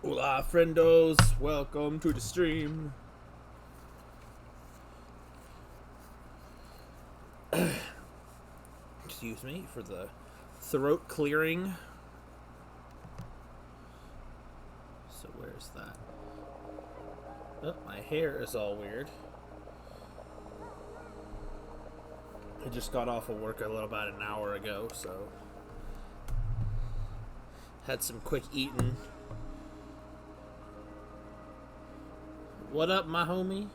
Hola, friendos. Welcome to the stream. Excuse me for the throat clearing. So where's that? Oh, my hair is all weird. I just got off of work a little about an hour ago, so had some quick eating. What up, my homie?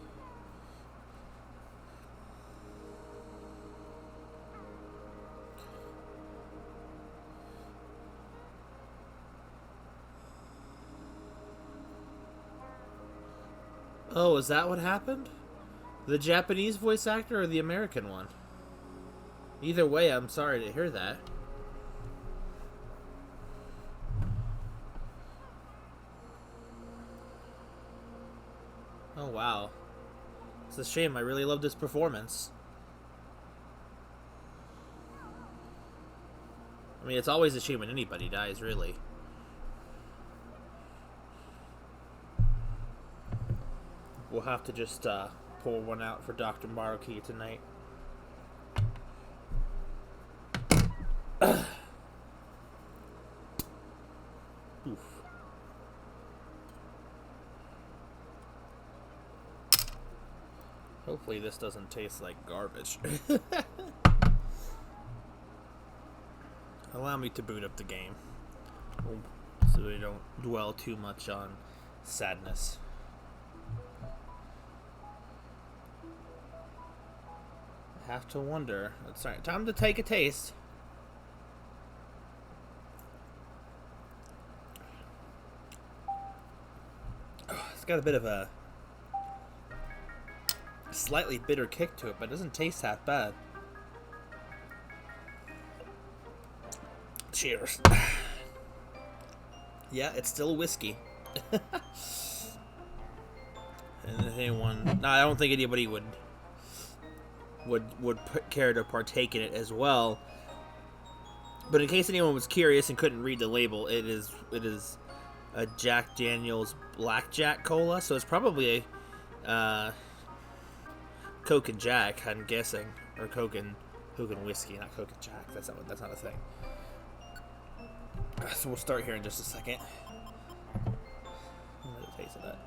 Oh, is that what happened? The Japanese voice actor or the American one? Either way, I'm sorry to hear that. Oh, wow. It's a shame. I really loved his performance. I mean, it's always a shame when anybody dies, really. We'll have to just pour one out for Dr. Maruki tonight. Oof. Hopefully this doesn't taste like garbage. Allow me to boot up the game, so we don't dwell too much on sadness. I have to wonder. It's time to take a taste. It's got a bit of a slightly bitter kick to it, but it doesn't taste that bad. Cheers. Yeah, it's still whiskey. And anyone, no, I don't think anybody would care to partake in it as well. But in case anyone was curious and couldn't read the label, it is a Jack Daniel's Blackjack Cola, so it's probably a Coke and Jack, I'm guessing, or Coke and whiskey, not Coke and Jack. That's not a thing. So we'll start here in just a second. Let me taste of that.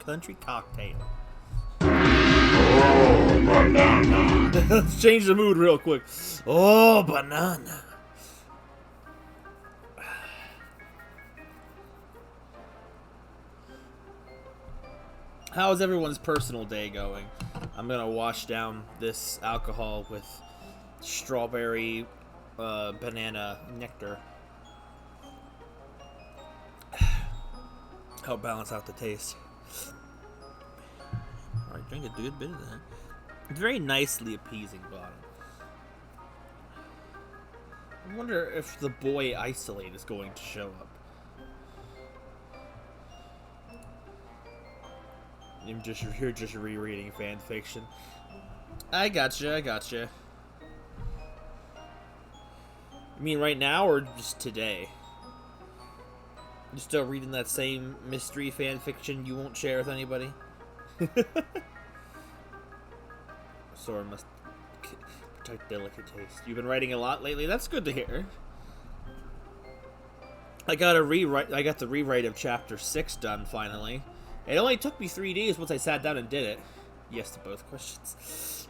Country cocktail. Oh, banana. Let's change the mood real quick. Oh, banana. How's everyone's personal day going? I'm gonna wash down this alcohol with strawberry banana nectar. Help balance out the taste. Alright, drink a good bit of that. It's very nicely appeasing bottom. I wonder if the boy Isolate is going to show up. You're just rereading fan fiction. I gotcha. You mean right now or just today? You still reading that same mystery fan fiction you won't share with anybody? Sora must protect delicate taste. You've been writing a lot lately? That's good to hear. I got the rewrite of chapter 6 done finally. It only took me 3 days once I sat down and did it. Yes to both questions.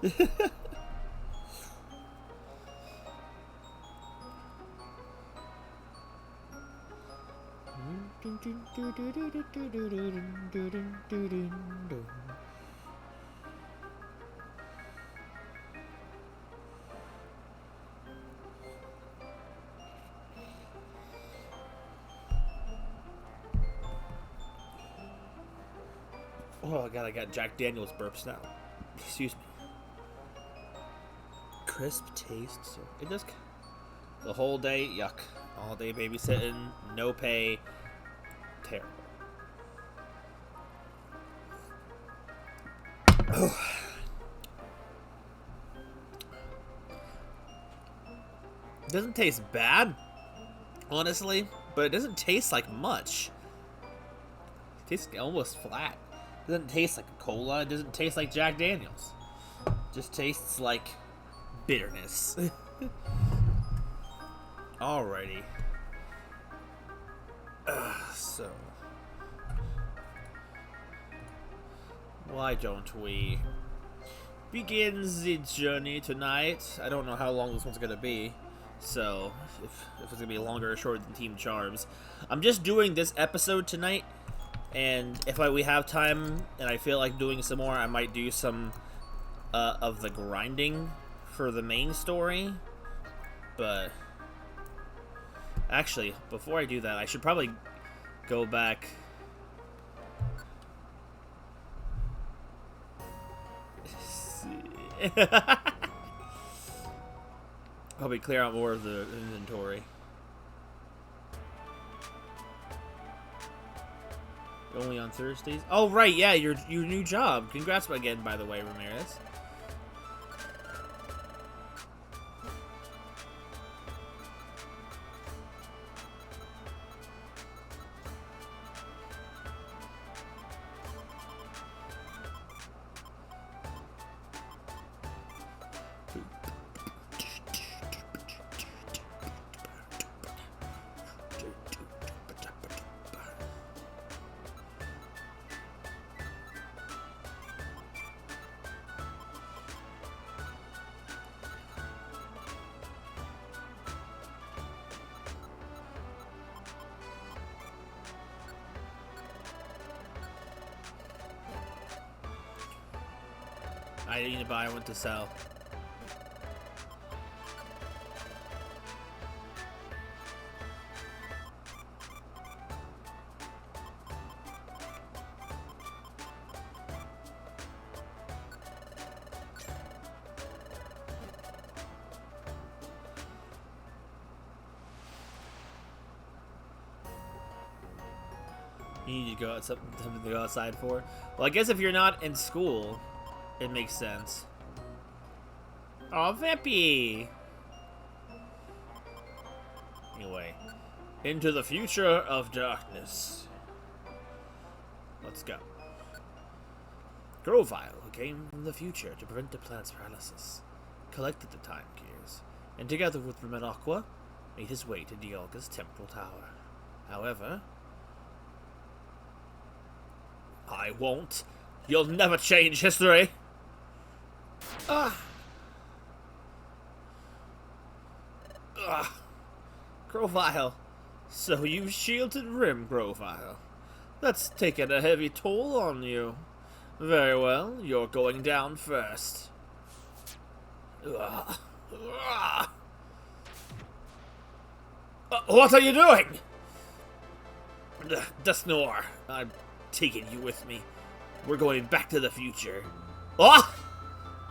Oh god, I got Jack Daniel's burps now. Excuse me. Crisp taste. So it does. The whole day, yuck. All day babysitting, no pay. Terrible. It doesn't taste bad, honestly, but it doesn't taste like much. It tastes almost flat. It doesn't taste like a cola. It doesn't taste like Jack Daniels. It just tastes like bitterness. Alrighty. So, why don't we begin the journey tonight? I don't know how long this one's gonna be, so if it's gonna be longer or shorter than Team Charms. I'm just doing this episode tonight, and if we have time and I feel like doing some more, I might do some of the grinding for the main story, but Actually, before I do that, I should probably go back. Probably clear out more of the inventory. Only on Thursdays? Oh, right, yeah, your new job. Congrats again, by the way, Ramirez. I need to buy one to sell. You need to go out something to go outside for. Well, I guess if you're not in school, it makes sense. Oh, Vampy! Anyway, into the future of darkness. Let's go. Grovyle, who came from the future to prevent the planet's paralysis, collected the Time Gears, and together with Rumenaqua, made his way to Dialga's temporal tower. However, I won't. You'll never change history. Grovyle. So you've shielded Rim, Grovyle. That's taken a heavy toll on you. Very well, you're going down first. What are you doing? Dustnor, I'm taking you with me. We're going back to the future. Ah!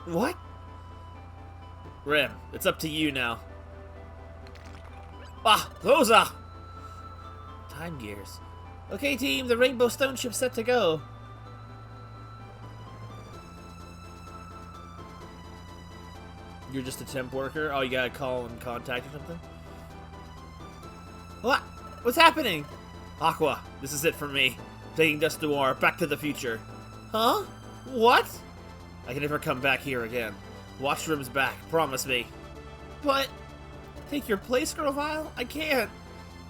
What? Rim, it's up to you now. Ah, those are Time Gears. Okay, team, the Rainbow Stone ship's set to go. You're just a temp worker? Oh, you gotta call and contact or something? What? What's happening? Aqua, this is it for me. Taking Dust Noir back to the future. Huh? What? I can never come back here again. Watch Rim's back, promise me. But take your place, Grovyle? I can't.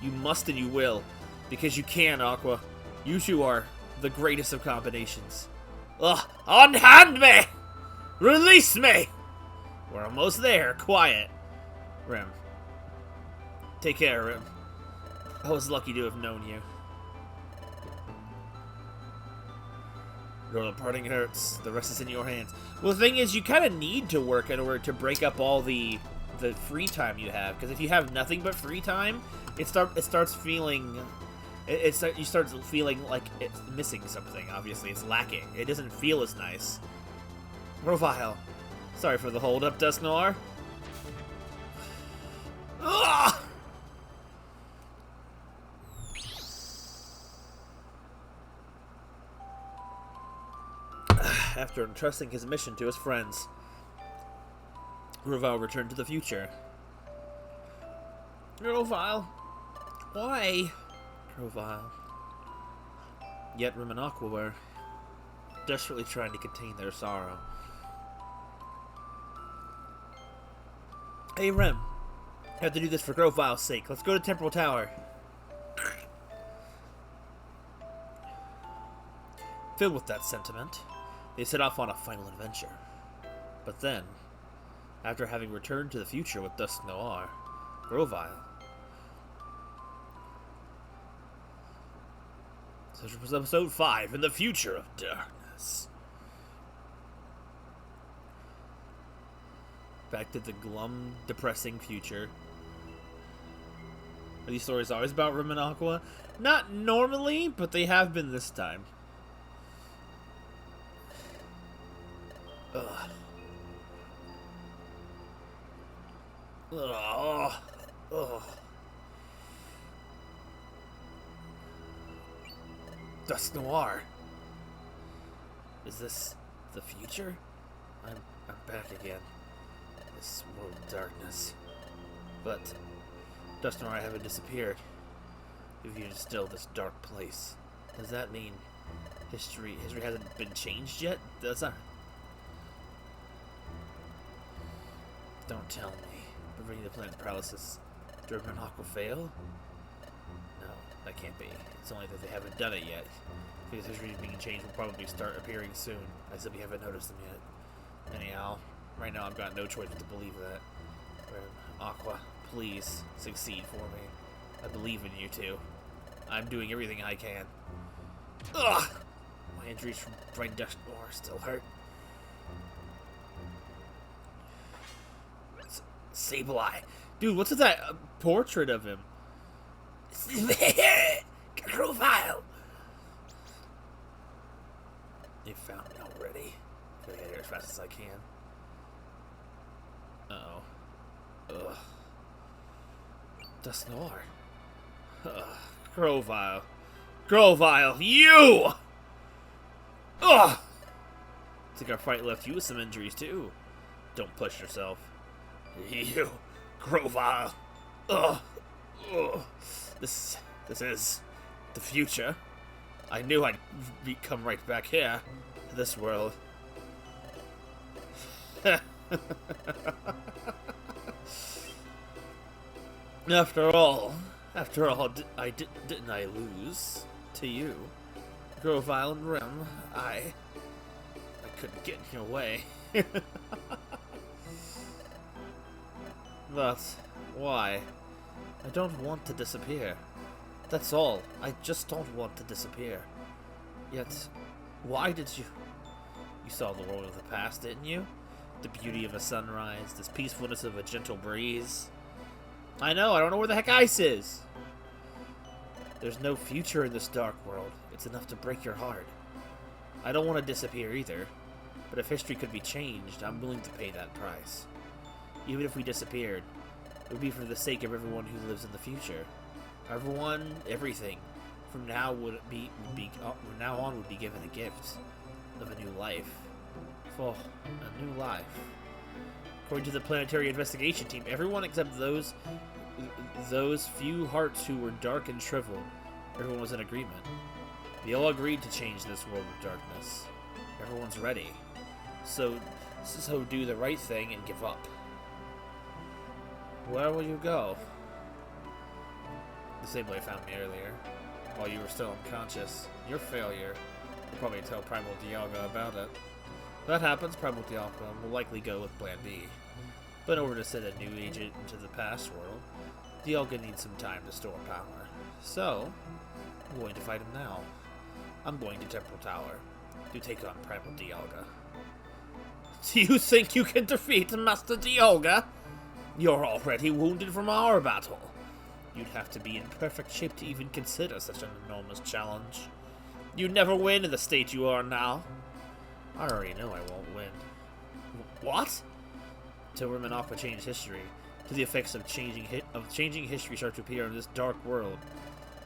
You must and you will. Because you can, Aqua. You two are the greatest of combinations. Ugh, unhand me! Release me! We're almost there. Quiet. Rim. Take care, Rim. I was lucky to have known you. The parting hurts. The rest is in your hands. Well, the thing is, you kind of need to work in order to break up all the free time you have. Because if you have nothing but free time, you start feeling like it's missing something. Obviously, it's lacking. It doesn't feel as nice. Grovyle, sorry for the hold up, Dustnor. Ugh! After entrusting his mission to his friends, Grovyle returned to the future. Grovyle, why? Grovyle. Yet Rumenaqua were desperately trying to contain their sorrow. Hey, Rim. I have to do this for Grovyle's sake. Let's go to Temporal Tower. Filled with that sentiment, they set off on a final adventure. But then, after having returned to the future with Dust Noir, Grovyle. So this was episode 5, In the Future of Darkness. Back to the glum, depressing future. Are these stories always about Rim and Aqua? Not normally, but they have been this time. Ugh. Ugh. Ugh. Dusk Noir. Is this the future? I'm back again. This world of darkness. But Dusk Noir haven't disappeared. If you're still this dark place, does that mean history hasn't been changed yet? Does that? Don't tell me. Bringing the planet paralysis. Did Rim and Aqua fail? No, that can't be. It's only that they haven't done it yet. Because history being changed will probably start appearing soon. I simply haven't noticed them yet. Anyhow, right now I've got no choice but to believe that. Aqua, please succeed for me. I believe in you two. I'm doing everything I can. Ugh! My injuries from Bright Dusk Noir still hurt. Sableye. Dude, what's with that portrait of him? Profile. You found me already. Get out of here as fast as I can. Uh-oh. Ugh. Dusk Noir. Ugh. Grovyle. Grovyle, you! Ugh! I think our fight left you with some injuries, too. Don't push yourself. You, Grovyle. Ugh. Ugh. This is the future. I knew I'd come right back here, to this world. After all, didn't I lose to you, Grovyle and Rim? I couldn't get in your way. But why? I don't want to disappear. That's all. I just don't want to disappear. Yet, why did you... You saw the world of the past, didn't you? The beauty of a sunrise, this peacefulness of a gentle breeze. I know, I don't know where the heck Ice is! There's no future in this dark world. It's enough to break your heart. I don't want to disappear either. But if history could be changed, I'm willing to pay that price. Even if we disappeared, it would be for the sake of everyone who lives in the future. Everyone, everything, from now on would be given a gift of a new life. For a new life. According to the Planetary Investigation Team, everyone except those few hearts who were dark and shriveled, everyone was in agreement. They all agreed to change this world of darkness. Everyone's ready. So do the right thing and give up. Where will you go? The same way you found me earlier, while you were still unconscious. Your failure. You'll probably tell Primal Dialga about it. If that happens, Primal Dialga will likely go with Plan B. But in order to send a new agent into the past world, Dialga needs some time to store power. So, I'm going to fight him now. I'm going to Temporal Tower to take on Primal Dialga. Do you think you can defeat Master Dialga? You're already wounded from our battle. You'd have to be in perfect shape to even consider such an enormous challenge. You'd never win in the state you are now. I already know I won't win. What? Till Rim and Aqua change history, till the effects of changing history start to appear in this dark world.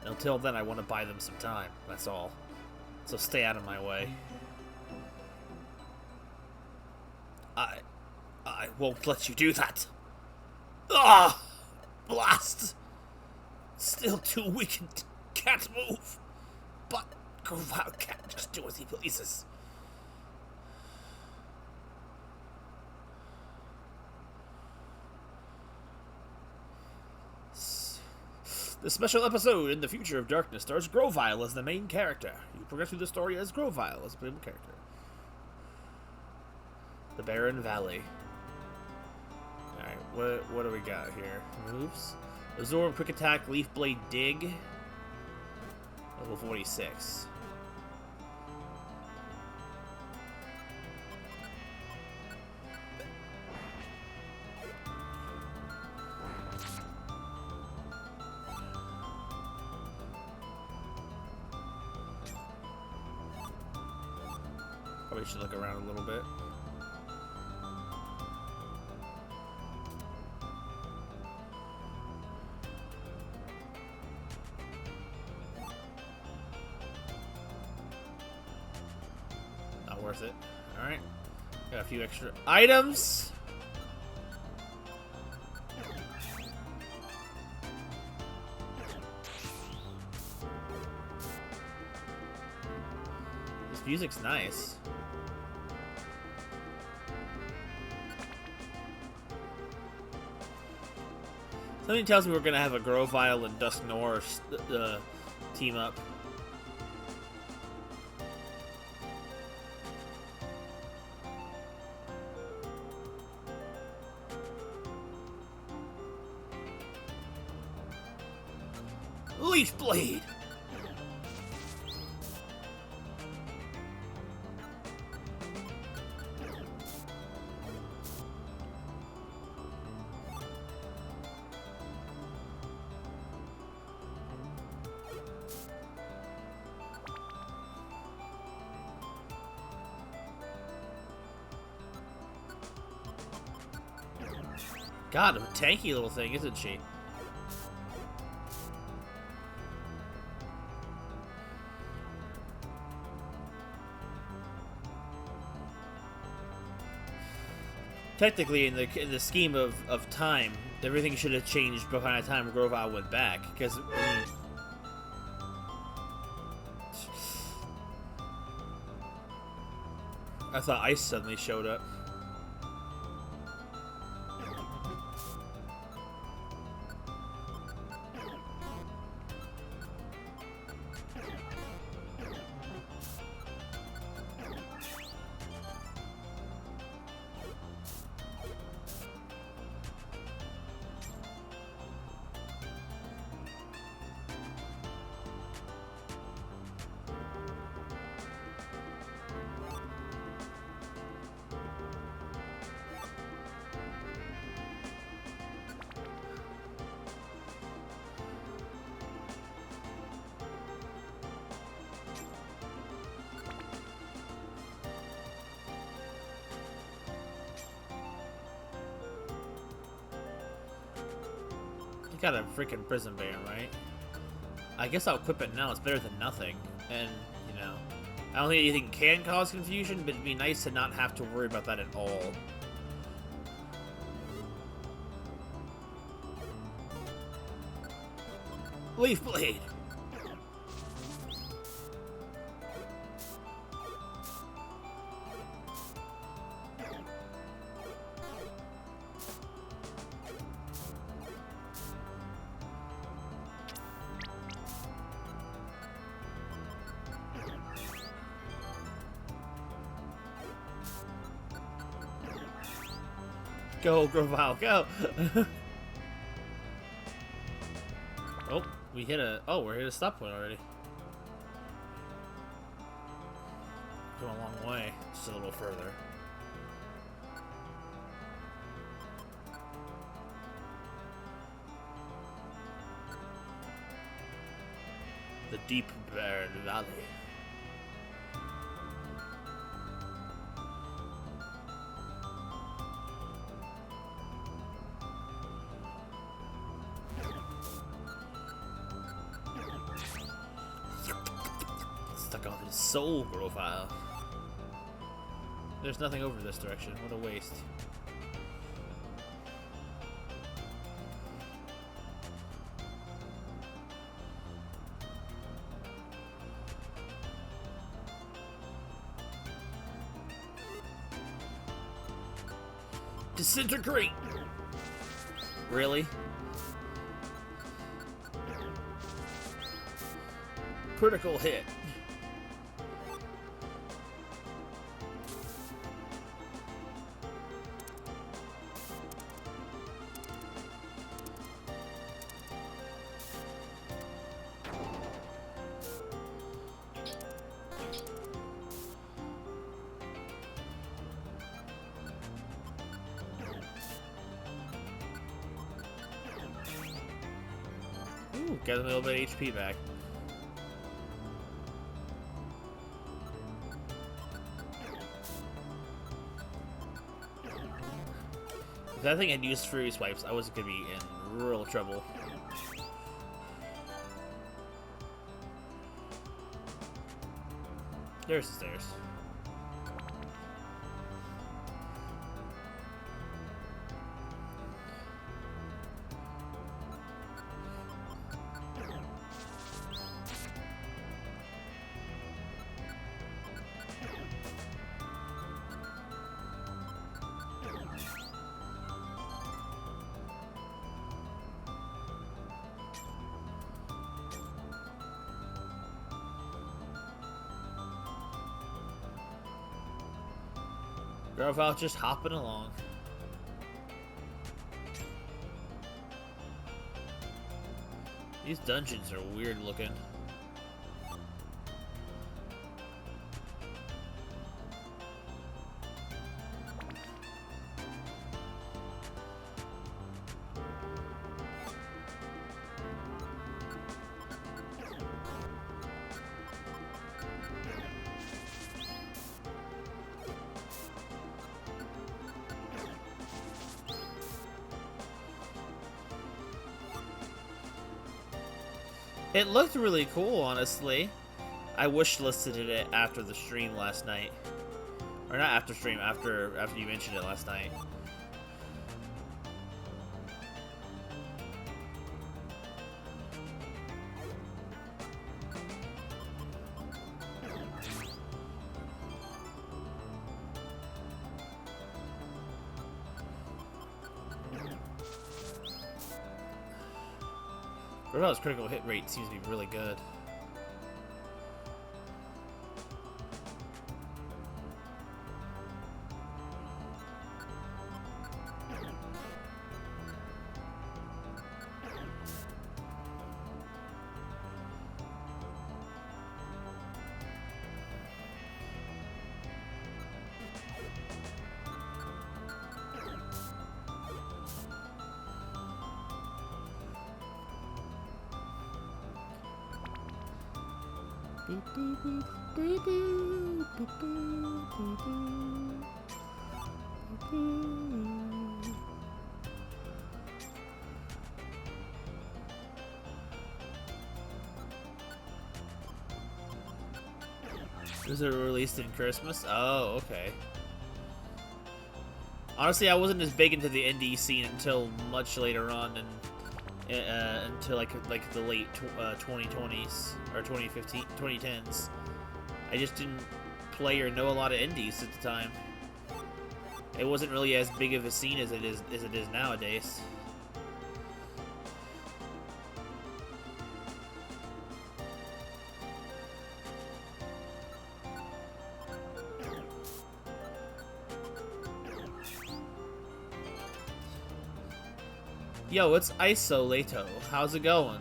And until then, I want to buy them some time. That's all. So stay out of my way. I won't let you do that. Ah! Blast! Still too weak and can't move. But Grovyle can't just do as he pleases. The special episode in the Future of Darkness stars Grovyle as the main character. You progress through the story as Grovyle as the playable character. The Barren Valley. Alright, what do we got here? Moves. Absorb, Quick Attack, Leaf Blade, Dig. Level 46. Probably should look around a little bit. Not worth it. Alright. Got a few extra items. This music's nice. Something tells me we're gonna have a Grovyle and Dusknoir team up. Leaf Blade! God, a tanky little thing, isn't she? Technically, in the scheme of time, everything should have changed by the time Grovyle went back, because I thought Ice suddenly showed up. Got a freaking Prison Band, right? I guess I'll equip it now. It's better than nothing. And, you know, I don't think anything can cause confusion, but it'd be nice to not have to worry about that at all. Leaf Blade! Go, Grovyle, go! Oh, we hit a... Oh, we're hit a stop point already. Going a long way. Just a little further. The Deep Barren Valley. Stuck off his soul profile. There's nothing over this direction. What a waste. Disintegrate! Really? Critical hit. Ooh, got a little bit of HP back. that thing had used Fury Swipes, I was gonna be in real trouble. There's the stairs. Grovyle just hopping along. These dungeons are weird looking. It looked really cool, honestly. I wish listed it after the stream last night. Or not after stream, after you mentioned it last night. Gravyle's critical hit rate seems to be really good. Was it released in Christmas? Oh, okay. Honestly, I wasn't as big into the indie scene until much later on, and until like the late 2020s or 2010s. I just didn't play or know a lot of indies at the time. It wasn't really as big of a scene as it is nowadays. Yo, it's Isolato. How's it going?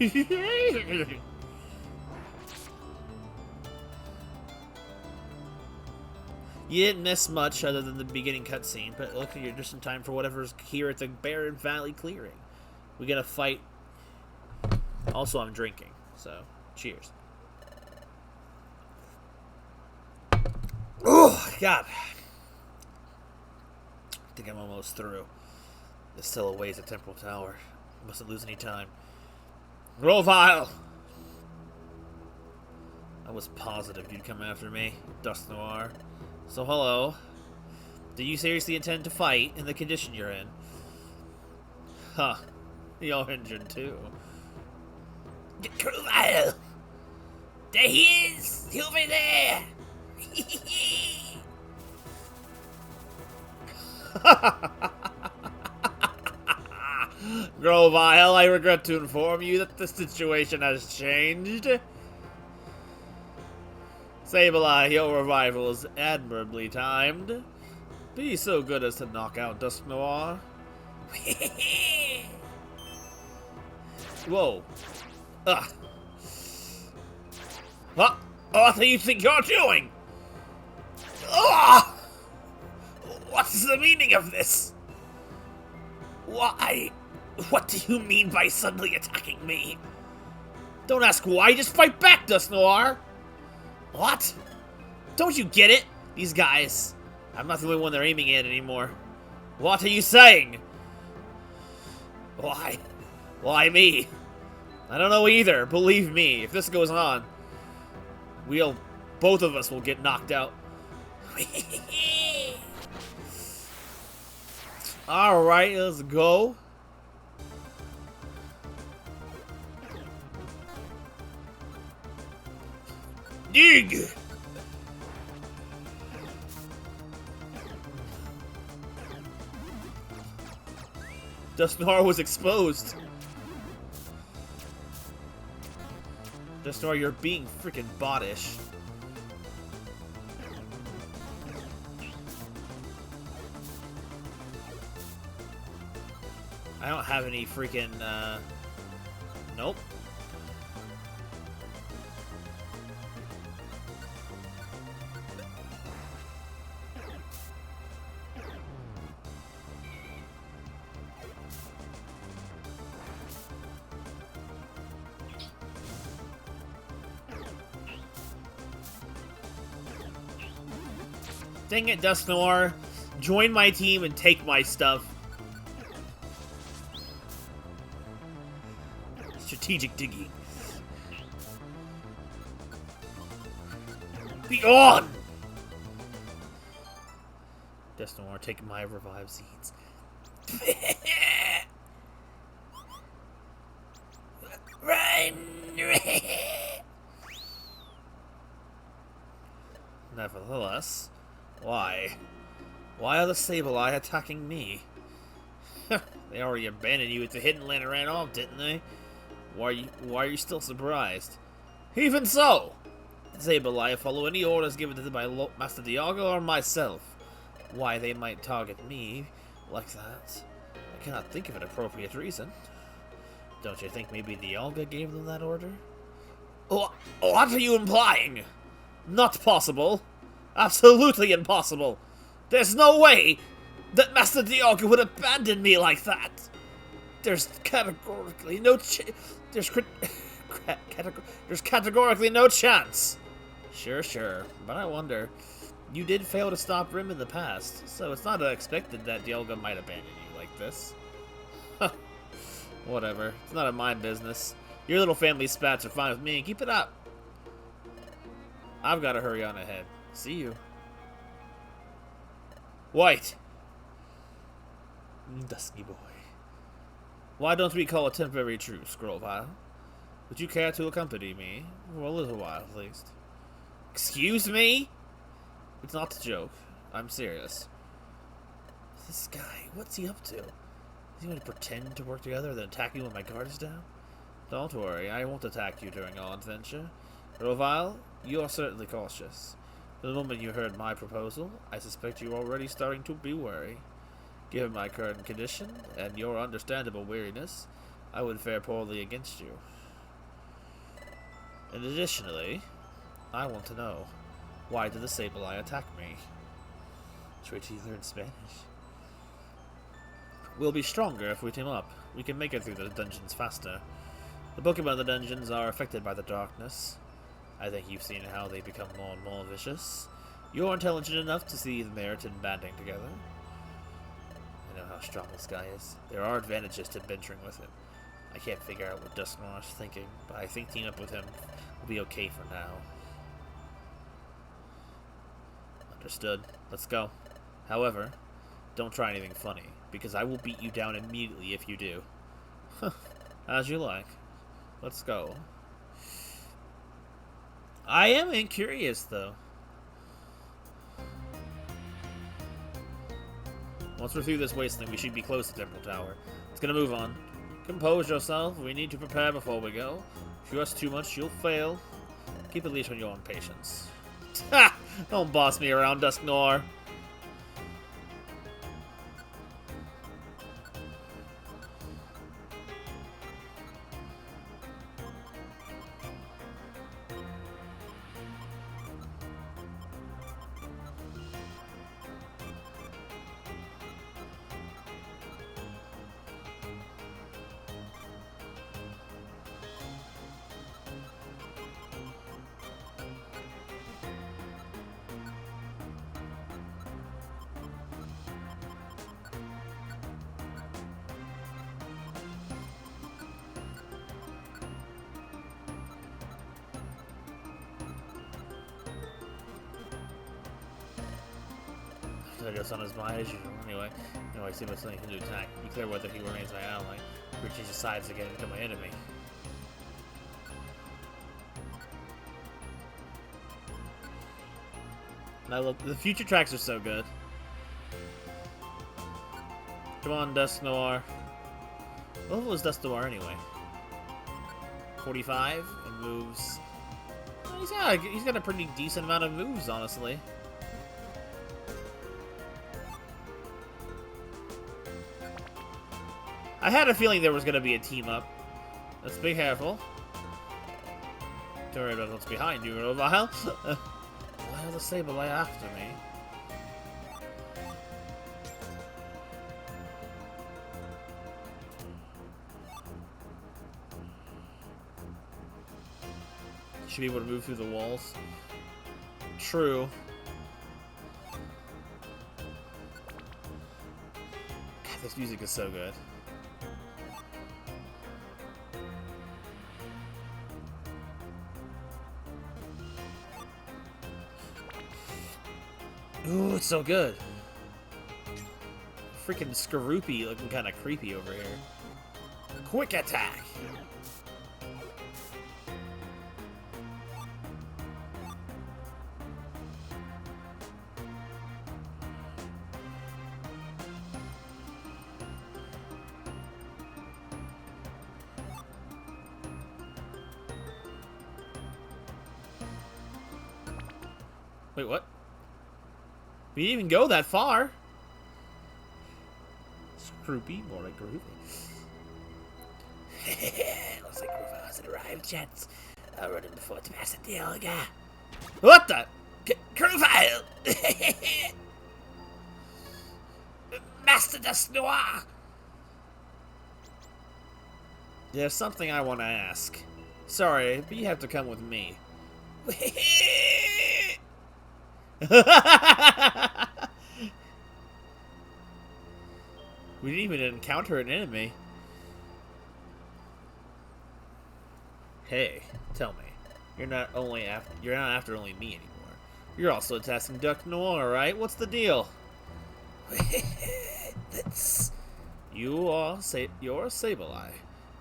You didn't miss much other than the beginning cutscene, but look, you're just in time for whatever's here at the Barren Valley clearing. We gotta fight. Also, I'm drinking, so cheers. Oh, God. I think I'm almost through. There's still a ways at Temporal Tower. Mustn't lose any time. Grovyle! I was positive you'd come after me, Dusknoir. So, hello. Do you seriously intend to fight in the condition you're in? Huh. You're injured, too. Grovyle! There he is! Over there! Grovyle, I regret to inform you that the situation has changed. Sableye, your revival is admirably timed. Be so good as to knock out Dusknoir. Whoa. Ugh. What do you think you're doing? Ugh! What's the meaning of this? Why? What do you mean by suddenly attacking me? Don't ask why, just fight back, Dusknoir! What? Don't you get it? These guys. I'm not the only one they're aiming at anymore. What are you saying? Why? Why me? I don't know either. Believe me, if this goes on, both of us will get knocked out. Alright, let's go. Dig! Dusknoir was exposed. Dusknoir, you're being freaking bottish. I don't have any freaking, nope. Dang it, Dusknoir. Join my team and take my stuff. Strategic digging. Be on! Dusknoir, take my revive seeds. Run! Nevertheless, why? Why are the Sableye attacking me? They already abandoned you at the Hidden Land and ran off, didn't they? Why are you still surprised? Even so! Sableye follow any orders given to them by Master Dialga or myself. Why they might target me like that, I cannot think of an appropriate reason. Don't you think maybe Dialga gave them that order? What are you implying? Not possible. Absolutely impossible. There's no way that Master Dialga would abandon me like that. There's categorically no there's categorically no chance. Sure, but I wonder. You did fail to stop Rim in the past, so it's not unexpected that Dialga might abandon you like this. Whatever. It's none of my business. Your little family spats are fine with me. Keep it up. I've got to hurry on ahead. See you. White. Dusky boy. Why don't we call a temporary truce, Grovyle? Would you care to accompany me? For a little while, at least. Excuse me? It's not a joke. I'm serious. This guy, what's he up to? Is he going to pretend to work together and then attack me when my guard is down? Don't worry, I won't attack you during our adventure. Grovyle, you are certainly cautious. The moment you heard my proposal, I suspect you are already starting to be wary. Given my current condition, and your understandable weariness, I would fare poorly against you. And additionally, I want to know, why did the Sableye attack me? Wait till you learn Spanish. We'll be stronger if we team up. We can make it through the dungeons faster. The Pokemon in the dungeons are affected by the darkness. I think you've seen how they become more and more vicious. You're intelligent enough to see the merit in banding together. I know how strong this guy is. There are advantages to venturing with him. I can't figure out what Dusknoir is thinking, but I think teaming up with him will be okay for now. Understood. Let's go. However, don't try anything funny, because I will beat you down immediately if you do. As you like. Let's go. I am curious, though. Once we're through this wasteland, we should be close to Temple Tower. It's gonna move on. Compose yourself. We need to prepare before we go. If you rush too much, you'll fail. Keep a leash on your own patience. Ha! Don't boss me around, Dusknoir. I guess on his mind as usual. Anyway, I see what's something to attack. Be clear whether he remains my ally, or changes sides again and become my enemy. And I love the future tracks are so good. Come on, Dusknoir. What level is Dusknoir anyway? 45 and moves. He's got a pretty decent amount of moves, honestly. I had a feeling there was going to be a team up. Let's be careful. Don't worry about what's behind you, Rovile. Why are the Sableye after me? Should be able to move through the walls. True. God, this music is so good. Ooh, it's so good. Freaking Skorupi looking kind of creepy over here. Quick attack! Wait, what? We didn't even go that far. Scroopy, more like groovy. Looks like Groovy hasn't arrived yet. I'll run in before to pass the Dialga. What the? Groovile! Master Dusknoir! There's something I want to ask. Sorry, but you have to come with me. We didn't even encounter an enemy. Hey, tell me, you're not after only me anymore. You're also attacking Dusknoir, right? What's the deal? You're a Sableye.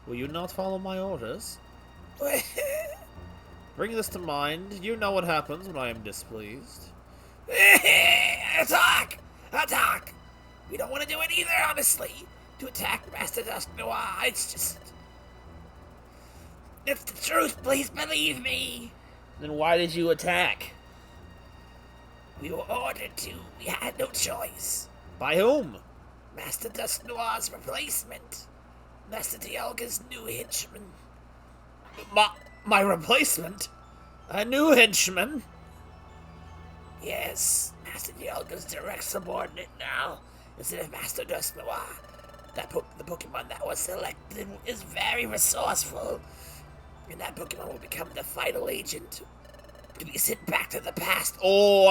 Will you not follow my orders? Bring this to mind. You know what happens when I am displeased. Attack! Attack! We don't want to do it either, honestly. To attack Master Dusknoir, it's just... It's the truth, please believe me. Then why did you attack? We were ordered to. We had no choice. By whom? Master Dusknoir's replacement. Master Dialga's new henchman. My replacement? A new henchman? Yes, Master Dialga's direct subordinate now, instead of Master Dusknoir. The Pokemon that was selected is very resourceful, and that Pokemon will become the final agent to be sent back to the past. Oh,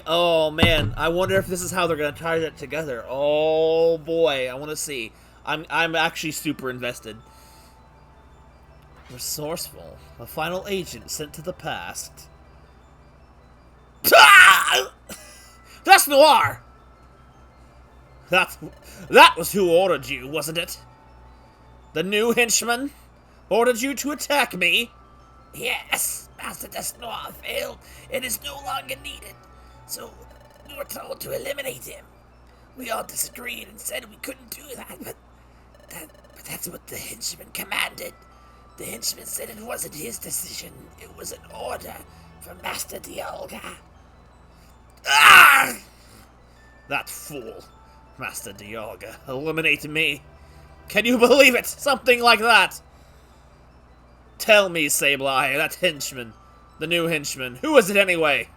oh man, I wonder if this is how they're gonna tie that together. Oh boy, I want to see. I'm actually super invested. Resourceful, a final agent sent to the past. Dusknoir! That was who ordered you, wasn't it? The new henchman ordered you to attack me? Yes, Master Dusknoir failed and is no longer needed, so we were told to eliminate him. We all disagreed and said we couldn't do that, but that's what the henchman commanded. The henchman said it wasn't his decision, it was an order from Master Dialga. Ah! That fool, Master Dialga, eliminated me. Can you believe it? Something like that. Tell me, Sableye, that henchman, the new henchman, who is it anyway?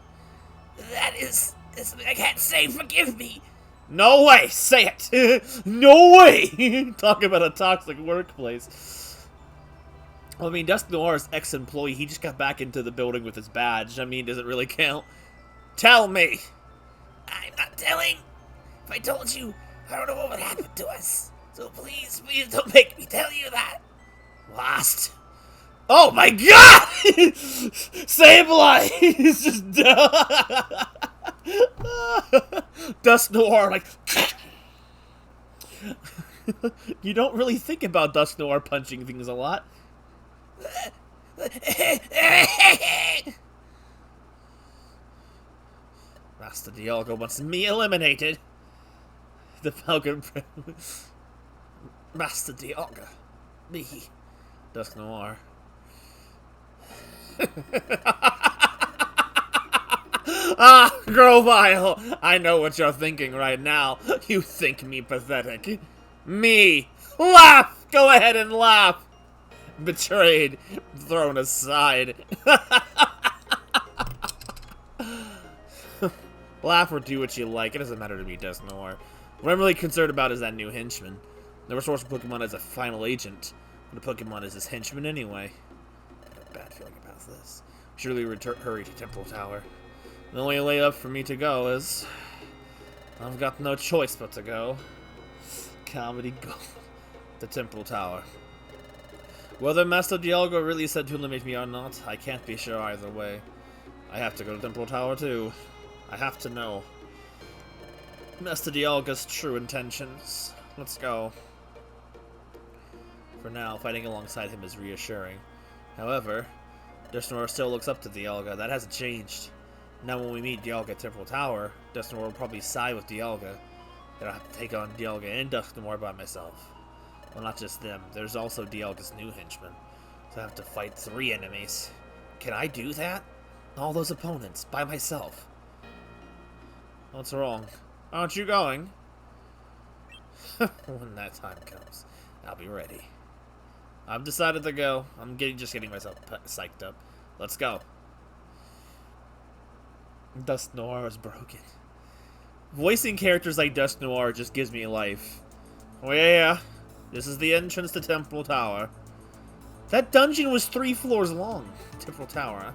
That is something I can't say, forgive me. No way, say it. No way. Talk about a toxic workplace. Well, I mean, Dusknoir's ex-employee, he just got back into the building with his badge. I mean, does it really count? Tell me! I'm not telling. If I told you, I don't know what would happen to us. So please don't make me tell you that. Lost. Oh my god! Sableye is just Dust Noir, like... You don't really think about Dust Noir punching things a lot. Master Dialga wants me eliminated. The Falcon Prince. Master Dialga. Me. Dusk Noir. Ah, Grovyle! I know what you're thinking right now. You think me pathetic. Me! Laugh! Go ahead and laugh! Betrayed. Thrown aside. Laugh or do what you like. It doesn't matter to me, Dusk Noir. What I'm really concerned about is that new henchman. Never source a Pokemon as a final agent. But a Pokemon is his henchman anyway. I have a bad feeling about this. Surely hurry to Temple Tower. The only way up for me to go is... I've got no choice but to go. Comedy Gold. The Temple Tower. Whether Master Dialga really said to eliminate me or not, I can't be sure either way. I have to go to Temple Tower too. I have to know Master Dialga's true intentions. Let's go. For now, fighting alongside him is reassuring. However, Dusknoir still looks up to Dialga. That hasn't changed. Now when we meet Dialga at Temple Tower, Dusknoir will probably side with Dialga. Then I'll have to take on Dialga and Dusknoir by myself. Well, not just them. There's also Dialga's new henchman. So I have to fight 3 enemies. Can I do that? All those opponents, by myself. What's wrong? Aren't you going? When that time comes, I'll be ready. I've decided to go. I'm just getting myself psyched up. Let's go. Dusknoir is broken. Voicing characters like Dusknoir just gives me life. Oh yeah, this is the entrance to Temple Tower. That dungeon was 3 floors long. Temple Tower, huh?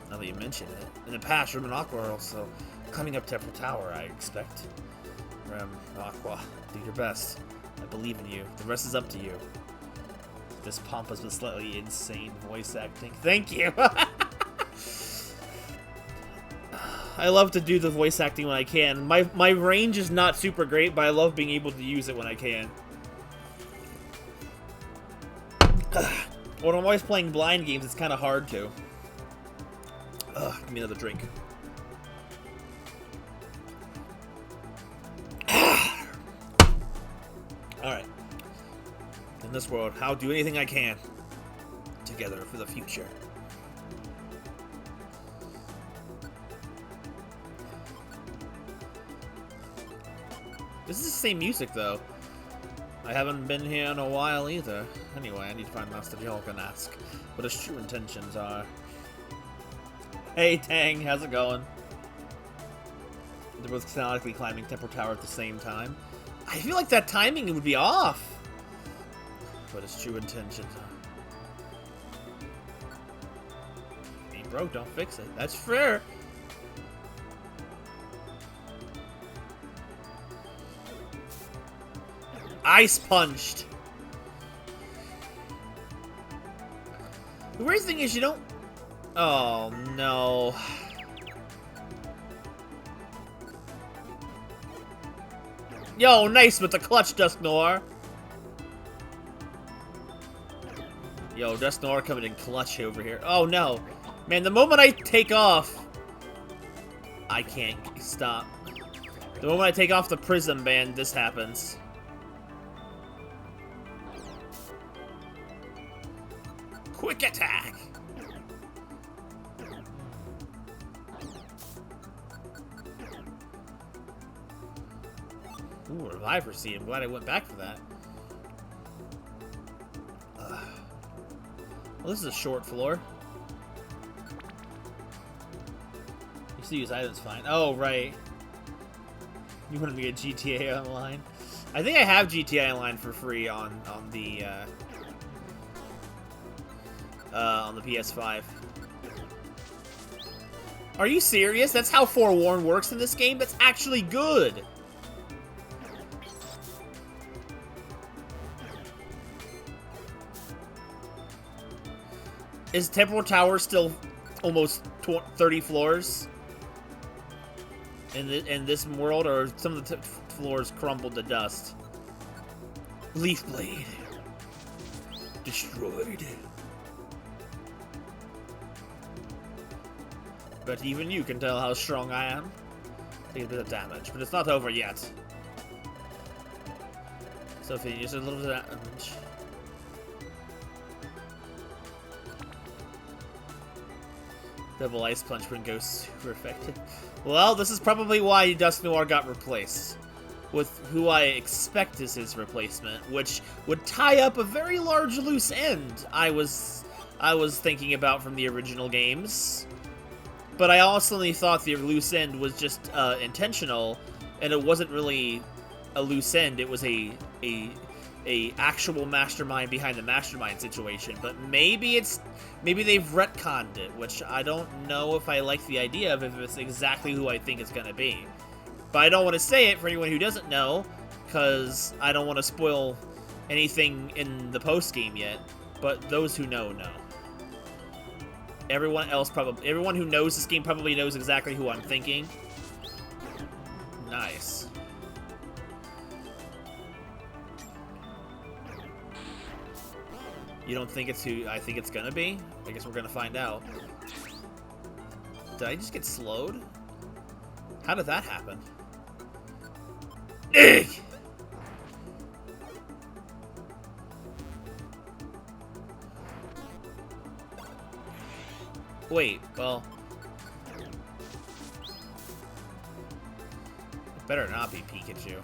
Now that you mention it. In the past, Rem and Aqua are also climbing up Temple Tower, I expect. Rem, Aqua, do your best. I believe in you. The rest is up to you. This pompous but slightly insane voice acting. Thank you! I love to do the voice acting when I can. My range is not super great, but I love being able to use it when I can. When I'm always playing blind games, it's kind of hard to. Give me another drink. Alright. In this world, I'll do anything I can. Together for the future. This is the same music, though. I haven't been here in a while, either. Anyway, I need to find Master Dialga and ask what his true intentions are. Hey, Tang, how's it going? They're both canonically climbing Temple Tower at the same time. I feel like that timing would be off. What his true intentions are. Ain't broke, don't fix it. That's fair. Ice punched. The weird thing is you don't... Oh, no. Yo, nice with the clutch, Dusknoir. Yo, Dusknoir coming in clutch over here. Oh, no. Man, the moment I take off... I can't stop. The moment I take off the Prism Band, this happens. Quick attack! Ooh, Reviver Seed. I'm glad I went back for that. Well, this is a short floor. You still use items fine. Oh, right. You wanted to get GTA Online? I think I have GTA Online for free on the PS5. Are you serious? That's how Forewarn works in this game? That's actually good! Is Temple Tower still almost 30 floors? in this world, or some of the floors crumbled to dust. Leaf Blade. Destroyed. But even you can tell how strong I am. Take a bit of damage, but it's not over yet. So if you use a little bit of damage. Double Ice Punch wouldn't go super effective. Well, this is probably why Dusk Noir got replaced with who I expect is his replacement, which would tie up a very large loose end I was thinking about from the original games. But I also thought the loose end was just intentional, and it wasn't really a loose end. It was a actual mastermind behind the mastermind situation. But maybe they've retconned it, which I don't know if I like the idea of, if it's exactly who I think it's gonna be. But I don't want to say it for anyone who doesn't know, because I don't want to spoil anything in the post game yet. But those who know. Everyone who knows this game probably knows exactly who I'm thinking. Nice. You don't think it's who I think it's gonna be? I guess we're gonna find out. Did I just get slowed? How did that happen? Ugh! Wait, well... It better not be Pikachu.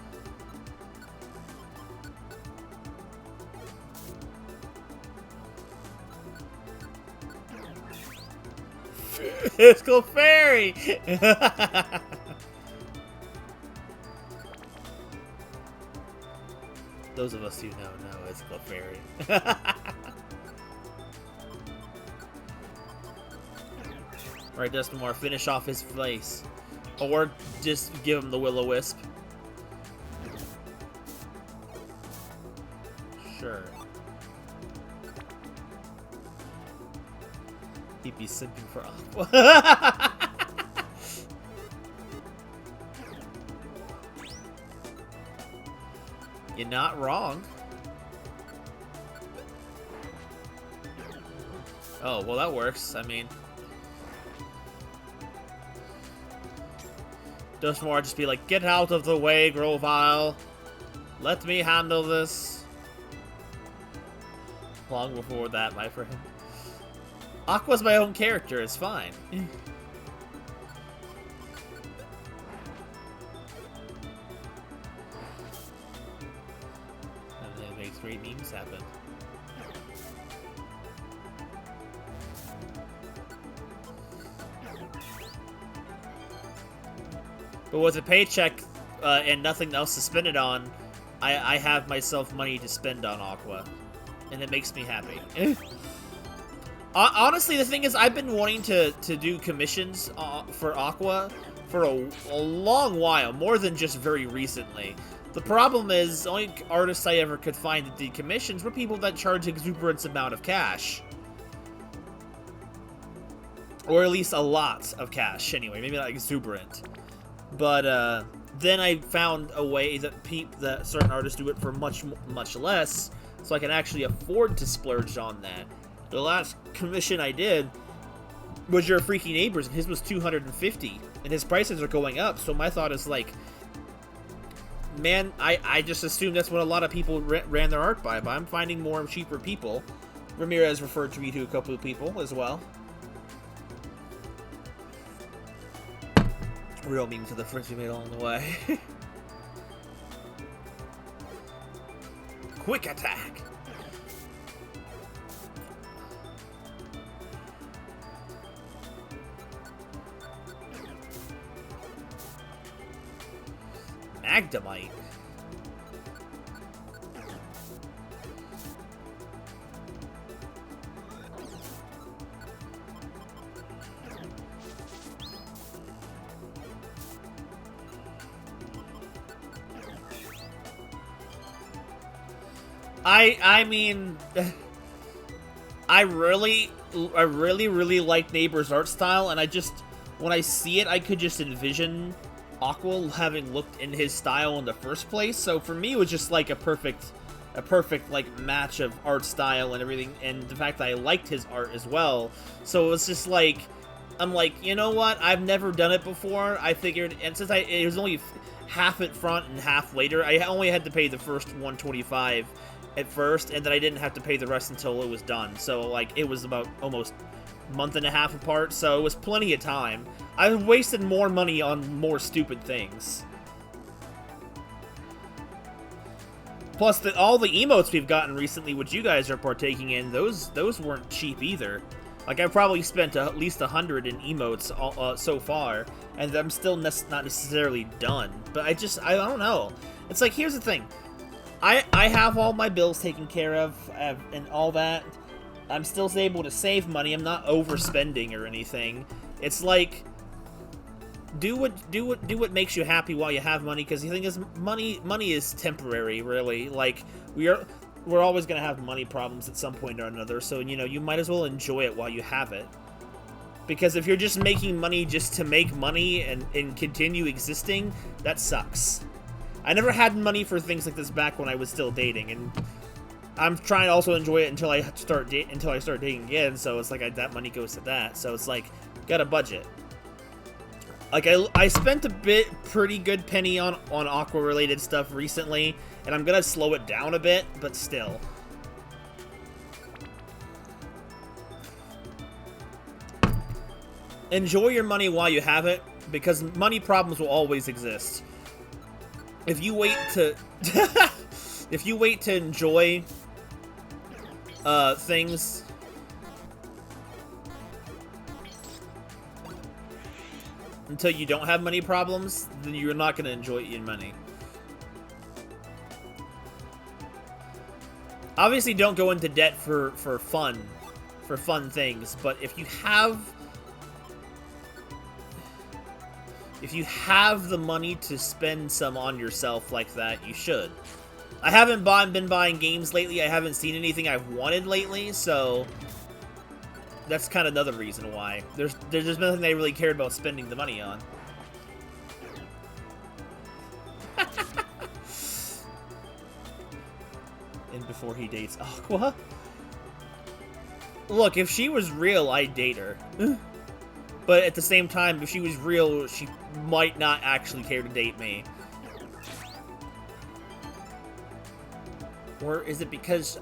Fiscal Fairy! Those of us who know it's Clefairy. Alright, Dusk Noir, finish off his face. Or just give him the Will-O-Wisp. Sure. He'd be simping for Aqua. You're not wrong. Oh, well that works. I mean... Dusk Noir just be like, get out of the way, Grovyle. Let me handle this. Long before that, my friend. Aqua's my own character, it's fine. And it makes great memes happen. But with a paycheck and nothing else to spend it on, I have myself money to spend on Aqua. And it makes me happy. Honestly, the thing is, I've been wanting to do commissions for Aqua for a long while, more than just very recently. The problem is, the only artists I ever could find that did commissions were people that charge exuberant amount of cash. Or at least a lot of cash, anyway. Maybe not exuberant. But then I found a way that certain artists do it for much less, so I can actually afford to splurge on that. The last commission I did was Your Freaky Neighbors, and his was $250, and his prices are going up. So my thought is like, man, I just assumed that's what a lot of people ran their art by, but I'm finding more cheaper people. Ramirez referred to me to a couple of people as well. Real memes to the friends we made along the way. Quick attack! Magnemite. I mean, I really like Neighbor's art style, and when I see it, I could just envision Aqua having looked in his style in the first place. So for me, it was just like a perfect like match of art style and everything, and the fact that I liked his art as well. So it was just like, I'm like, you know what? I've never done it before. I figured, and since it was only half at front and half later, I only had to pay the first 125 at first, and then I didn't have to pay the rest until it was done. So like, it was about almost a month and a half apart, so it was plenty of time. I wasted more money on more stupid things. Plus, all the emotes we've gotten recently, which you guys are partaking in, those weren't cheap either. Like, I've probably spent at least 100 in emotes so far, and I'm still not necessarily done. But I don't know. It's like, here's the thing. I have all my bills taken care of, and all that. I'm still able to save money. I'm not overspending or anything. It's like, do what makes you happy while you have money, because the thing is, money is temporary, really. Like, we're always gonna have money problems at some point or another, so you know, you might as well enjoy it while you have it. Because if you're just making money just to make money and continue existing, that sucks. I never had money for things like this back when I was still dating, and I'm trying to also enjoy it until I start dating again. So it's like that money goes to that. So it's like, got a budget. Like, I spent a pretty good penny on Aqua related stuff recently, and I'm gonna slow it down a bit, but still. Enjoy your money while you have it, because money problems will always exist. If you wait to if you wait to enjoy things until you don't have money problems, then you're not going to enjoy your money. Obviously, don't go into debt for fun things, but if you have the money to spend some on yourself like that, you should. I haven't been buying games lately. I haven't seen anything I've wanted lately, so that's kind of another reason why. There's nothing I really cared about spending the money on. And before he dates Aqua? Look, if she was real, I'd date her. But at the same time, if she was real, she might not actually care to date me. Or is it because,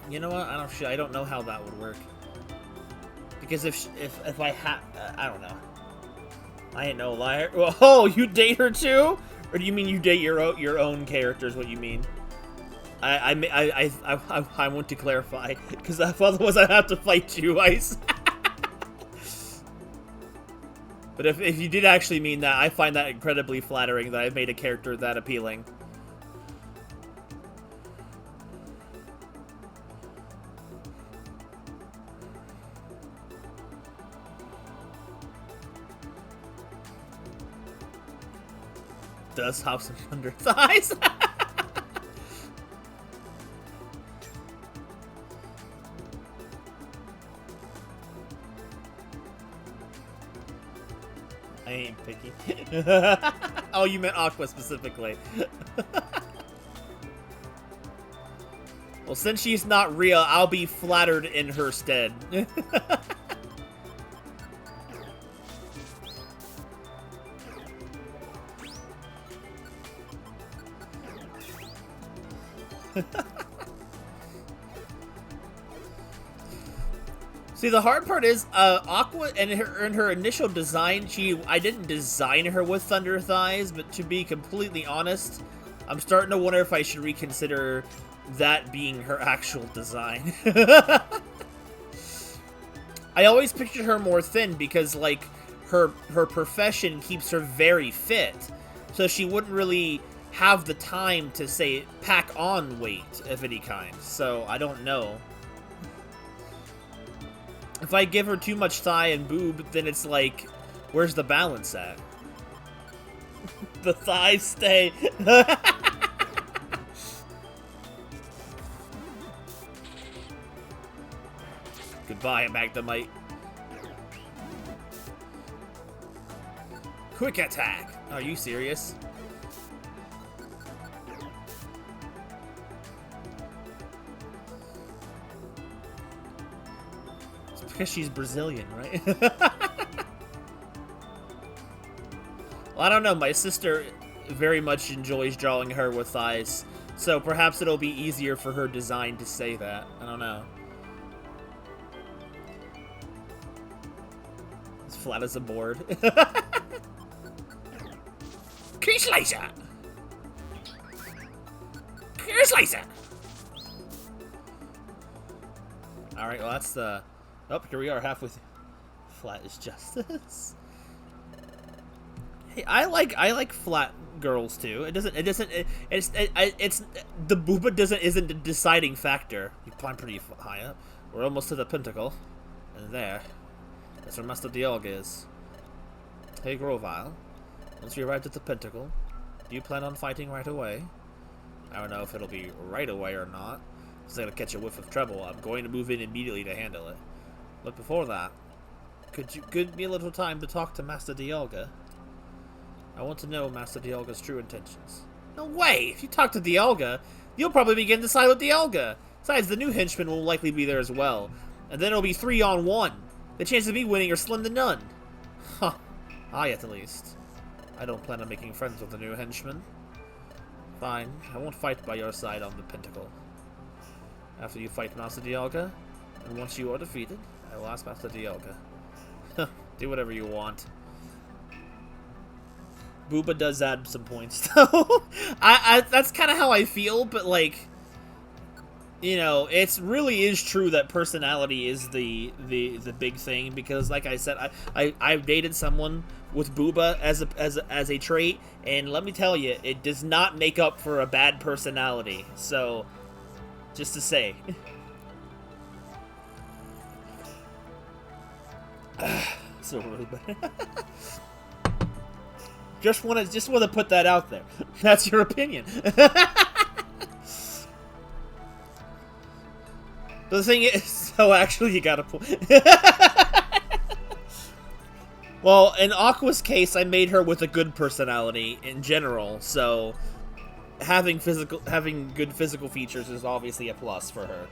you know what? I don't know how that would work. Because if I don't know. I ain't no liar. Oh, you date her too? Or do you mean you date your own character? Is what you mean? I want to clarify, because otherwise I have to fight you, Ice. But if you did actually mean that, I find that incredibly flattering that I've made a character that appealing. Does have some under thighs. I ain't picky. Oh, you meant Aqua specifically. Well, since she's not real, I'll be flattered in her stead. See, the hard part is, Aqua, in her initial design, I didn't design her with thunder thighs, but to be completely honest, I'm starting to wonder if I should reconsider that being her actual design. I always pictured her more thin because, like, her profession keeps her very fit, so she wouldn't really have the time to, say, pack on weight of any kind, so I don't know. If I give her too much thigh and boob, then it's like, where's the balance at? The thighs stay. Goodbye, Magnemite. Quick attack. Are you serious? It's because she's Brazilian, right? Well, I don't know. My sister very much enjoys drawing her with thighs, so perhaps it'll be easier for her design to say that. I don't know. It's flat as a board. Key slicer! Key slicer! Alright, well that's the... Oh, here we are halfway through. Flat is justice. Hey, I like flat girls too. It's the booba isn't a deciding factor. You climb pretty high up. We're almost to the pinnacle. And there. That's where Master Dialga is. Hey Grovyle. Once you arrive at the pinnacle, do you plan on fighting right away? I don't know if it'll be right away or not. Because I'm gonna catch a whiff of trouble. I'm going to move in immediately to handle it. But before that, could you give me a little time to talk to Master Dialga? I want to know Master Dialga's true intentions. No way! If you talk to Dialga, you'll probably begin to side with Dialga. Besides, the new henchman will likely be there as well. And then it'll be 3-on-1. The chances of me winning are slim to none. Huh. I, at least. I don't plan on making friends with the new henchman. Fine. I won't fight by your side on the pinnacle. After you fight Master Dialga, and once you are defeated, I will ask Master Dialga. Do whatever you want. Booba does add some points, though. That's kind of how I feel, but, like, you know, it really is true that personality is the big thing, because, like I said, I've dated someone with Booba as a trait, and let me tell you, it does not make up for a bad personality, so, just to say. So rude, but... Just want to put that out there. That's your opinion. The thing is, so actually you gotta pull. Well, in Aqua's case, I made her with a good personality in general, so having good physical features is obviously a plus for her.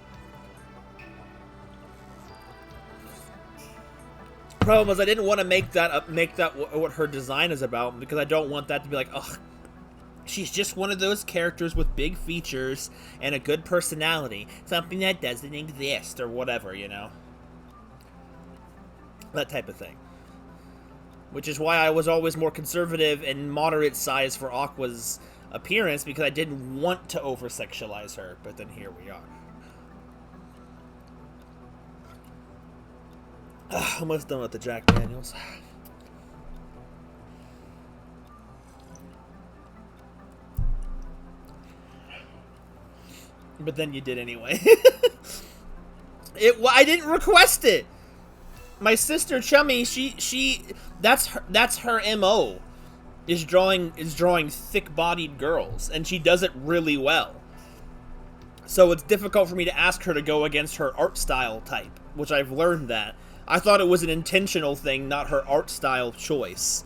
Problem is, I didn't want to make that what her design is about, because I don't want that to be like, ugh, she's just one of those characters with big features and a good personality, something that doesn't exist, or whatever, you know? That type of thing. Which is why I was always more conservative and moderate size for Aqua's appearance, because I didn't want to over-sexualize her, but then here we are. Almost done with the Jack Daniels. But then you did anyway. I didn't request it. My sister Chummy, that's her MO. Is drawing thick-bodied girls, and she does it really well. So it's difficult for me to ask her to go against her art style type, which I've learned that. I thought it was an intentional thing, not her art style choice.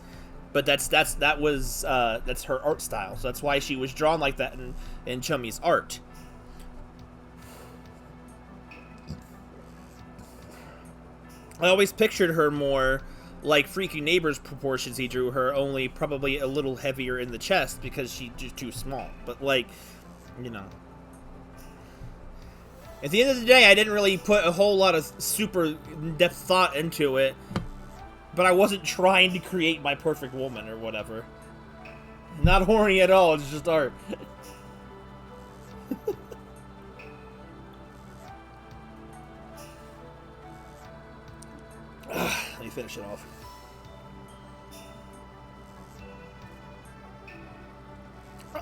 But that's her art style. So that's why she was drawn like that in Chummy's art. I always pictured her more like Freaking Neighbor's proportions he drew her, only probably a little heavier in the chest because she's just too small. But, like, you know. At the end of the day, I didn't really put a whole lot of super in-depth thought into it, but I wasn't trying to create my perfect woman or whatever. Not horny at all, it's just art. Let me finish it off.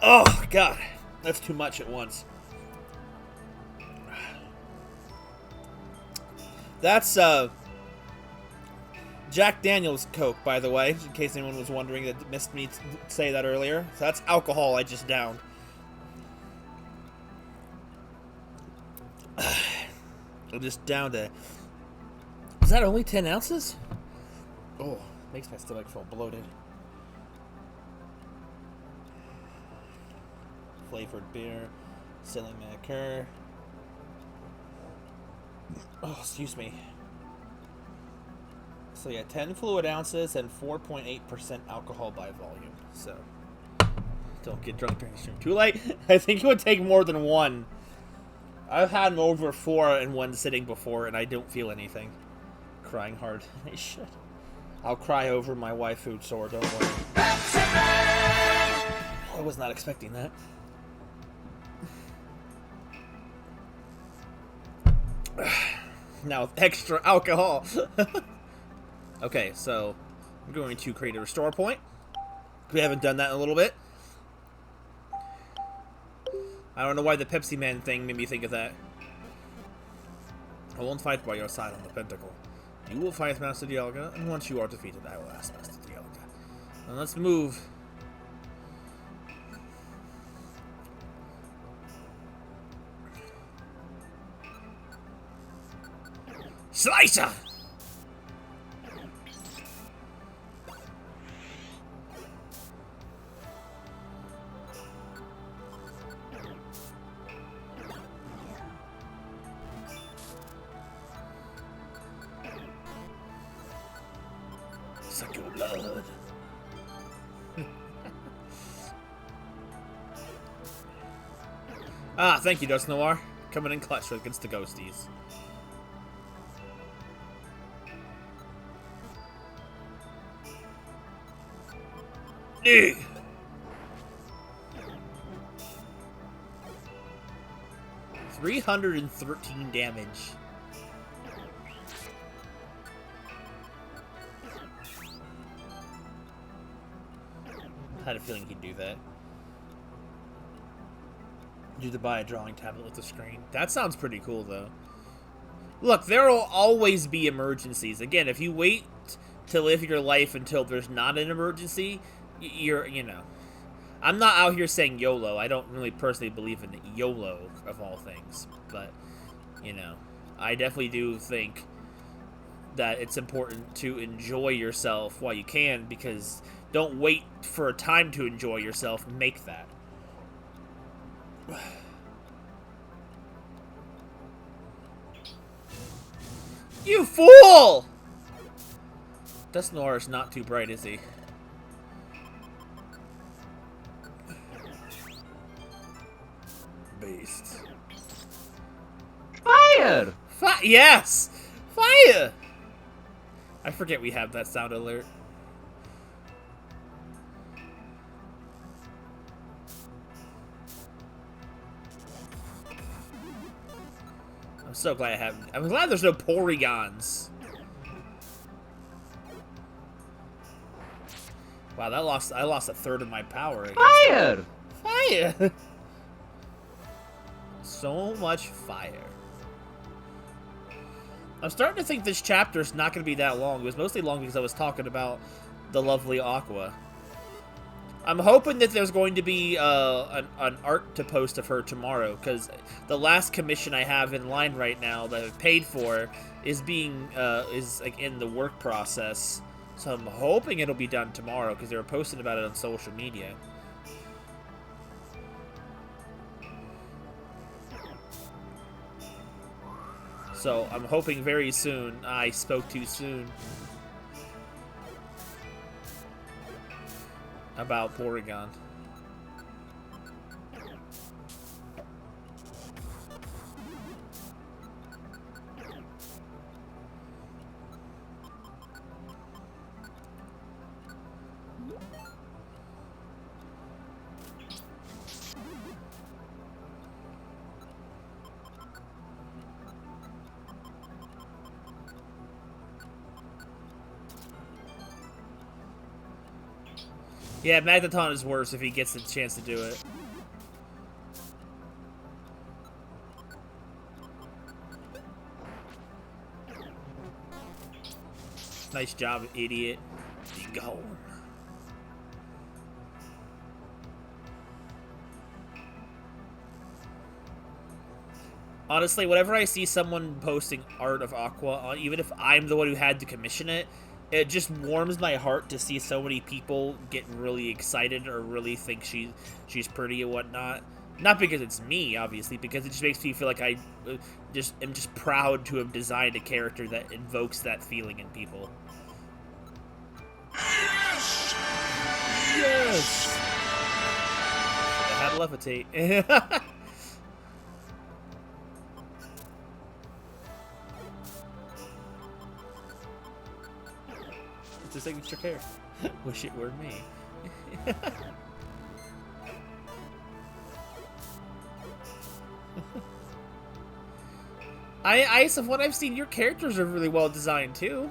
Oh, God. That's too much at once. That's, Jack Daniels Coke, by the way, in case anyone was wondering that missed me say that earlier. So that's alcohol I just downed. I just downed it. Is that only 10 ounces? Oh, makes my stomach feel bloated. flavored beer. Selling may occur. Oh, excuse me. So yeah, 10 fluid ounces and 4.8% alcohol by volume. So don't get drunk during the stream. Too late. I think it would take more than one. I've had them over 4 in one sitting before, and I don't feel anything. Crying hard. I should. I'll cry over my waifu sword. Don't worry. I was not expecting that. Now with extra alcohol. Okay, so I'm going to create a restore point. We haven't done that in a little bit. I don't know why the Pepsi Man thing made me think of that. I won't fight by your side on the Pentacle. You will fight Master Dialga, and once you are defeated, I will ask Master Dialga. Now let's move. Slicer! Suck your blood. Ah, thank you, Dust Noir. Coming in clutch against the ghosties. Ugh. $313 damage. I had a feeling he'd do that. Do to buy a drawing tablet with the screen. That sounds pretty cool, though. Look, there will always be emergencies. Again, if you wait to live your life until there's not an emergency, you know. I'm not out here saying YOLO. I don't really personally believe in YOLO, of all things. But, you know, I definitely do think that it's important to enjoy yourself while you can, because don't wait for a time to enjoy yourself. Make that. You fool! Dust Noir is not too bright, is he? Beast. Fire! Yes! Fire! I forget we have that sound alert. I'm so glad I have. I'm glad there's no Porygons. Wow, I lost a third of my power. Fire! Fire! So much fire. I'm starting to think this chapter is not going to be that long. It was mostly long because I was talking about the lovely Aqua. I'm hoping that there's going to be an art to post of her tomorrow, because the last commission I have in line right now that I've paid for is like in the work process. So I'm hoping it'll be done tomorrow, because they were posting about it on social media. So I'm hoping very soon. I spoke too soon about Porygon. Yeah, Magneton is worse if he gets the chance to do it. Nice job, idiot. Be gone. Honestly, whenever I see someone posting art of Aqua, even if I'm the one who had to commission it, it just warms my heart to see so many people get really excited or really think she's pretty and whatnot. Not because it's me, obviously, because it just makes me feel like I just am just proud to have designed a character that invokes that feeling in people. Yes! Yes! I had levitate. It's a signature character. Wish it were me. From what I've seen, your characters are really well designed too.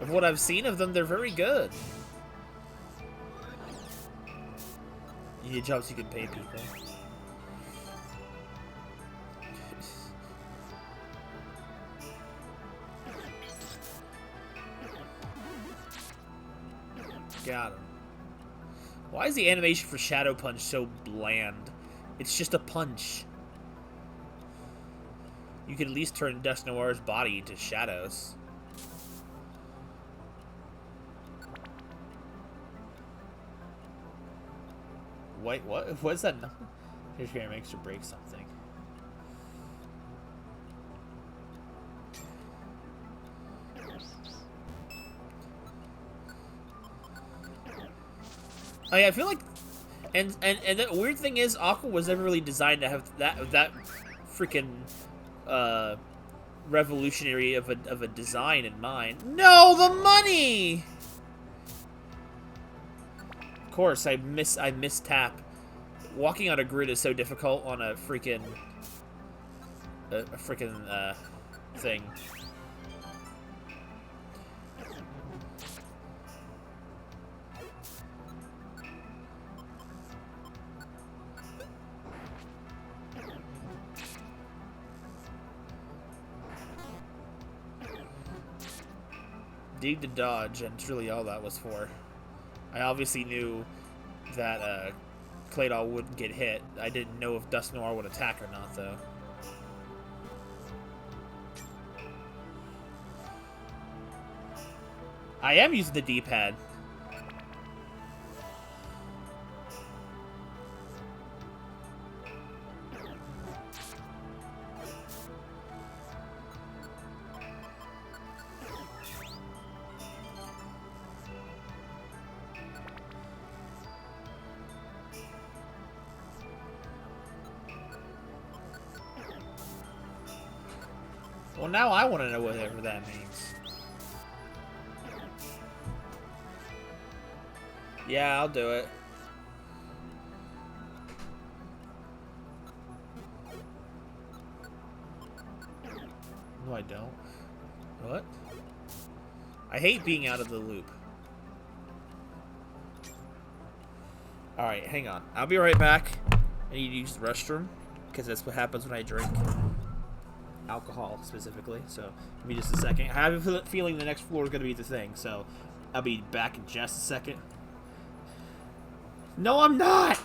Of what I've seen of them, they're very good. You need jobs you can pay people. Got him. Why is the animation for Shadow Punch so bland? It's just a punch. You could at least turn Dusknoir's body into shadows. Wait, what? What's that number? Here's gonna make you break something. I feel like, and the weird thing is, Aqua was never really designed to have that freaking revolutionary of a design in mind. No, the money. Of course, I miss tap. Walking on a grid is so difficult on a freaking thing. Dig to dodge, and it's really all that was for. I obviously knew that Claydol wouldn't get hit. I didn't know if Dusknoir would attack or not, though. I am using the D-pad. Well, now I want to know whatever that means. Yeah, I'll do it. No, I don't. What? I hate being out of the loop. Alright, hang on. I'll be right back. I need to use the restroom, because that's what happens when I drink. Alcohol, specifically. So, give me just a second. I have a feeling the next floor is going to be the thing, so I'll be back in just a second. No, I'm not!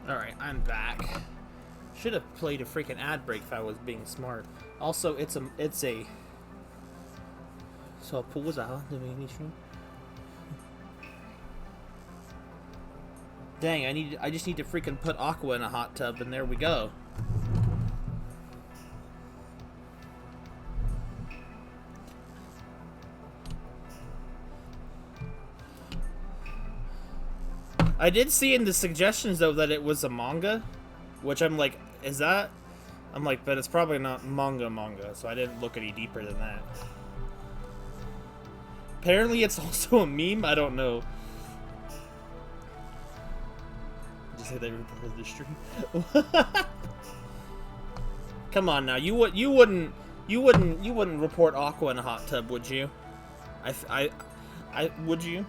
Alright, I'm back. Should have played a freaking ad break if I was being smart. Also, it's a... So, pause the mini stream. Dang, I just need to freaking put Aqua in a hot tub, and there we go. I did see in the suggestions, though, that it was a manga, which I'm like, is that? I'm like, but it's probably not manga, so I didn't look any deeper than that. Apparently it's also a meme, I don't know. Just say they reported the stream. Come on now, you wouldn't report Aqua in a hot tub, would you? I would you?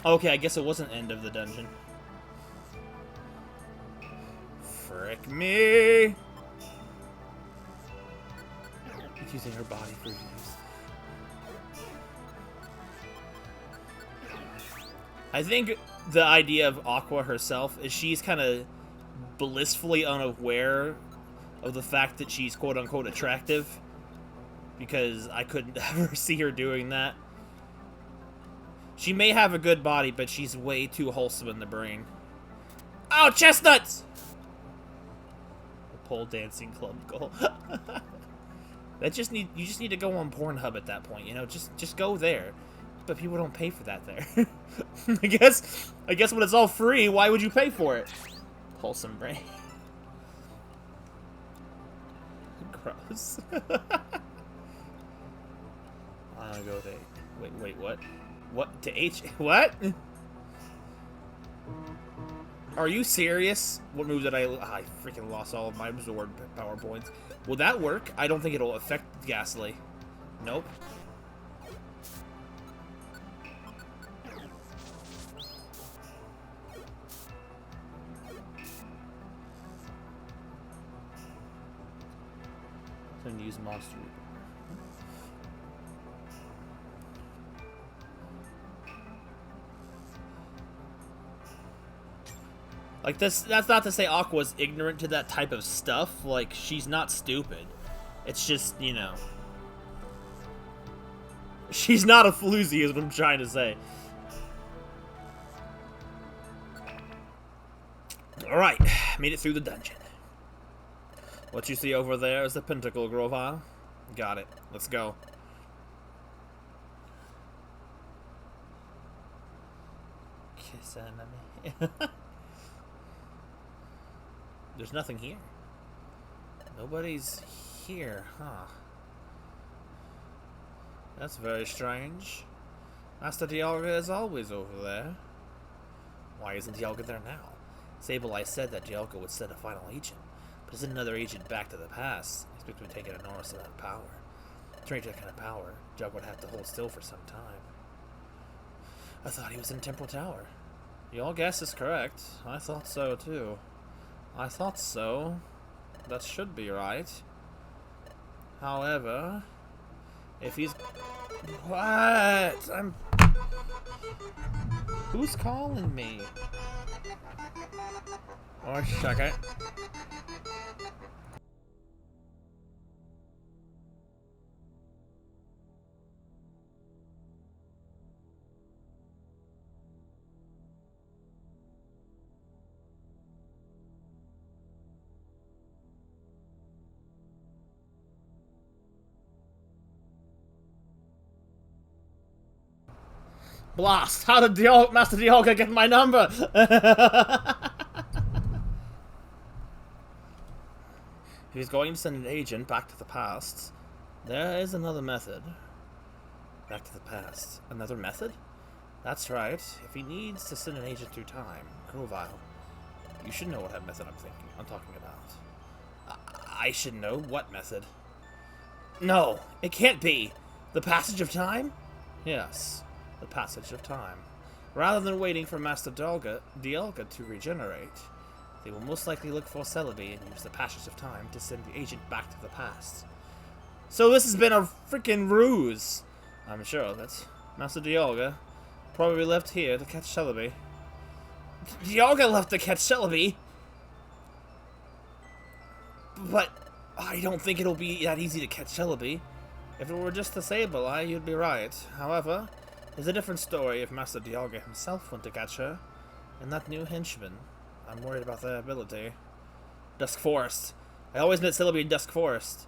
Okay, I guess it wasn't end of the dungeon. Frick me! It's using her body for use. I think the idea of Aqua herself is she's kind of blissfully unaware of the fact that she's quote-unquote attractive, because I couldn't ever see her doing that. She may have a good body, but she's way too wholesome in the brain. Oh, chestnuts! The pole dancing club goal. You just need to go on Pornhub at that point, you know, just go there. But people don't pay for that there. I guess when it's all free, why would you pay for it? Wholesome brain. Gross. I'll go there. Wait, what? What? To H? What? Are you serious? What move did I freaking lost all of my absorbed power points. Will that work? I don't think it'll affect Ghastly. Nope. I'm gonna use Monster Reaper. Like, that's not to say Aqua's ignorant to that type of stuff. Like, she's not stupid. It's just, you know... She's not a floozy, is what I'm trying to say. Alright, made it through the dungeon. What you see over there is the Pentacle Grovile. Got it. Let's go. Kiss enemy. There's nothing here. Nobody's here, huh? That's very strange. Master Dialga is always over there. Why isn't Dialga there now? Sableye said that Dialga would send a final agent, but isn't another agent back to the past? I expect to take an enormous amount of power. To reach that kind of power, Dialga would have to hold still for some time. I thought he was in Temporal Tower. Your guess is correct. I thought so too. I thought so. That should be right. However, if he's... What? Who's calling me? Oh, check it. Blast! How did Master Dialga get my number? If he's going to send an agent back to the past, there is another method. Back to the past. Another method? That's right. If he needs to send an agent through time, Grovile, you should know what method I'm talking about. I should know what method? No, it can't be. The passage of time? Yes. The passage of time. Rather than waiting for Master Dialga to regenerate, they will most likely look for Celebi and use the passage of time to send the agent back to the past. So this has been a freaking ruse. I'm sure that Master Dialga Probably left here to catch Celebi. Dialga left to catch Celebi! But I don't think it'll be that easy to catch Celebi. If it were just the Sableye, you'd be right. However, it's a different story if Master Dialga himself went to catch her. And that new henchman. I'm worried about their ability. Dusk Forest. I always met Celebi in Dusk Forest.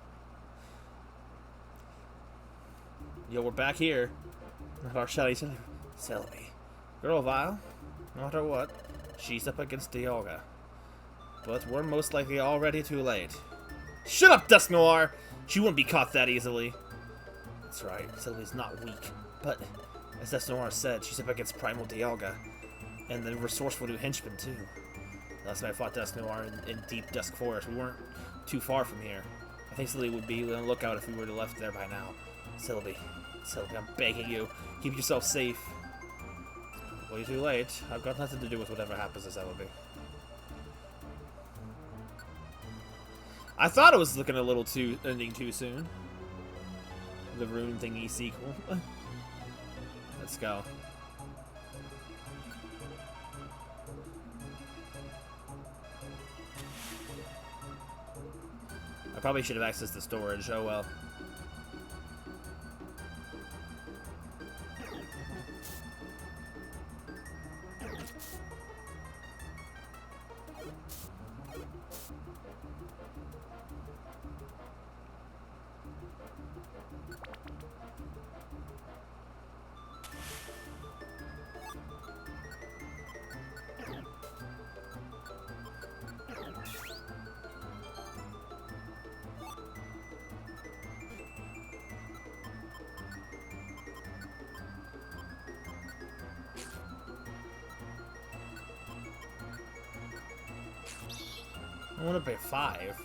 Yo, we're back here. Not our shelly Celebi. Grovyle, no matter what, she's up against Dialga. But we're most likely already too late. Shut up, Dusknoir! She wouldn't be caught that easily. That's right, Celebi's not weak. But, as Dusknoir said, she's up against Primal Dialga. And the resourceful new henchman, too. Last time I fought Dusknoir in deep Dusk Forest, we weren't too far from here. I think Celebi would be on the lookout if we were left there by now. Celebi, I'm begging you, keep yourself safe. Way too late. I've got nothing to do with whatever happens to Celebi. I thought it was looking a little ending too soon. The Rune thingy sequel. Let's go. I probably should have accessed the storage. Oh well. I want to pay 5.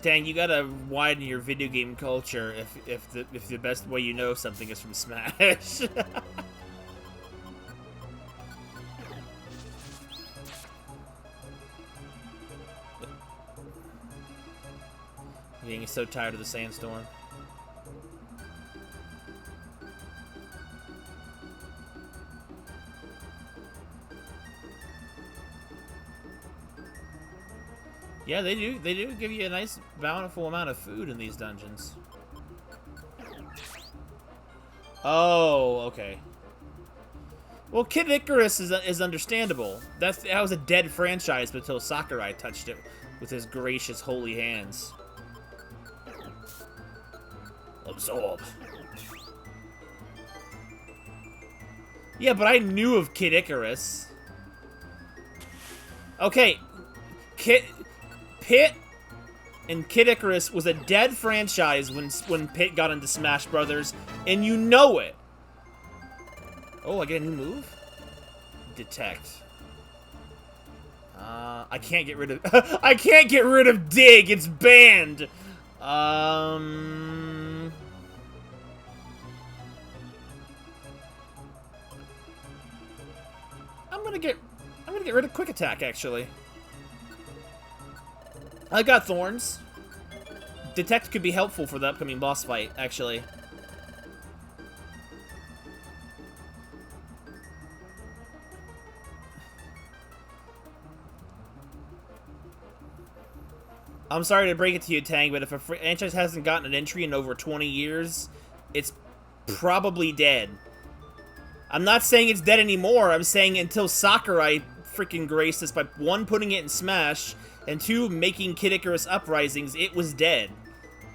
Dang, you gotta widen your video game culture if the best way you know something is from Smash. Getting so tired of the sandstorm. Yeah, they do give you a nice, bountiful amount of food in these dungeons. Oh, okay. Well, Kid Icarus is understandable. That was a dead franchise until Sakurai touched it with his gracious, holy hands. Absorb. Yeah, but I knew of Kid Icarus. Okay, Pit and Kid Icarus was a dead franchise when Pit got into Smash Brothers, and you know it. Oh, I get a new move? Detect. I can't get rid of I can't get rid of Dig. It's banned. I'm gonna get rid of Quick Attack, actually. I got Thorns. Detect could be helpful for the upcoming boss fight, actually. I'm sorry to break it to you, Tang, but if a franchise hasn't gotten an entry in over 20 years, it's probably dead. I'm not saying it's dead anymore. I'm saying until Sakurai freaking graced us by 1, putting it in Smash, and 2, making Kid Icarus Uprisings, it was dead.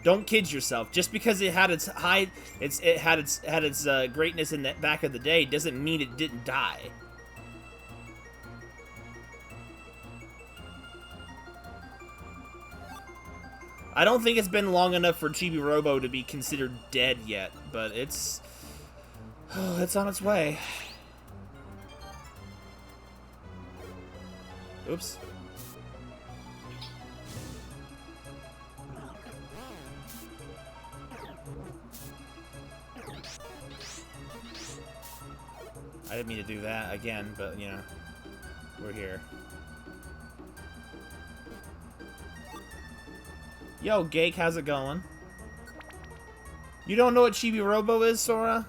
Don't kid yourself. Just because it had its greatness in the back of the day doesn't mean it didn't die. I don't think it's been long enough for Chibi Robo to be considered dead yet, but it's on its way. Oops. I didn't mean to do that again, but, you know, we're here. Yo, Gake, how's it going? You don't know what Chibi Robo is, Sora?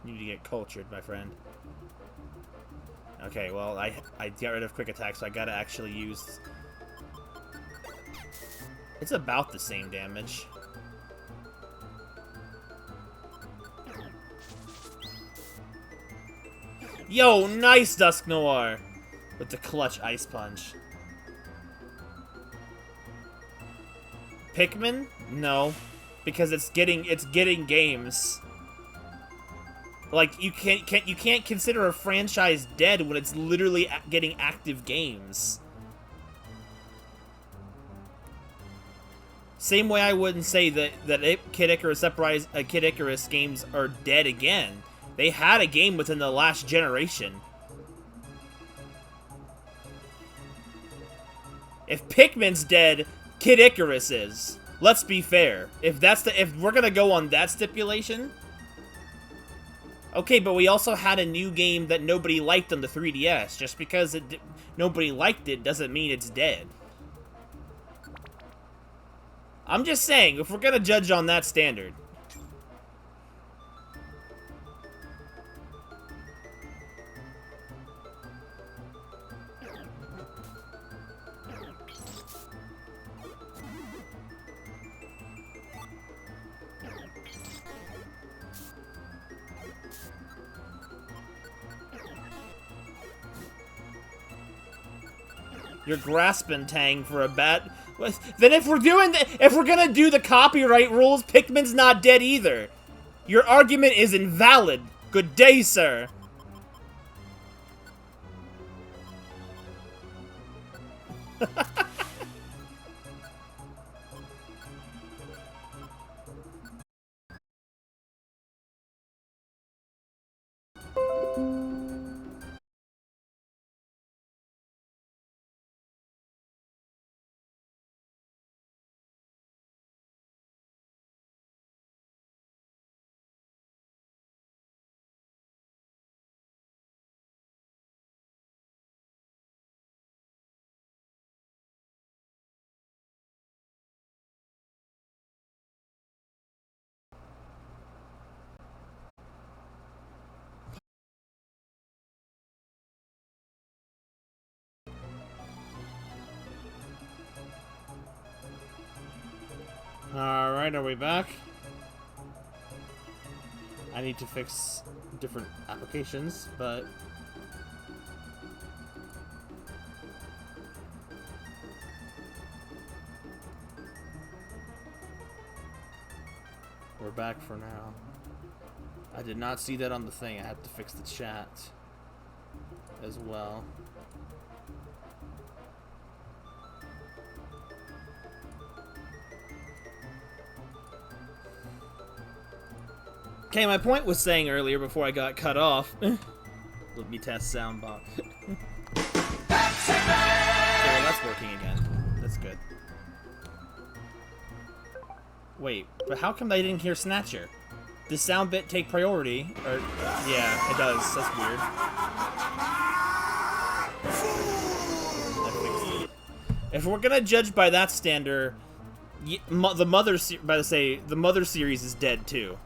You need to get cultured, my friend. Okay, well, I got rid of Quick Attack, so I gotta actually use... It's about the same damage. Yo, nice Dusk Noir! With the clutch Ice Punch. Pikmin? No. Because it's getting games. Like, you can't consider a franchise dead when it's literally getting active games. Same way I wouldn't say that Kid Icarus games are dead again. They had a game within the last generation. If Pikmin's dead, Kid Icarus is. Let's be fair. If we're gonna go on that stipulation. Okay, but we also had a new game that nobody liked on the 3DS. Just because nobody liked it doesn't mean it's dead. I'm just saying, if we're gonna judge on that standard. You're grasping, Tang, for a bet. Then if we're gonna do the copyright rules, Pikmin's not dead either. Your argument is invalid. Good day, sir. Alright, are we back? I need to fix different applications, but... We're back for now. I did not see that on the thing. I had to fix the chat as well. Okay, my point was saying earlier before I got cut off. Let me test soundbox. Okay, well, that's working again. That's good. Wait, but how come I didn't hear Snatcher? Does sound bit take priority? Or yeah, it does. That's weird. I fixed it. If we're gonna judge by that standard, the Mother series is dead too.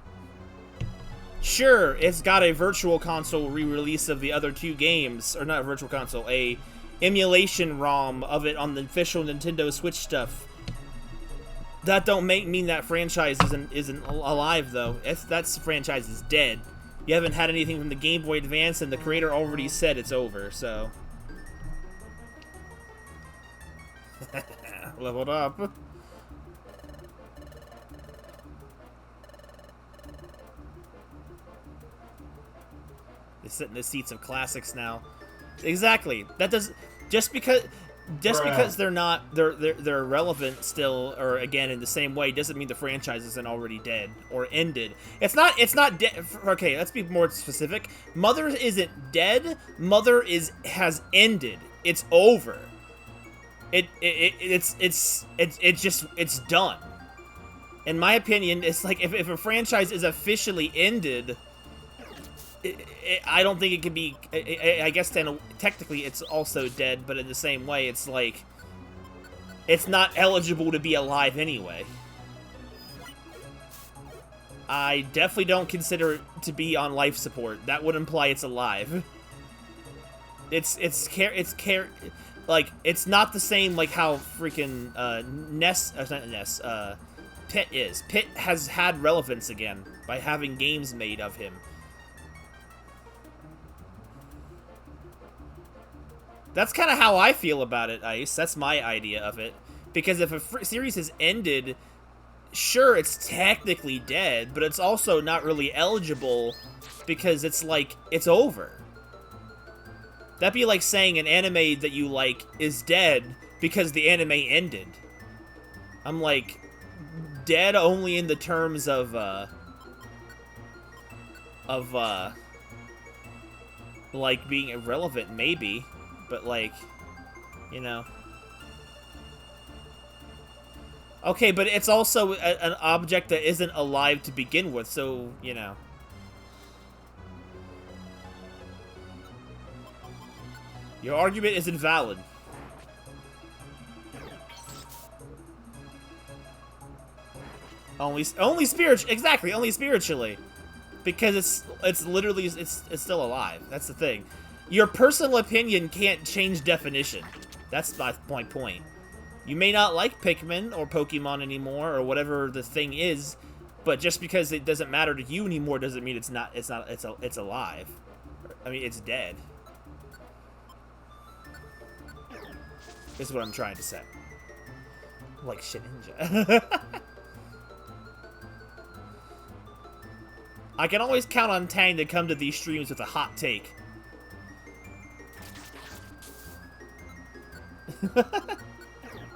Sure, it's got a Virtual Console re-release of the other two games, or not a Virtual Console, a emulation ROM of it on the official Nintendo Switch stuff. That don't mean that franchise isn't alive though. That franchise is dead. You haven't had anything from the Game Boy Advance, and the creator already said it's over. So leveled up. They sit in the seats of classics now. Exactly. That does just because they're relevant still, or again in the same way, doesn't mean the franchise isn't already dead or ended. It's not dead. Okay, let's be more specific. Mother isn't dead. Mother has ended. It's over. It's done. In my opinion, it's like if a franchise is officially ended, I don't think it can be. I guess then technically it's also dead, but in the same way, it's like it's not eligible to be alive anyway. I definitely don't consider it to be on life support. That would imply it's alive. Like, it's not the same like how freaking Pit is. Pit has had relevance again by having games made of him. That's kind of how I feel about it, Ice. That's my idea of it. Because if a series has ended, sure, it's technically dead, but it's also not really eligible because it's like, it's over. That'd be like saying an anime that you like is dead because the anime ended. I'm like, dead only in the terms of like being irrelevant, maybe. But, like, you know. Okay, but it's also an object that isn't alive to begin with, so, you know. Your argument is invalid. Only spiritually, exactly, only spiritually. Because it's literally, it's still alive. That's the thing. Your personal opinion can't change definition. That's my point. You may not like Pikmin or Pokemon anymore or whatever the thing is, but just because it doesn't matter to you anymore doesn't mean it's alive. I mean, it's dead. Is what I'm trying to say. Like Shedinja. I can always count on Tang to come to these streams with a hot take.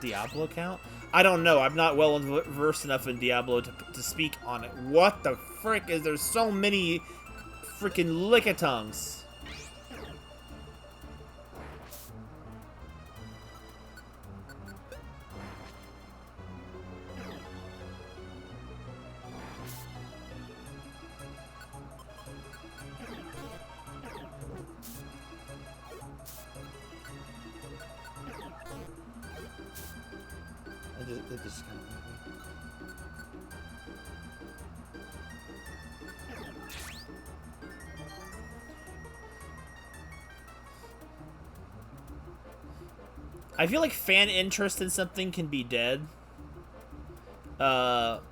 Diablo count? I don't know. I'm not well versed enough in Diablo to speak on it. What the frick is there so many freaking lickitongues? I feel like fan interest in something can be dead. But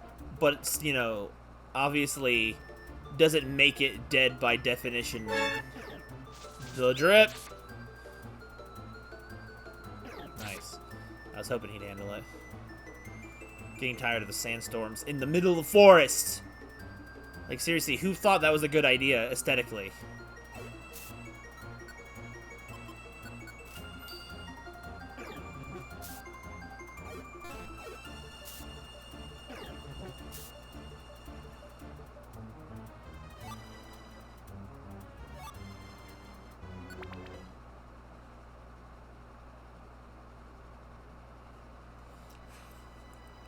it's, you know, obviously doesn't make it dead by definition. The drip. Nice. I was hoping he'd handle it. Getting tired of the sandstorms in the middle of the forest. Like, seriously, who thought that was a good idea aesthetically?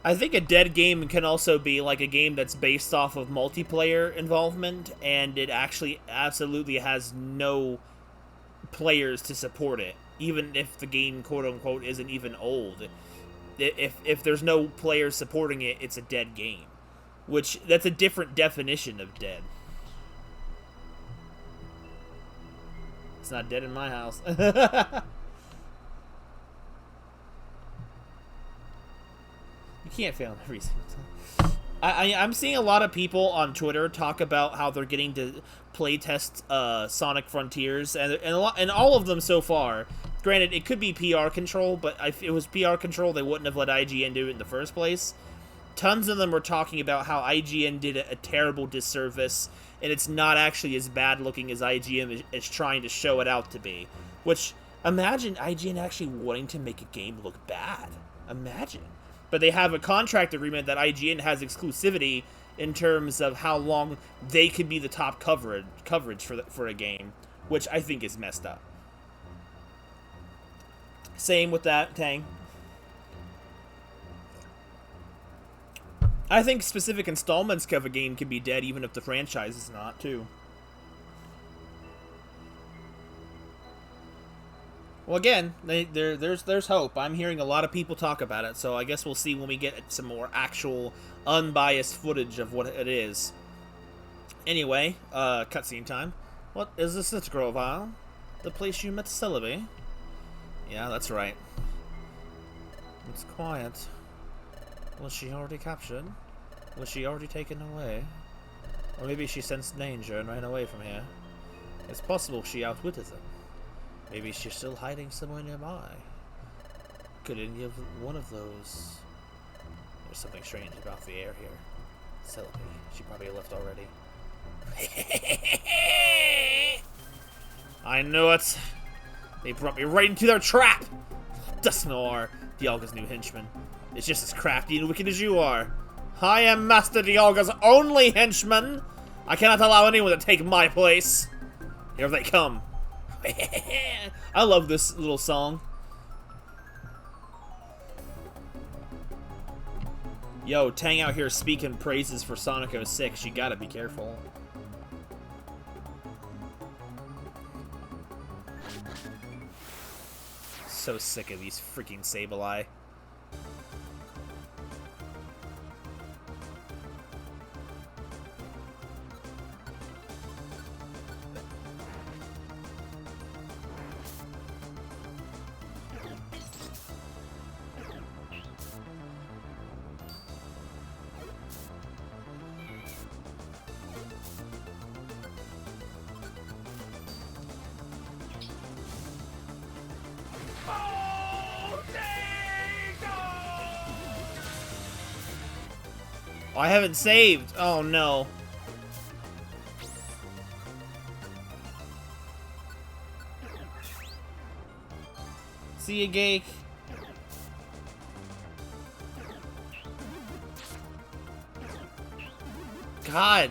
I think a dead game can also be like a game that's based off of multiplayer involvement, and it actually absolutely has no players to support it, even if the game, quote-unquote, isn't even old. If there's no players supporting it, it's a dead game. Which, that's a different definition of dead. It's not dead in my house. Can't fail every single time. I'm seeing a lot of people on Twitter talk about how they're getting to playtest Sonic Frontiers, and all of them so far. Granted, it could be PR control, but if it was PR control, they wouldn't have let IGN do it in the first place. Tons of them were talking about how IGN did a terrible disservice, and it's not actually as bad looking as IGN is trying to show it out to be. Which, imagine IGN actually wanting to make a game look bad. Imagine. But they have a contract agreement that IGN has exclusivity in terms of how long they could be the top coverage for a game, which I think is messed up. Same with that, Tang. I think specific installments of a game can be dead even if the franchise is not, too. Well, again, there's hope. I'm hearing a lot of people talk about it, so I guess we'll see when we get some more actual, unbiased footage of what it is. Anyway, cutscene time. What is this at Grovile? The place you met Celebi? Yeah, that's right. It's quiet. Was she already captured? Was she already taken away? Or maybe she sensed danger and ran away from here. It's possible she outwitted them. Maybe she's still hiding somewhere nearby. Could any of one of those... There's something strange about the air here. Celebi, she probably left already. I knew it! They brought me right into their trap! Dusknoir, Dialga's new henchman, is just as crafty and wicked as you are. I am Master Dialga's only henchman! I cannot allow anyone to take my place! Here they come. I love this little song. Yo, Tang out here speaking praises for Sonic 06. You gotta be careful. So sick of these freaking Sableye. Oh, I haven't saved. Oh no. See ya, Gake. God.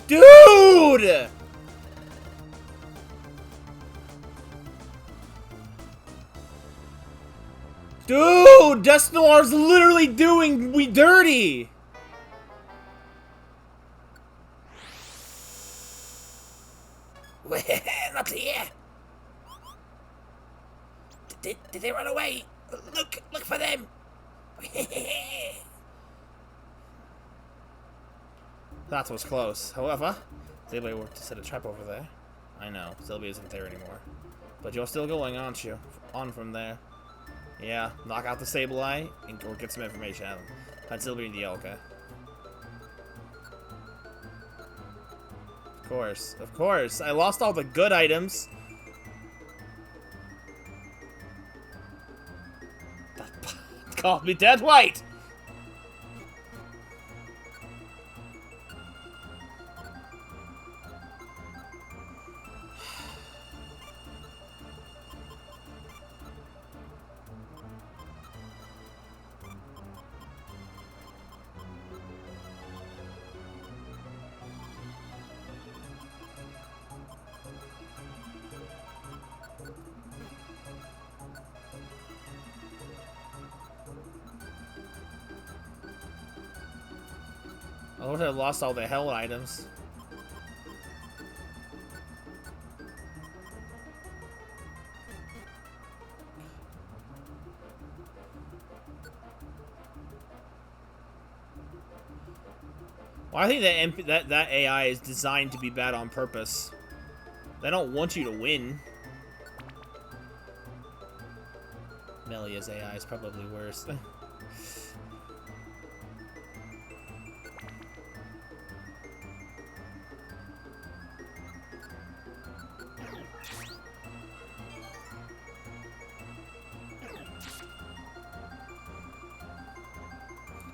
Dude! Dude, Dusknoir's literally doing me dirty. Not here. Did they run away? Look for them. That was close. However, Sableye worked to set a trap over there. I know, Sylvie isn't there anymore. But you're still going, aren't you? On from there. Yeah, knock out the Sableye and or get some information out of him. Find Sylvie and Dialga. Of course, of course. I lost all the good items. That called me dead white. I would have lost all the hell items. Well, I think that AI is designed to be bad on purpose. They don't want you to win. Melia's AI is probably worse.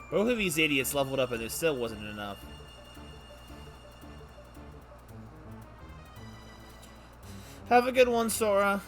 Both of these idiots leveled up and it still wasn't enough. Have a good one, Sora.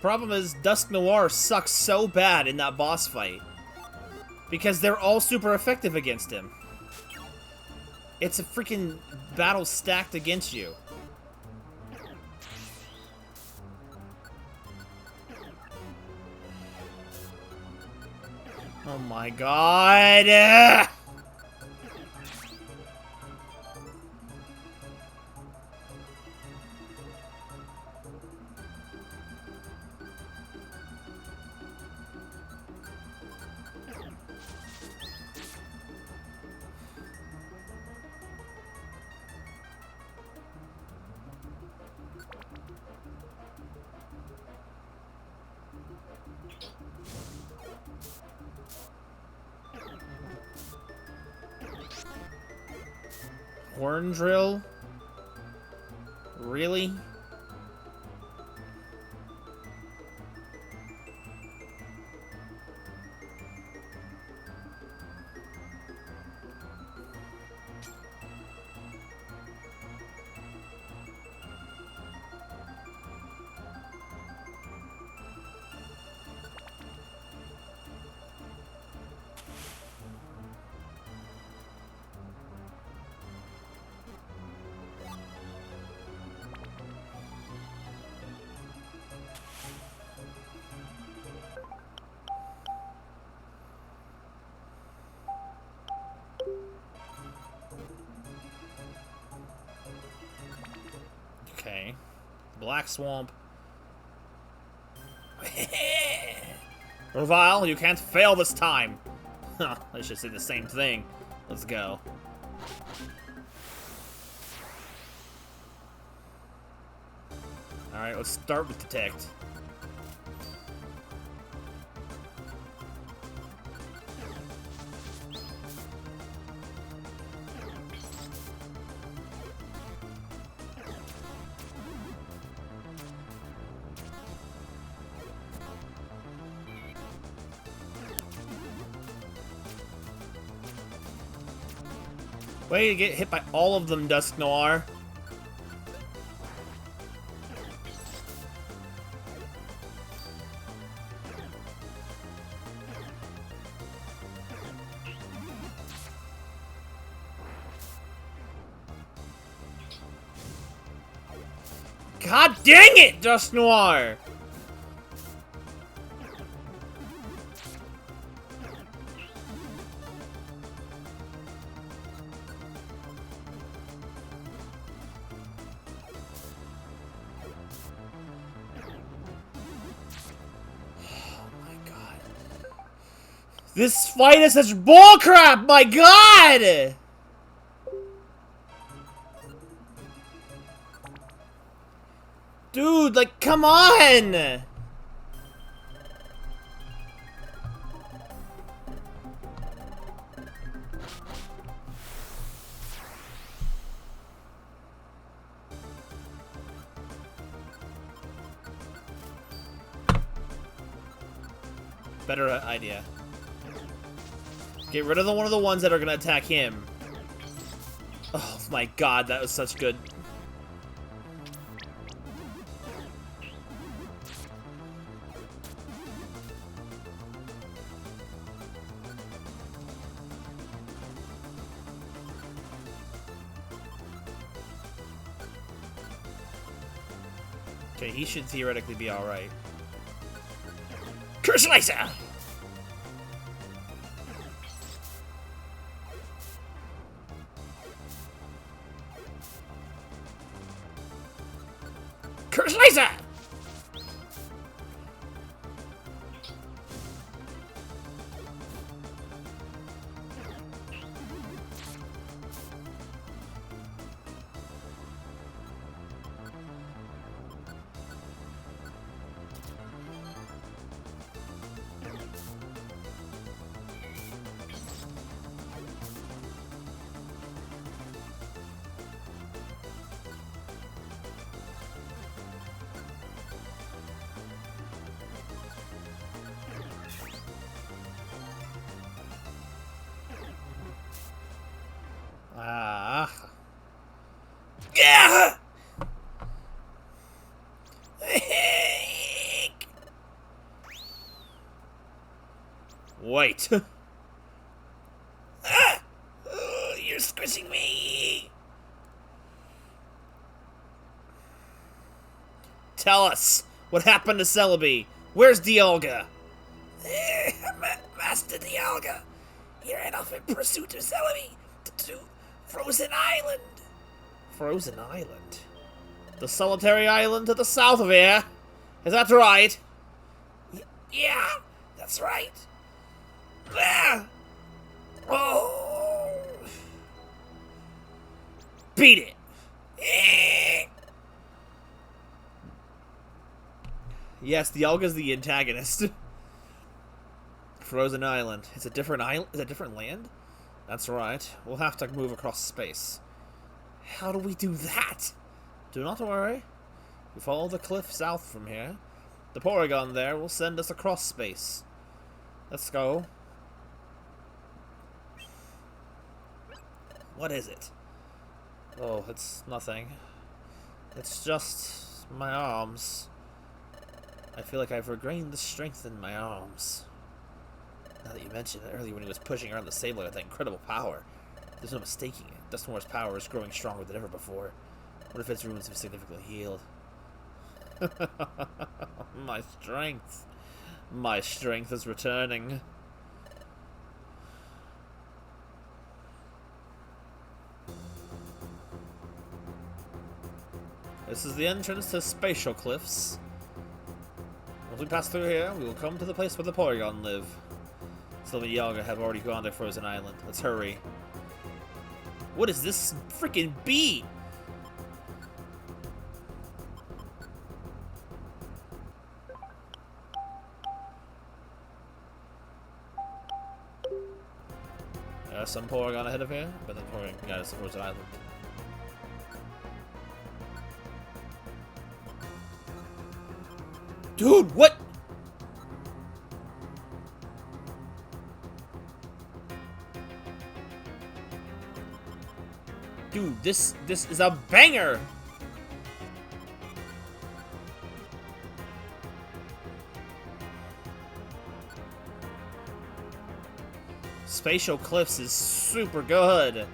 Problem is, Dusk Noir sucks so bad in that boss fight. Because they're all super effective against him. It's a freaking battle stacked against you. Oh my god! Horn drill? Really? Okay. Black Swamp. Revile, you can't fail this time. Huh, I should say the same thing. Let's go. Alright, let's start with Detect. Way to get hit by all of them, Dusk Noir. God dang it, Dusk Noir! This fight is such bullcrap, my god! Dude, like, come on! Better idea. Get rid of one of the ones that are gonna attack him. Oh my god, that was such good. Okay, he should theoretically be alright. Curse Laser! Curse Laser! Wait. Ah! You're squishing me! Tell us, what happened to Celebi? Where's Dialga? Master Dialga, he ran off in pursuit of Celebi to Frozen Island. Frozen Island? The solitary island to the south of here? Is that right? Yeah, that's right. Ah! Oh! Beat it! Yes, Dialga's the antagonist. Frozen Island. It's a different island? Is it a different land? That's right. We'll have to move across space. How do we do that? Do not worry. We follow the cliff south from here. The Porygon there will send us across space. Let's go. What is it? Oh, it's nothing. It's just my arms. I feel like I've regained the strength in my arms. Now that you mention it, earlier when he was pushing around the Sableye with that incredible power, there's no mistaking it. Dusknoir's power is growing stronger than ever before. What if its wounds have significantly healed? My strength. My strength is returning. This is the entrance to Spatial Cliffs. Once we pass through here, we will come to the place where the Porygon live. Celebi and Dialga have already gone to Frozen Island. Let's hurry. What is this freaking beat? Some Porygon ahead of here, but then Porygon can guide us to Frozen Island. Dude, what? Dude, this is a banger. Spatial Cliffs is super good.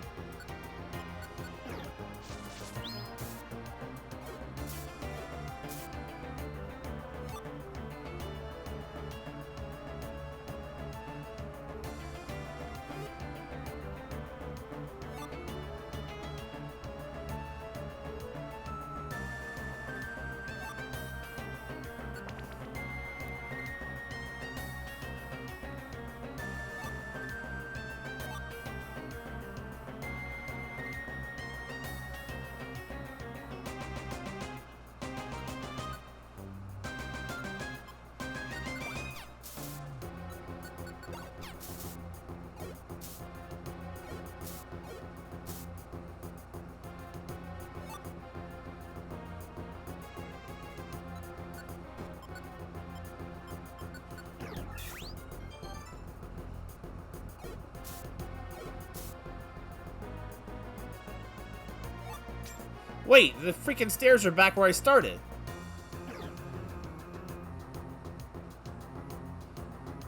Wait, the freaking stairs are back where I started.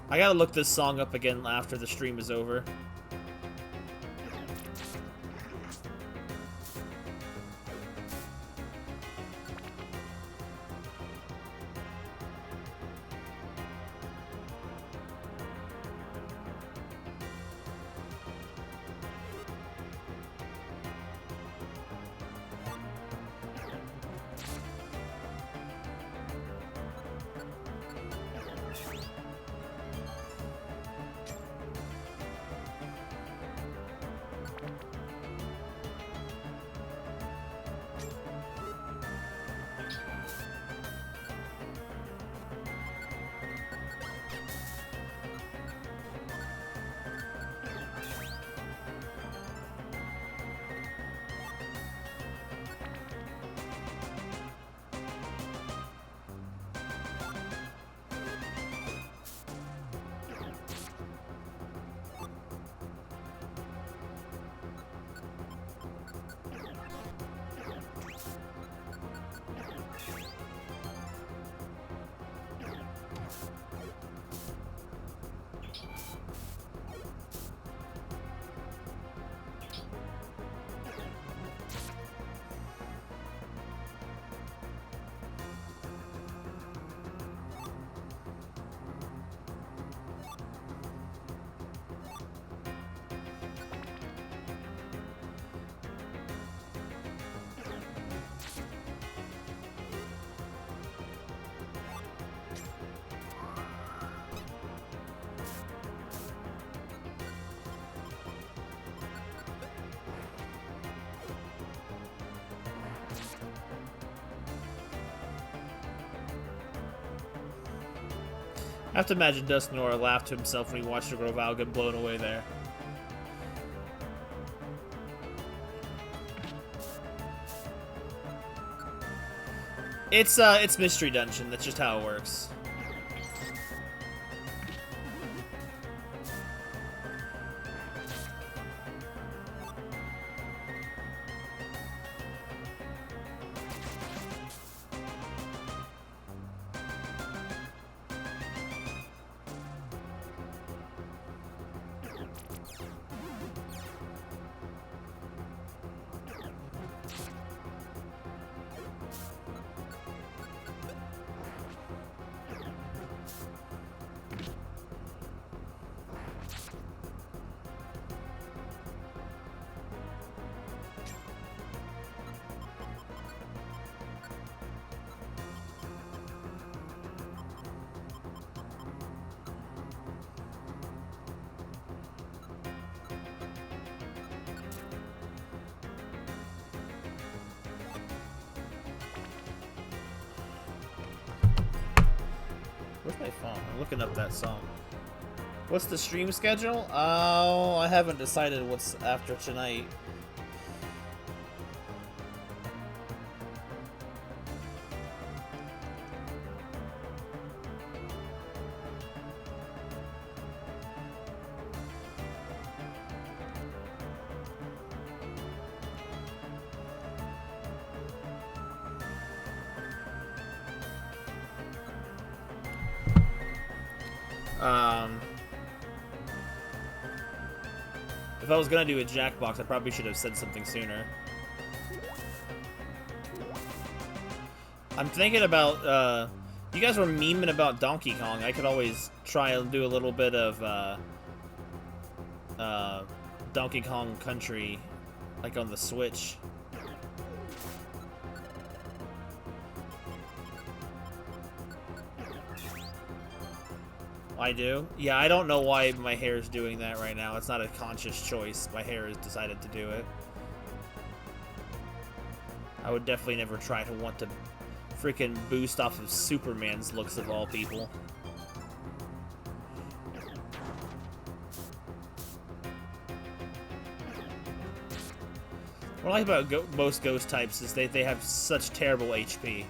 I gotta look this song up again after the stream is over. I have to imagine Dusknoir laughed to himself when he watched the Grovyle get blown away there. It's Mystery Dungeon. That's just how it works. Where's my phone? I'm looking up that song. What's the stream schedule? Oh, I haven't decided what's after tonight. If I was gonna do a Jackbox, I probably should have said something sooner. I'm thinking about, you guys were memeing about Donkey Kong. I could always try and do a little bit of, Donkey Kong Country, like on the Switch. I do? Yeah, I don't know why my hair is doing that right now. It's not a conscious choice. My hair has decided to do it. I would definitely never try to want to freaking boost off of Superman's looks of all people. What I like about most ghost types is they have such terrible HP.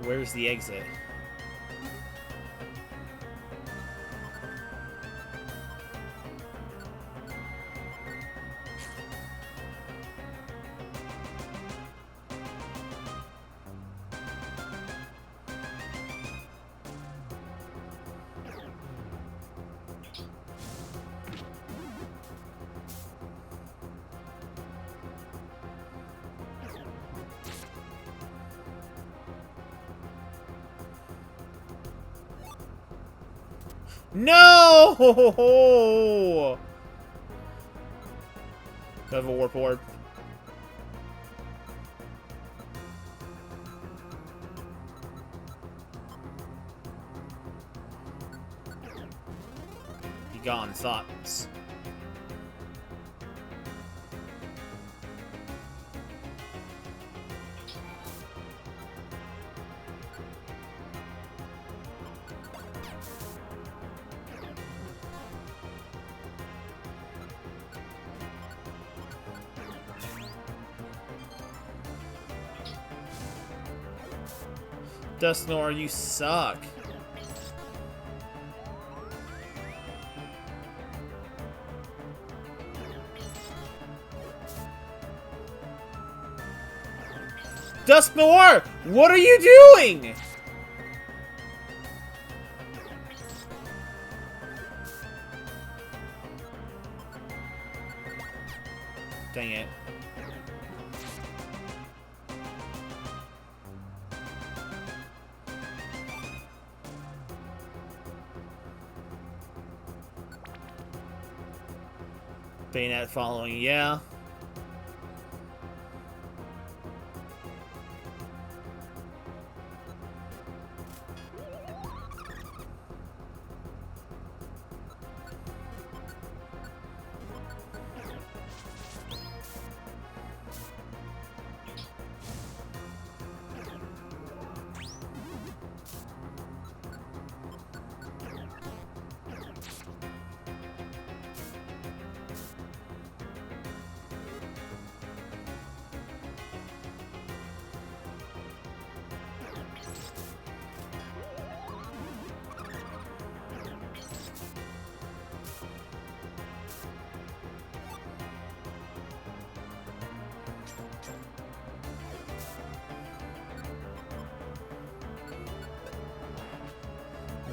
Where's the exit? No! I have a warp orb. Be gone, thoughts. Dusknoir, you suck. Dusknoir, what are you doing? Dang it. Bayonet following, yeah.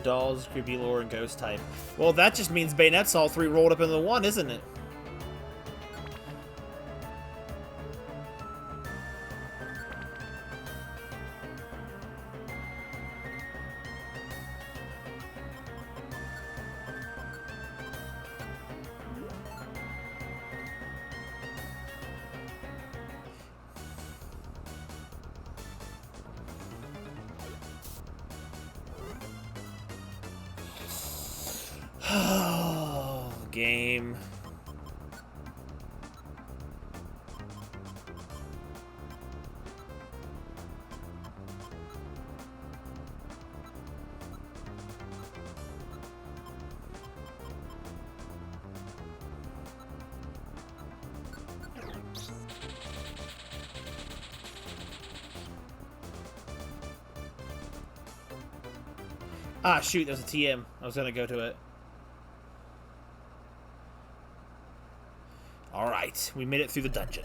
Dolls, creepy lore, and ghost type. Well, that just means Bayonet's all three rolled up into one, isn't it? Game. Ah, shoot, there's a TM. I was gonna go to it. Alright, we made it through the dungeon.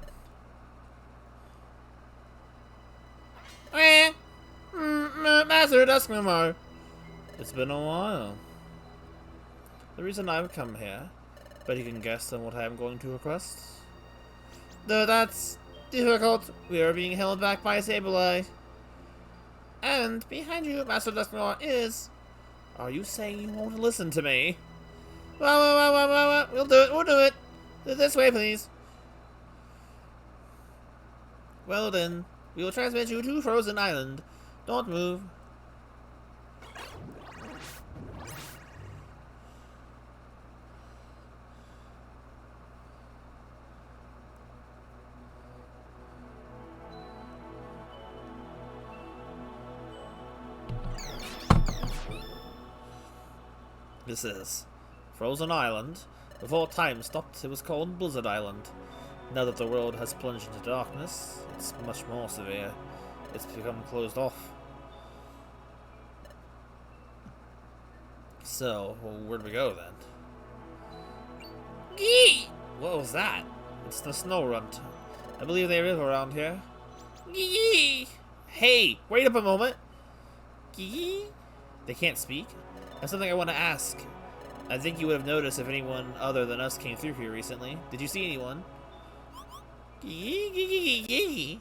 Master Duskmore. It's been a while. The reason I've come here, but you can guess on what I'm going to request? Though that's difficult. We are being held back by Sableye. And behind you, Master Duskmore, is... Are you saying you won't listen to me? Well, we'll do it, we'll do it. This way, please. Well then, we will transmit you to Frozen Island. Don't move. This is Frozen Island. Before time stopped, it was called Blizzard Island. Now that the world has plunged into darkness, it's much more severe. It's become closed off. So, well, where do we go then? Gee! What was that? It's the Snow Runt. I believe they live around here. Gee! Hey, wait up a moment! Gee! They can't speak? That's something I want to ask. I think you would have noticed if anyone other than us came through here recently. Did you see anyone? If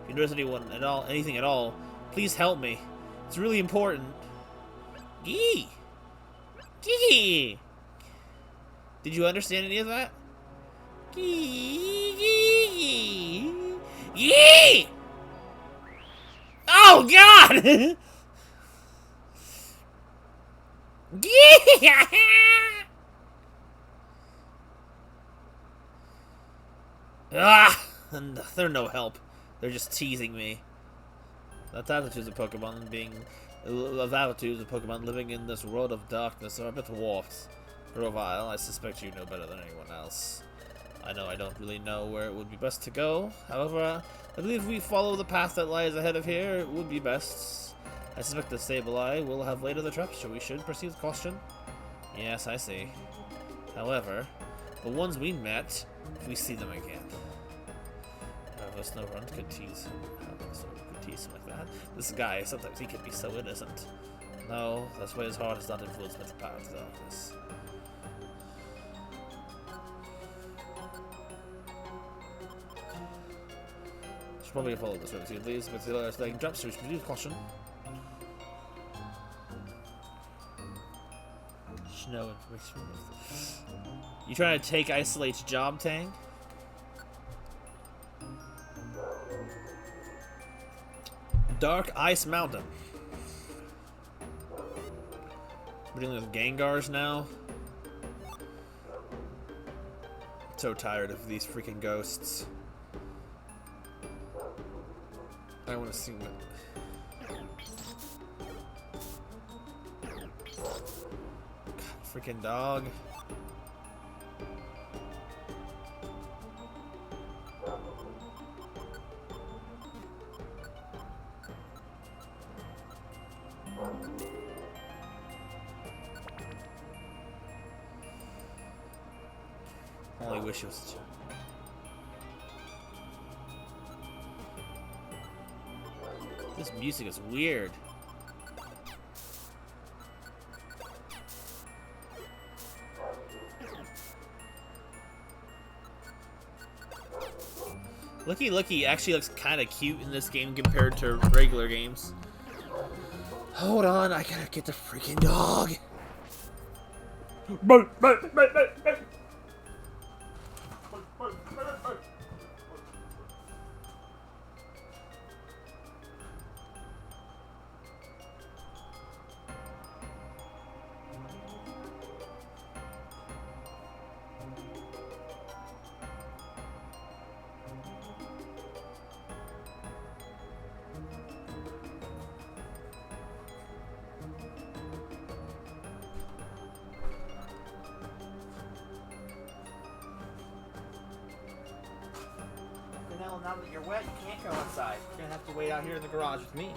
you notice anyone at all, anything at all, please help me. It's really important. Did you understand any of that? Oh God! And they're no help. They're just teasing me. That's attitudes of Pokemon living in this world of darkness are a bit dwarfed. Grovyle, I suspect you know better than anyone else. I know I don't really know where it would be best to go. However, I believe if we follow the path that lies ahead of here, it would be best. I suspect the Sableye will have laid other traps, so we should proceed with caution. Yes, I see. However, the ones we met, if we see them again. A Snow Runt could tease him. Could tease him like that. This guy, sometimes he can be so innocent. No, that's why his heart is not influenced by the power of darkness. Should probably follow this route, please, but they can jump, so we should proceed with caution. No information. You trying to take Isolate's job, Tang? Dark Ice Mountain. We're dealing with Gengars now. I'm so tired of these freaking ghosts. I want to see what. God, freaking dog. Only wish it was. This music is weird. Looky Looky actually looks kind of cute in this game compared to regular games. Hold on, I gotta get the freaking dog. Now that you're wet, you can't go outside. You're gonna have to wait out here in the garage with me.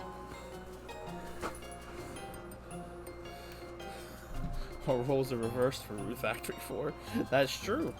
Our roles are reversed for Root Factory 4. That's true.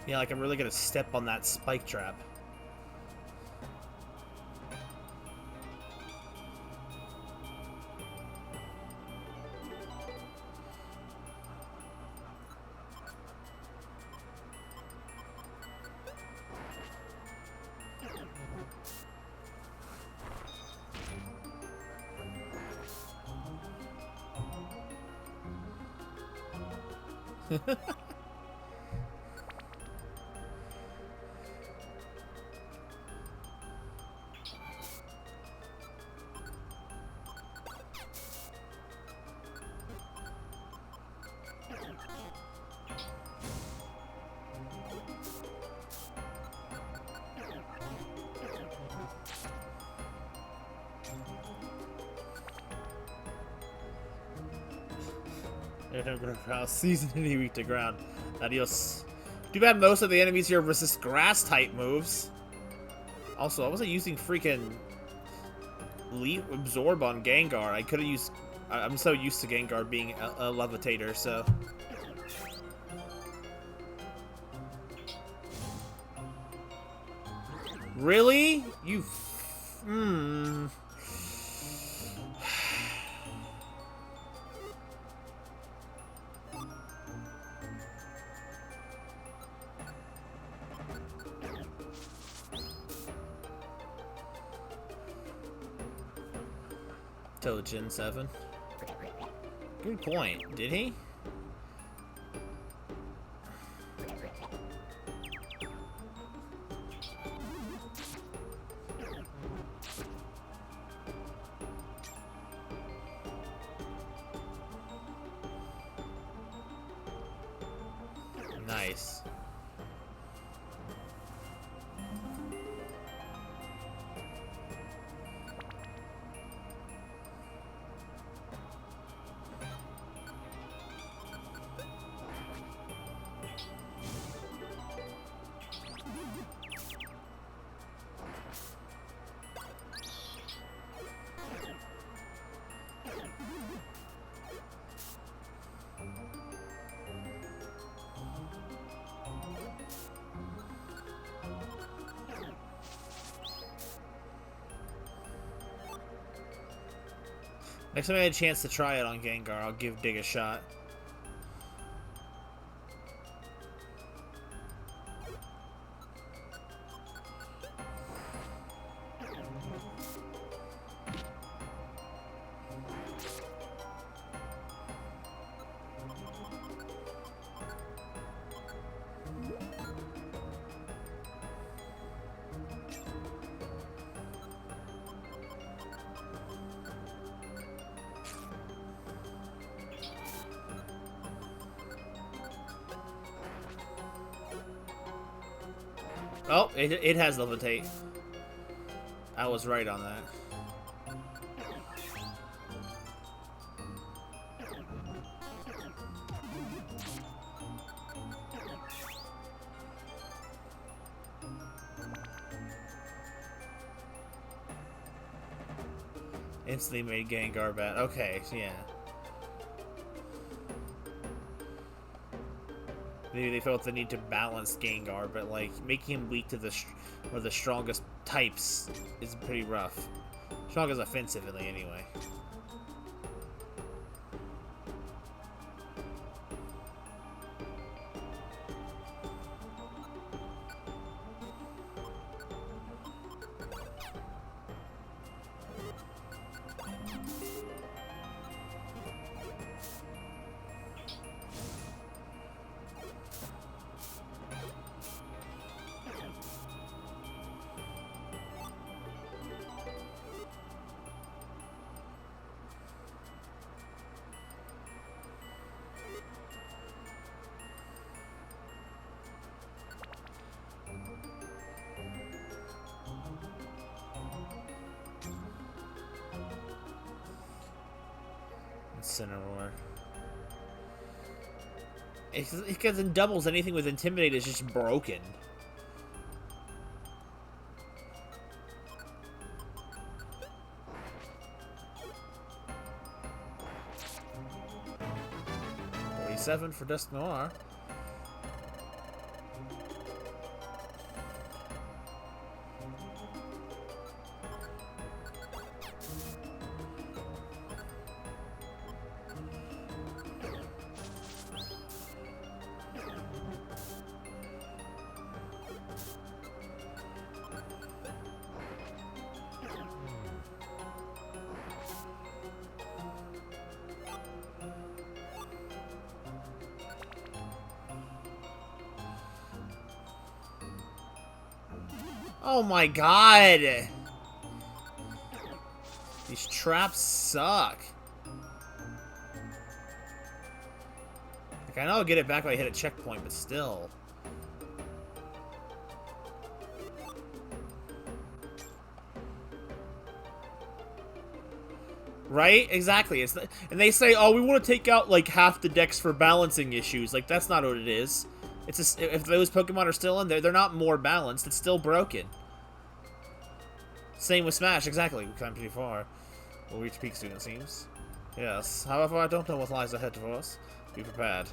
Yeah, like I'm really gonna step on that spike trap. Seasonally weak to ground. Adios. Too bad most of the enemies here resist grass type moves. Also, I wasn't using freaking Leaf Absorb on Gengar. I could have used. I'm so used to Gengar being a levitator, so. Really? You. Till Gen 7. Good point. Did he? Nice. Next time I had a chance to try it on Gengar, I'll give Dig a shot. Oh, it has Levitate. I was right on that. Instantly made Gengar bad. Okay, yeah. Maybe they felt the need to balance Gengar, but like making him weak to the strongest types is pretty rough. Strongest offensively, anyway. Incineroar. Because in doubles, anything with Intimidate is just broken. $47 for Dusknoir. Oh my god! These traps suck. Like, I know I'll get it back when I hit a checkpoint, but still. Right? Exactly. It's and they say, oh, we want to take out, like, half the decks for balancing issues. Like, that's not what it is. It's if those Pokemon are still in there, they're not more balanced. It's still broken. Same with Smash, exactly. We've come pretty far. We'll reach peak soon, it seems. Yes. However, I don't know what lies ahead for us. Be prepared.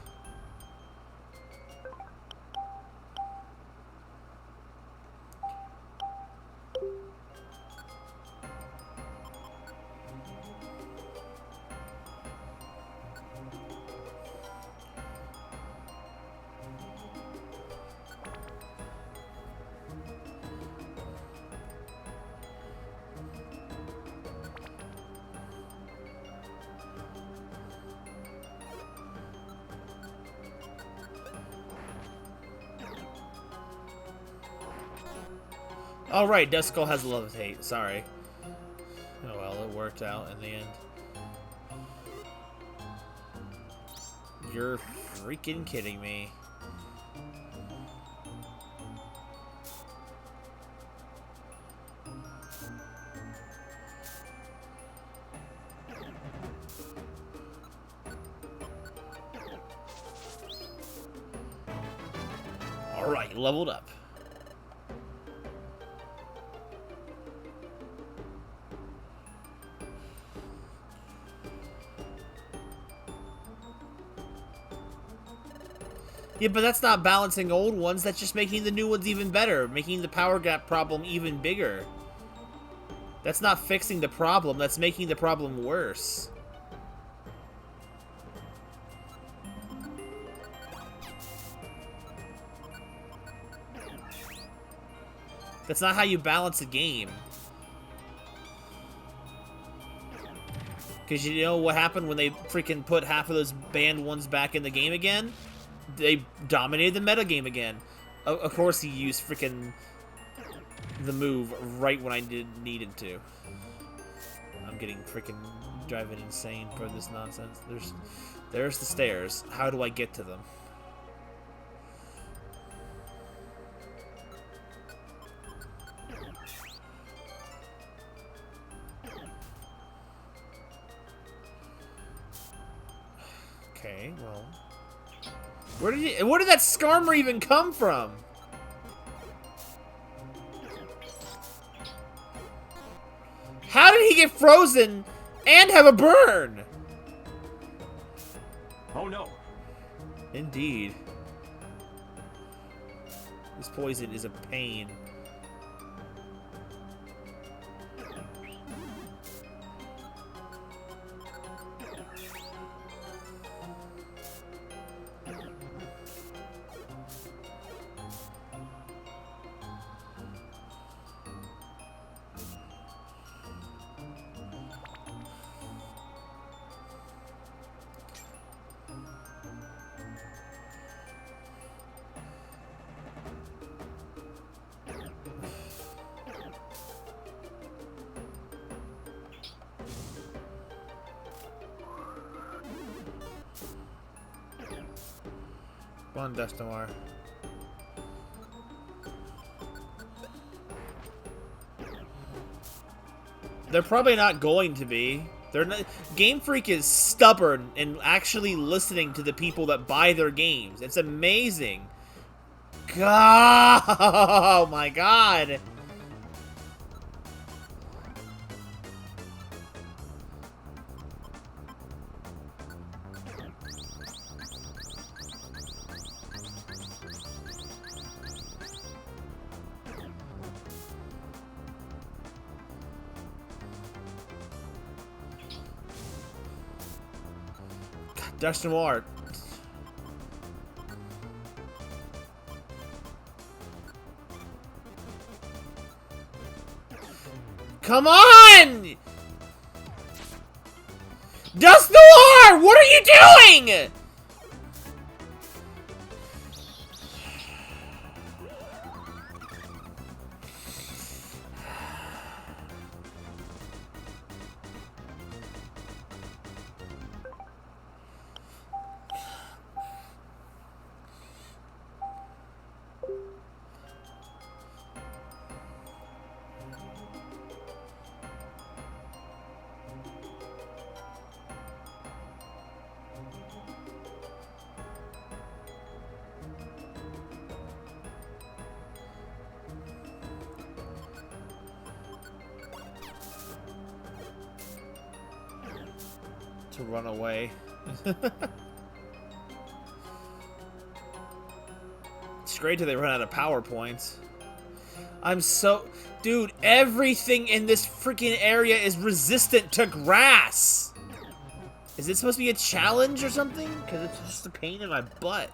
Oh, right, Duskull has Levitate. Sorry. Oh, well, it worked out in the end. You're freaking kidding me. Alright, leveled up. Yeah, but that's not balancing old ones, that's just making the new ones even better, making the power gap problem even bigger. That's not fixing the problem, that's making the problem worse. That's not how you balance a game. Because you know what happened when they freaking put half of those banned ones back in the game again? They dominated the meta game again. Of course he used freaking the move right when I needed to. I'm getting freaking driving insane for this nonsense. There's the stairs. How do I get to them? Okay, well, where did that Skarmory even come from? How did he get frozen and have a burn? Oh no. Indeed. This poison is a pain. Come on, Dusknoir. They're probably not going to be. They're not. Game Freak is stubborn in actually listening to the people that buy their games. It's amazing. God, oh my God. Dusknoir. Come on! Dusknoir! What are you doing? To run away. It's great till they run out of power points. I'm so... Dude, everything in this freaking area is resistant to grass! Is it supposed to be a challenge or something? Because it's just a pain in my butt.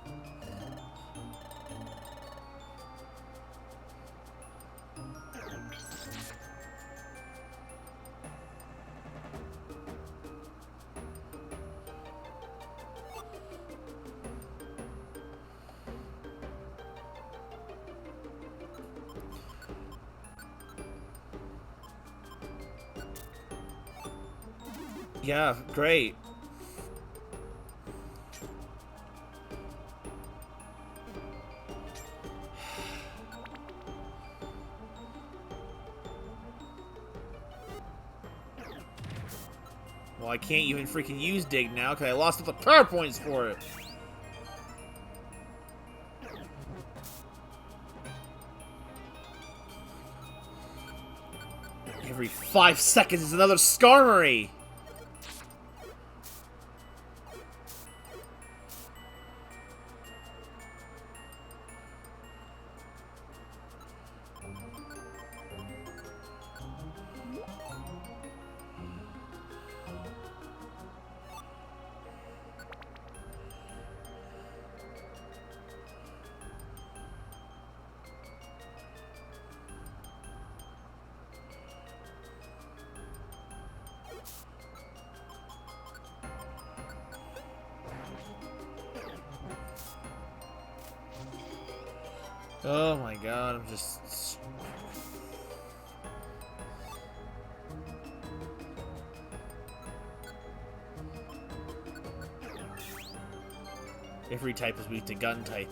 Yeah, great. Well, I can't even freaking use Dig now because I lost all the power points for it. Every 5 seconds is another Skarmory! Oh my god, I'm just... Every type is weak to gun type.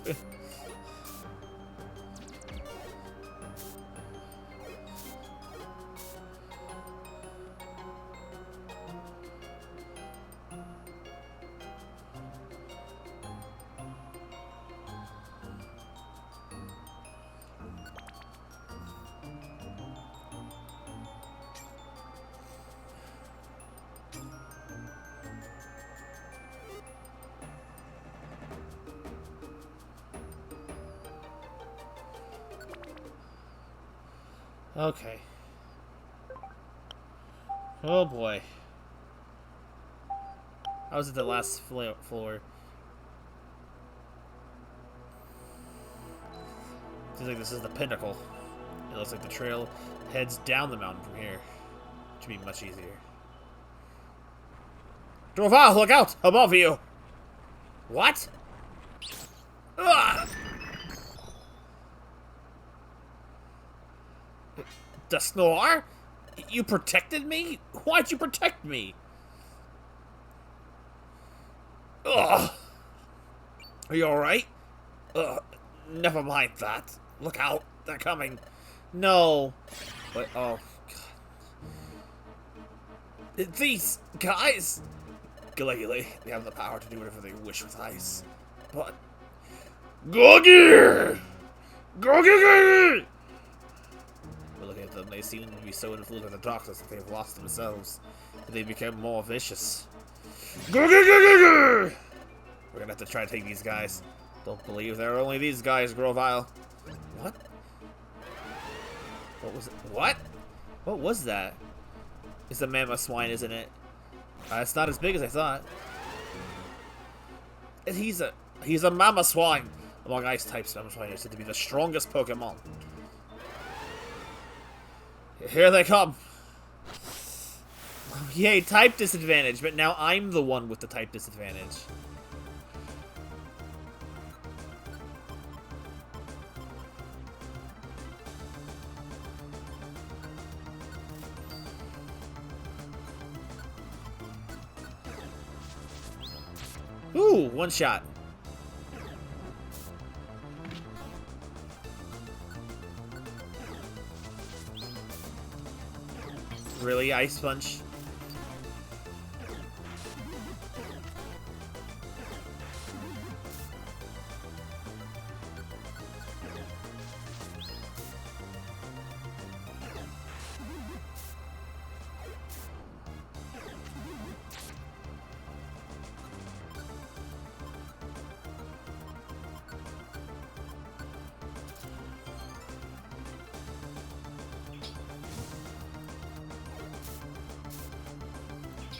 Okay. Oh boy. I was at the last floor. Seems like this is the pinnacle. It looks like the trail heads down the mountain from here. Should be much easier. Dorval, look out! Above you! What? Ugh! Dusknoir? You protected me? Why'd you protect me? Ugh! Are you alright? Ugh. Never mind that. Look out. They're coming. No. But, oh, God. These guys... Gallegly, they have the power to do whatever they wish with ice. But... Goggy! Goggy! But looking at them, they seem to be so influenced by the darkness that they have lost themselves. And they become more vicious. Goggy! We're gonna have to try to take these guys. Don't believe there are only these guys, Grovyle. What? What was it? What? What was that? It's a mammoth swine, isn't it? It's not as big as I thought. He's a mammoth swine. Among ice types, mammoth swine are said to be the strongest Pokemon. Here they come. Yay, type disadvantage, but now I'm the one with the type disadvantage. Ooh, one shot. Really, Ice Punch?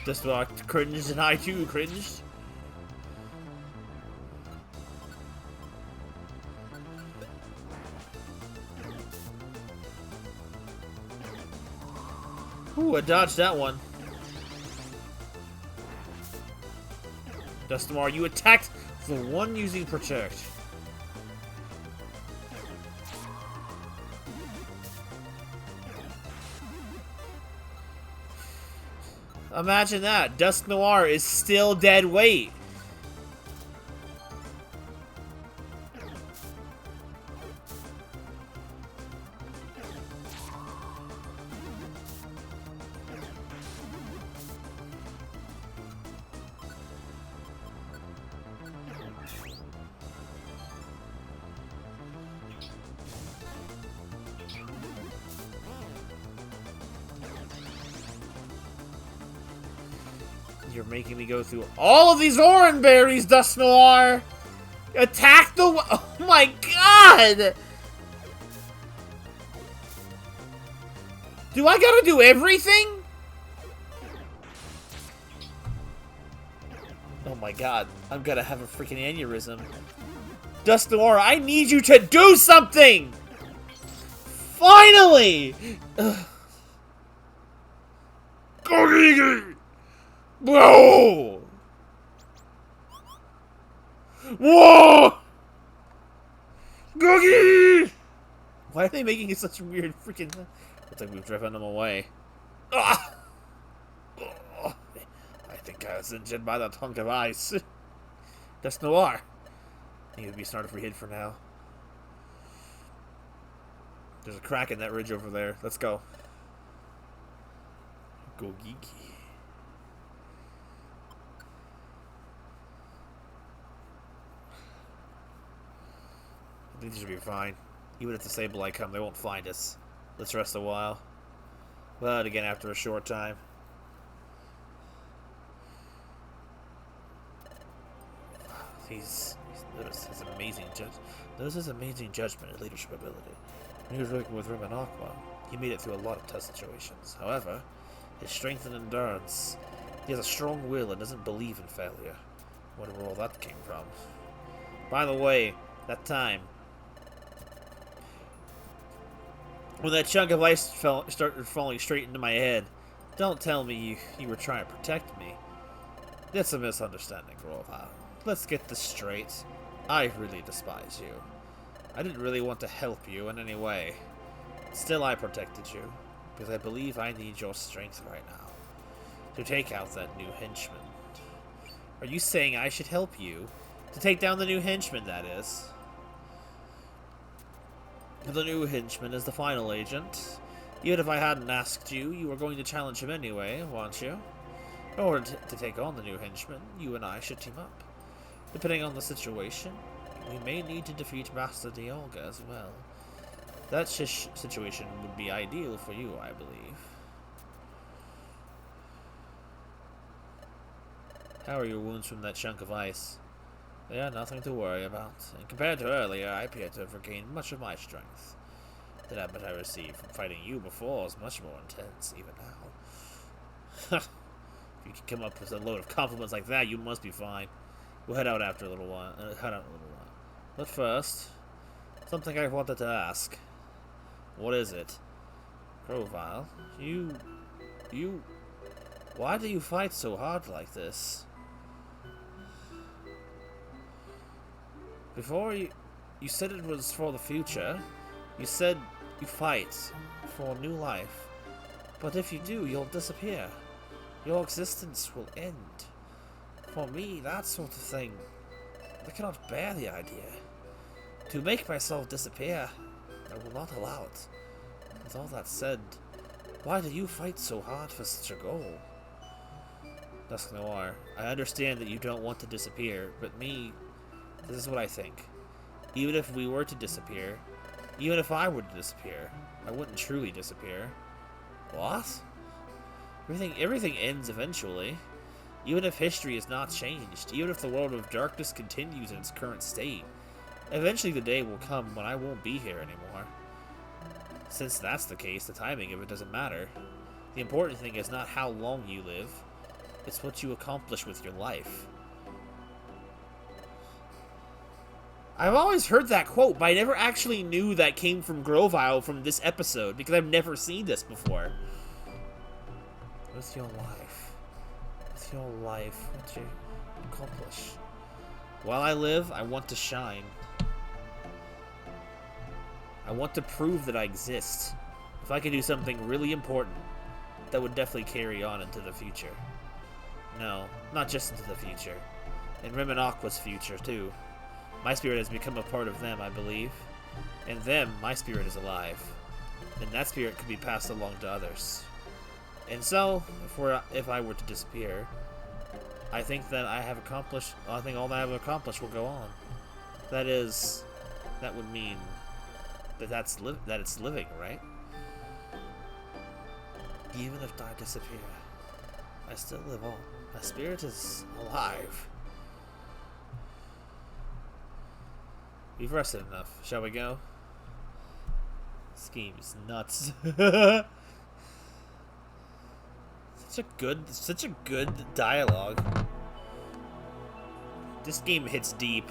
Duscloir cringed and I too cringed. Ooh, I dodged that one. Dusknoir, you attacked the one using Protect. Imagine that. Dusknoir is still dead weight. You're making me go through all of these orange berries, Dusknoir! Attack the... Oh my god! Do I gotta do everything? Oh my god, I'm gonna have a freaking aneurysm. Dusknoir, I need you to do something! Finally! Ugh. Whoa! Whoa! Googie! Why are they making such weird freaking... It's like we've driven them away. Ah! Oh, I think I was injured by that hunk of ice. That's Noir. He would be smart if we hid for now. There's a crack in that ridge over there. Let's go. Go geeky. I think this should be fine. Even if the Sableye come, they won't find us. Let's rest a while. But again, after a short time. Notice his amazing judgment and leadership ability. When he was working with Rim and Aqua, he made it through a lot of tough situations. However, his strength and endurance, he has a strong will and doesn't believe in failure. I wonder where all that came from. By the way, that time when that chunk of ice started falling straight into my head, don't tell me you were trying to protect me. That's a misunderstanding, Grovyle. Let's get this straight. I really despise you. I didn't really want to help you in any way. Still, I protected you, because I believe I need your strength right now to take out that new henchman. Are you saying I should help you to take down the new henchman, that is? The new henchman is the final agent. Even if I hadn't asked you, you were going to challenge him anyway, weren't you? In order to take on the new henchman, you and I should team up. Depending on the situation, we may need to defeat Master Dialga as well. That situation would be ideal for you, I believe. How are your wounds from that chunk of ice? They are nothing to worry about, and compared to earlier, I appear to have regained much of my strength. The damage I received from fighting you before is much more intense, even now. If you can come up with a load of compliments like that, you must be fine. We'll head out after a little while. But first, something I wanted to ask. What is it? Grovyle, why do you fight so hard like this? Before you said it was for the future. You said you fight for new life. But if you do, you'll disappear. Your existence will end. For me, that sort of thing, I cannot bear the idea. To make myself disappear, I will not allow it. With all that said, why do you fight so hard for such a goal? Dusknoir, I understand that you don't want to disappear, but me, this is what I think. Even if we were to disappear, even if I were to disappear, I wouldn't truly disappear. What? Everything ends eventually. Even if history is not changed, even if the world of darkness continues in its current state, eventually the day will come when I won't be here anymore. Since that's the case, the timing of it doesn't matter. The important thing is not how long you live, it's what you accomplish with your life. I've always heard that quote, but I never actually knew that came from Grovyle from this episode, because I've never seen this before. With your life, what you accomplish. While I live, I want to shine. I want to prove that I exist. If I could do something really important, that would definitely carry on into the future. No, not just into the future. In Rim and Aqua's future, too. My spirit has become a part of them, I believe. In them, my spirit is alive. And that spirit could be passed along to others. And so, if I were to disappear, I think that I have accomplished, I think all that I have accomplished will go on. That is, that would mean that it's living, right? Even if I disappear, I still live on. My spirit is alive. We've rested enough. Shall we go? This game is nuts. Such a good dialogue. This game hits deep.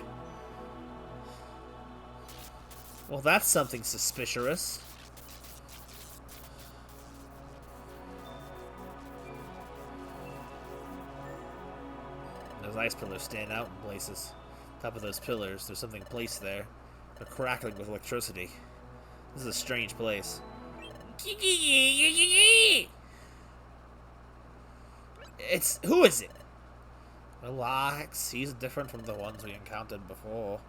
Well, that's something suspicious. Those ice pillars stand out in places. Top of those pillars, there's something placed there. They're crackling with electricity. This is a strange place. Who is it? Relax. He's different from the ones we encountered before.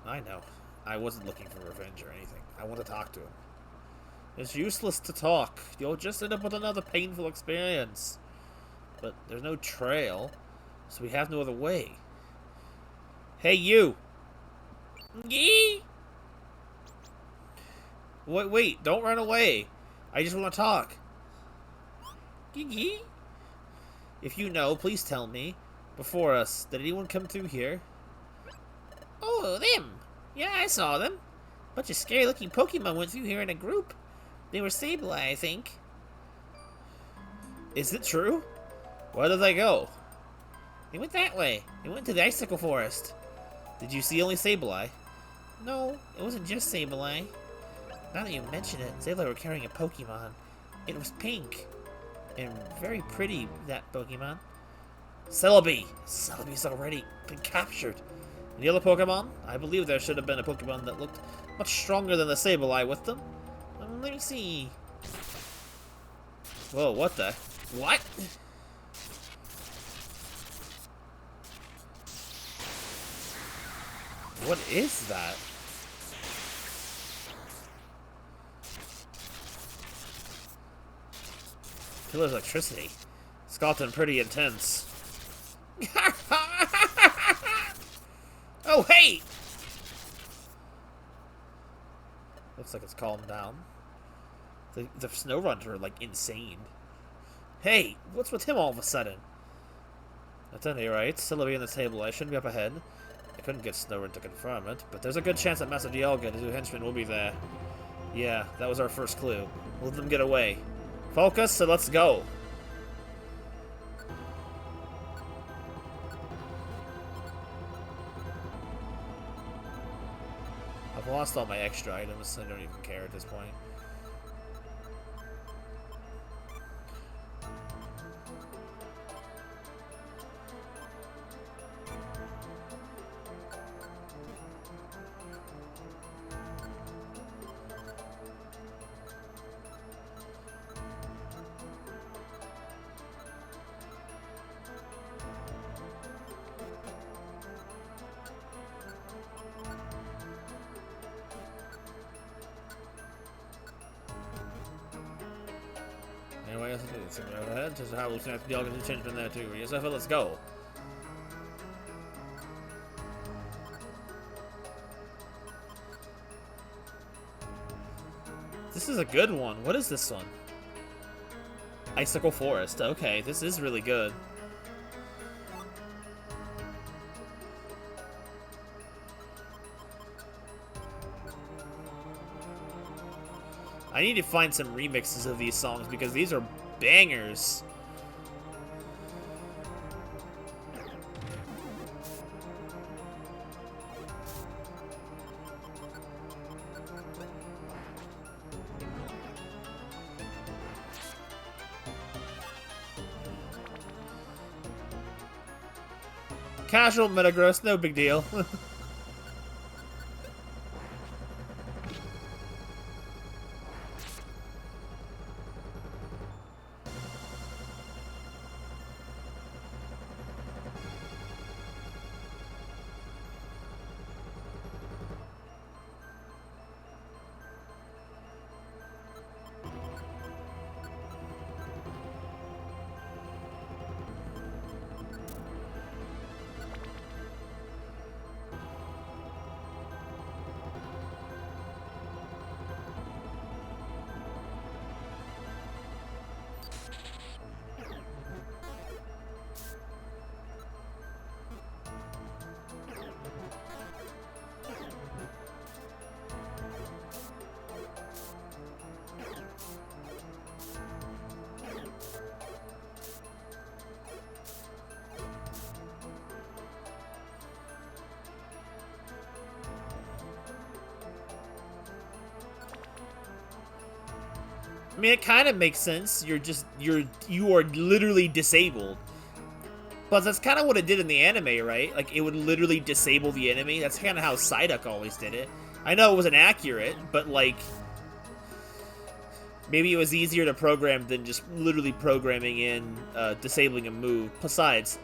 I know. I wasn't looking for revenge or anything. I want to talk to him. It's useless to talk. You'll just end up with another painful experience. But there's no trail, so we have no other way. Hey, you! Yee! Wait, don't run away. I just want to talk. Yee! If you know, please tell me. Before us, did anyone come through here? Oh, them! Yeah, I saw them. Bunch of scary-looking Pokemon went through here in a group. They were Sableye, I think. Is it true? Where did they go? They went that way. They went to the Icicle Forest. Did you see only Sableye? No, it wasn't just Sableye. Now that you mention it, Sableye were carrying a Pokemon. It was pink. And very pretty, that Pokemon. Celebi! Celebi's already been captured. And the other Pokemon? I believe there should have been a Pokemon that looked much stronger than the Sableye with them. Let me see. Whoa, what the? What? What is that? Killer's electricity. It's gotten pretty intense. Oh, hey! Looks like it's calmed down. The snow runs are, like, insane. Hey, what's with him all of a sudden? At any rate, Celebi on the table. I shouldn't be up ahead. I couldn't get Snowrun to confirm it, but there's a good chance that Master Dialga and his new henchmen will be there. Yeah, that was our first clue. We'll let them get away. Focus, so let's go. I've lost all my extra items, so I don't even care at this point. Anyway, let's go ahead. Just how we'll snap the Dialga and change in there too. Yes, let's go. This is a good one. What is this one? Icicle Forest. Okay, this is really good. I need to find some remixes of these songs because these are bangers. Casual Metagross, no big deal. I mean, it kind of makes sense. You are literally disabled. But that's kind of what it did in the anime, right? Like, it would literally disable the enemy. That's kind of how Psyduck always did it. I know it wasn't accurate, but, like, maybe it was easier to program than just literally programming in disabling a move. Besides,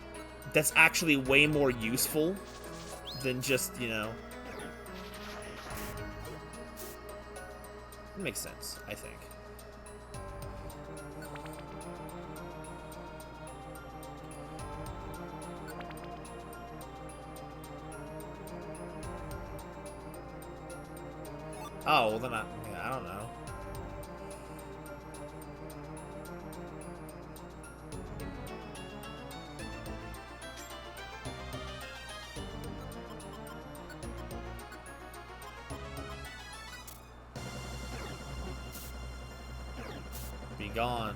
that's actually way more useful than just, you know... It makes sense, I think. Oh, well then I don't know. Be gone.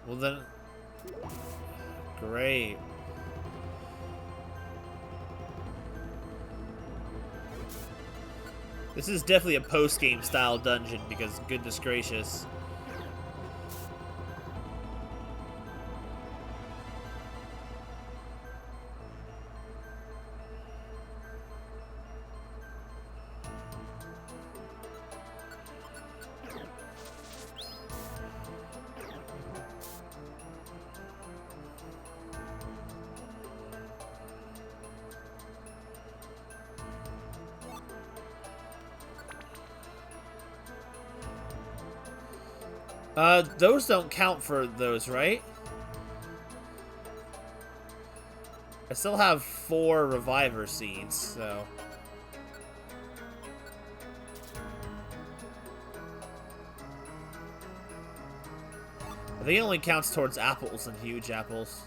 Well then, great. This is definitely a post-game style dungeon because goodness gracious. Those don't count for those, right? I still have 4 reviver seeds, so... I think it only counts towards apples and huge apples.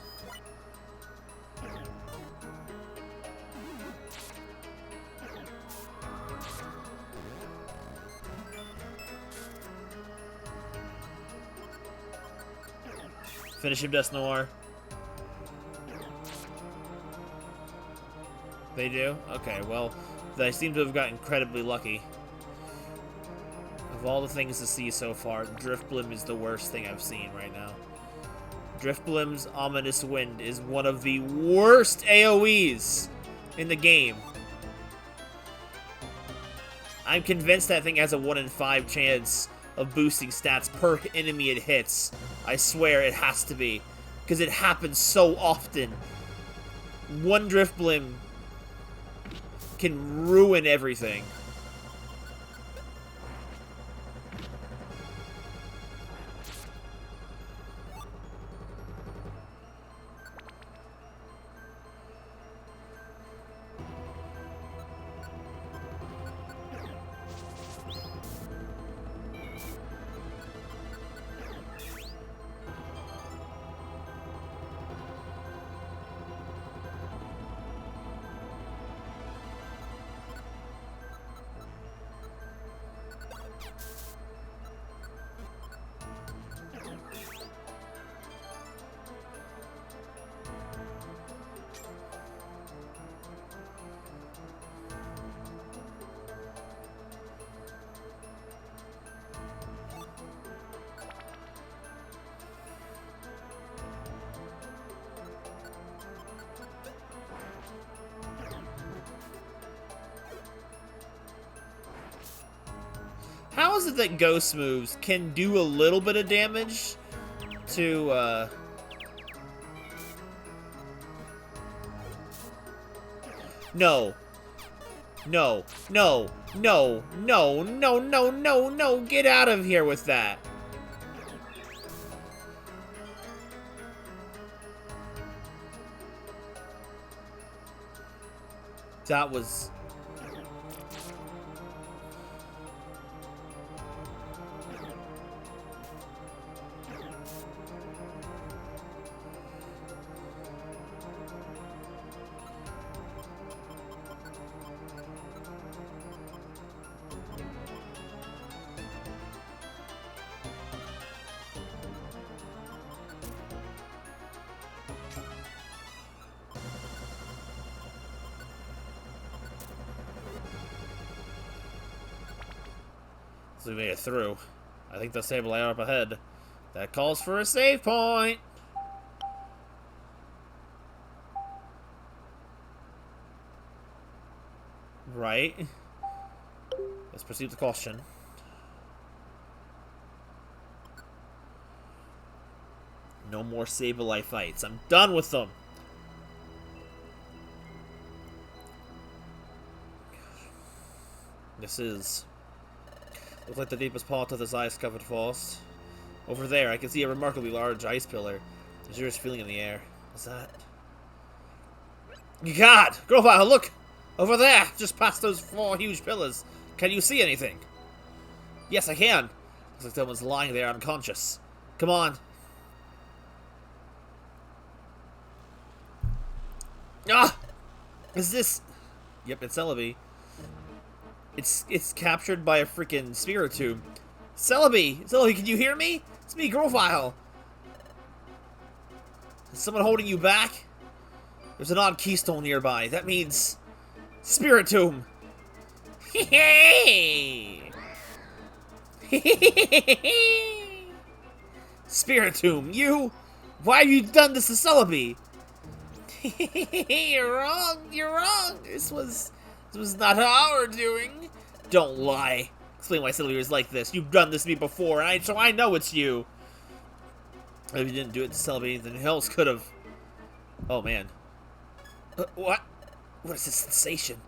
Finish him, Dusknoir. They do? Okay, well, they seem to have got incredibly lucky. Of all the things to see so far, Drifblim is the worst thing I've seen right now. Drifblim's Ominous Wind is one of the worst AoEs in the game. I'm convinced that thing has a 1 in 5 chance of boosting stats per enemy it hits. I swear it has to be. Because it happens so often. One Drifblim can ruin everything. How is it that ghost moves can do a little bit of damage to, No. No. No. No. No. No. No. No. No. Get out of here with that. That was... We made it through. I think the stable layer up ahead. That calls for a save point! Right. Let's proceed with caution. No more Sableye fights. I'm done with them! This is... looks like the deepest part of this ice-covered forest. Over there, I can see a remarkably large ice pillar. There's yours feeling in the air. What's that? God! Grovyle, look! Over there! Just past those 4 huge pillars. Can you see anything? Yes, I can. Looks like someone's lying there unconscious. Come on. Ah! Is this... Yep, it's Celebi. It's captured by a freaking Spiritomb. Celebi! Celebi, can you hear me? It's me, Grovyle. Is someone holding you back? There's an odd keystone nearby. That means... Spiritomb! Hey! Spiritomb, you? Why have you done this to Celebi? You're wrong, you're wrong. This was not our doing. Don't lie. Explain why Celebi is like this. You've done this to me before, so I know it's you. If you didn't do it to Celebi, then who else could have? Oh man. What? What is this sensation?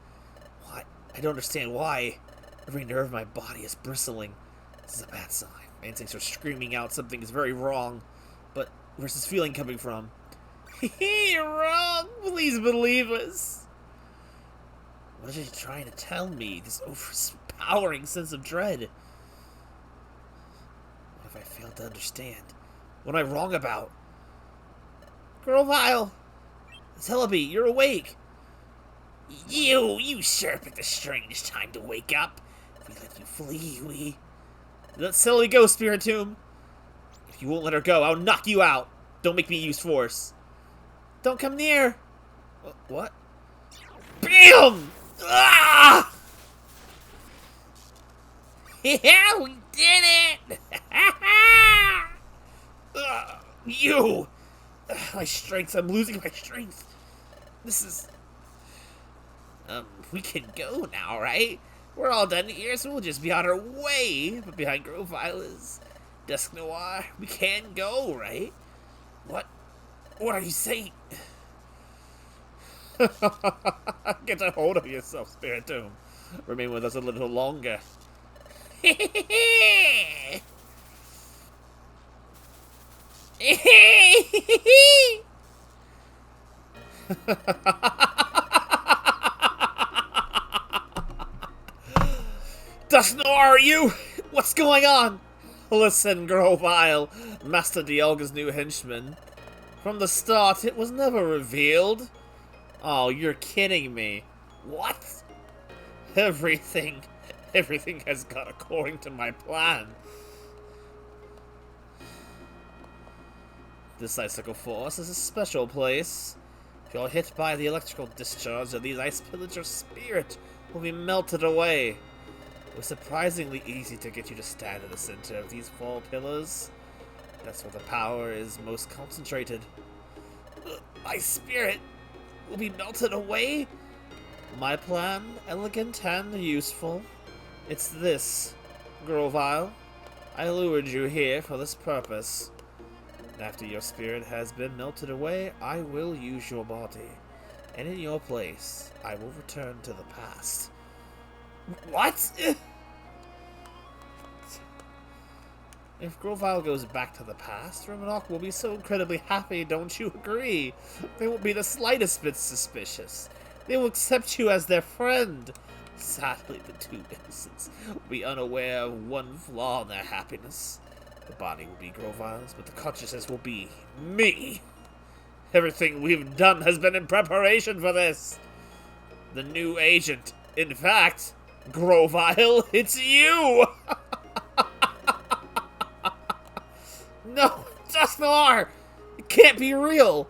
What? I don't understand why. Every nerve in my body is bristling. This is a bad sign. My instincts are screaming out something is very wrong. But where's this feeling coming from? You're wrong. Please believe us. What is he trying to tell me? This overpowering sense of dread. What have I failed to understand? What am I wrong about? Grovyle! Celebi, you're awake! You sure picked a strange time to wake up. If we let you flee, we... Let Celebi go, Spiritomb! If you won't let her go, I'll knock you out! Don't make me use force. Don't come near! What? BAM! Ah! Yeah, we did it! You! My strength, I'm losing my strength. This is... we can go now, right? We're all done here, so we'll just be on our way. But behind Grovyle is Dusknoir. We can go, right? What? What are you saying? Get a hold of yourself, Spiritomb. Remain with us a little longer. Dusknoir, are you? What's going on? Listen, Grovyle, Master Dialga's new henchman. From the start, it was never revealed. Oh, you're kidding me. What? Everything has gone according to my plan. This icicle force is a special place. If you're hit by the electrical discharge of these ice pillars, your spirit will be melted away. It was surprisingly easy to get you to stand in the center of these 4 pillars. That's where the power is most concentrated. My spirit will be melted away? My plan, elegant and useful. It's this, Grovyle. I lured you here for this purpose. And after your spirit has been melted away, I will use your body. And in your place, I will return to the past. What? If Grovyle goes back to the past, Ramunap will be so incredibly happy, don't you agree? They won't be the slightest bit suspicious. They will accept you as their friend. Sadly, the 2 innocents will be unaware of one flaw in their happiness. The body will be Grovyle's, but the consciousness will be me. Everything we've done has been in preparation for this. The new agent. In fact, Grovyle, it's you! No, Dusknoir! It can't be real!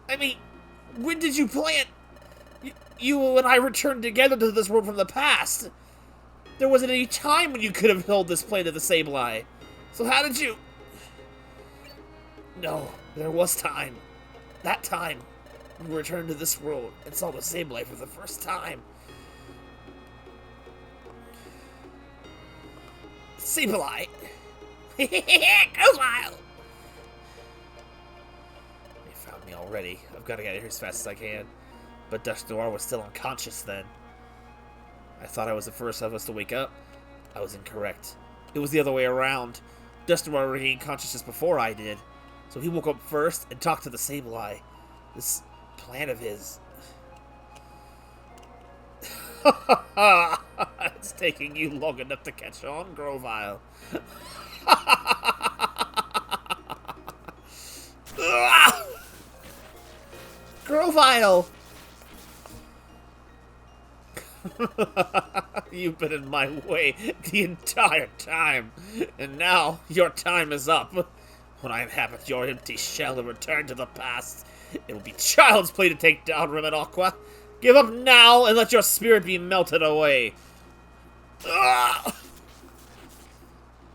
I mean, when did you plan? You and I returned together to this world from the past. There wasn't any time when you could have held this plane of the Sableye. So how did you... No, there was time. That time, you returned to this world and saw the Sableye for the first time. Sableye! Grovyle! They found me already. I've got to get here as fast as I can. But Dusknoir was still unconscious then. I thought I was the first of us to wake up. I was incorrect. It was the other way around. Dusknoir regained consciousness before I did. So he woke up first and talked to the Sableye. This plan of his... It's taking you long enough to catch on, Grovyle. Grovyle! You've been in my way the entire time, and now your time is up. When I inhabit your empty shell and return to the past, it will be child's play to take down Rim and Aqua. Give up now and let your spirit be melted away.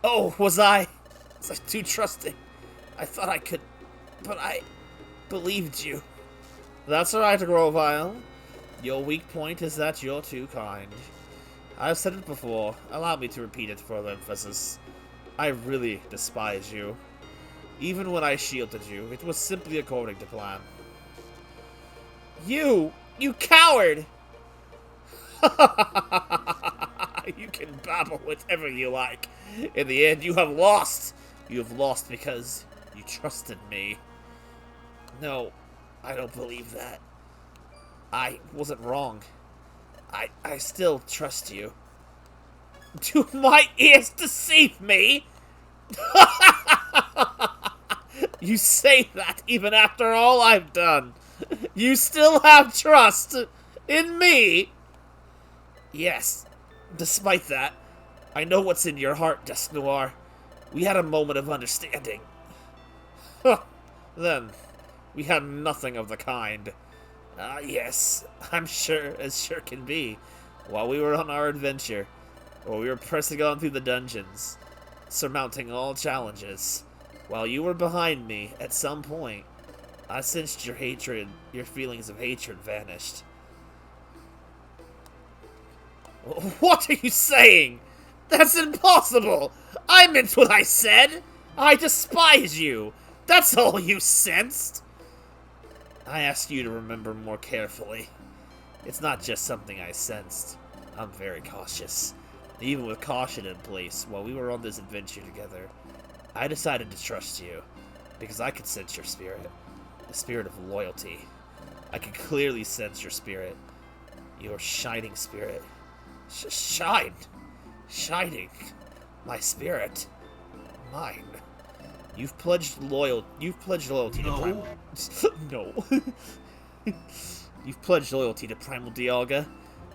Oh, was I too trusting? I thought I could, but I believed you. That's right, Grovyle. Your weak point is that you're too kind. I've said it before. Allow me to repeat it for emphasis. I really despise you. Even when I shielded you, it was simply according to plan. You coward! You can babble whatever you like. In the end, you have lost. You have lost because you trusted me. No, I don't believe that. I wasn't wrong. I still trust you. Do my ears deceive me? You say that even after all I've done. You still have trust in me? Yes. Despite that, I know what's in your heart, Dusknoir. We had a moment of understanding. Then, we had nothing of the kind. Yes, I'm sure as sure can be. While we were on our adventure, while we were pressing on through the dungeons, surmounting all challenges, while you were behind me, at some point, I sensed your hatred, your feelings of hatred vanished. What are you saying? That's impossible! I meant what I said! I despise you! That's all you sensed! I asked you to remember more carefully. It's not just something I sensed. I'm very cautious. Even with caution in place, while we were on this adventure together, I decided to trust you, because I could sense your spirit. The spirit of loyalty. I could clearly sense your spirit. Your shining spirit. Shine! Shining. My spirit. Mine. You've pledged loyalty to Primal... No. You've pledged loyalty to Primal Dialga,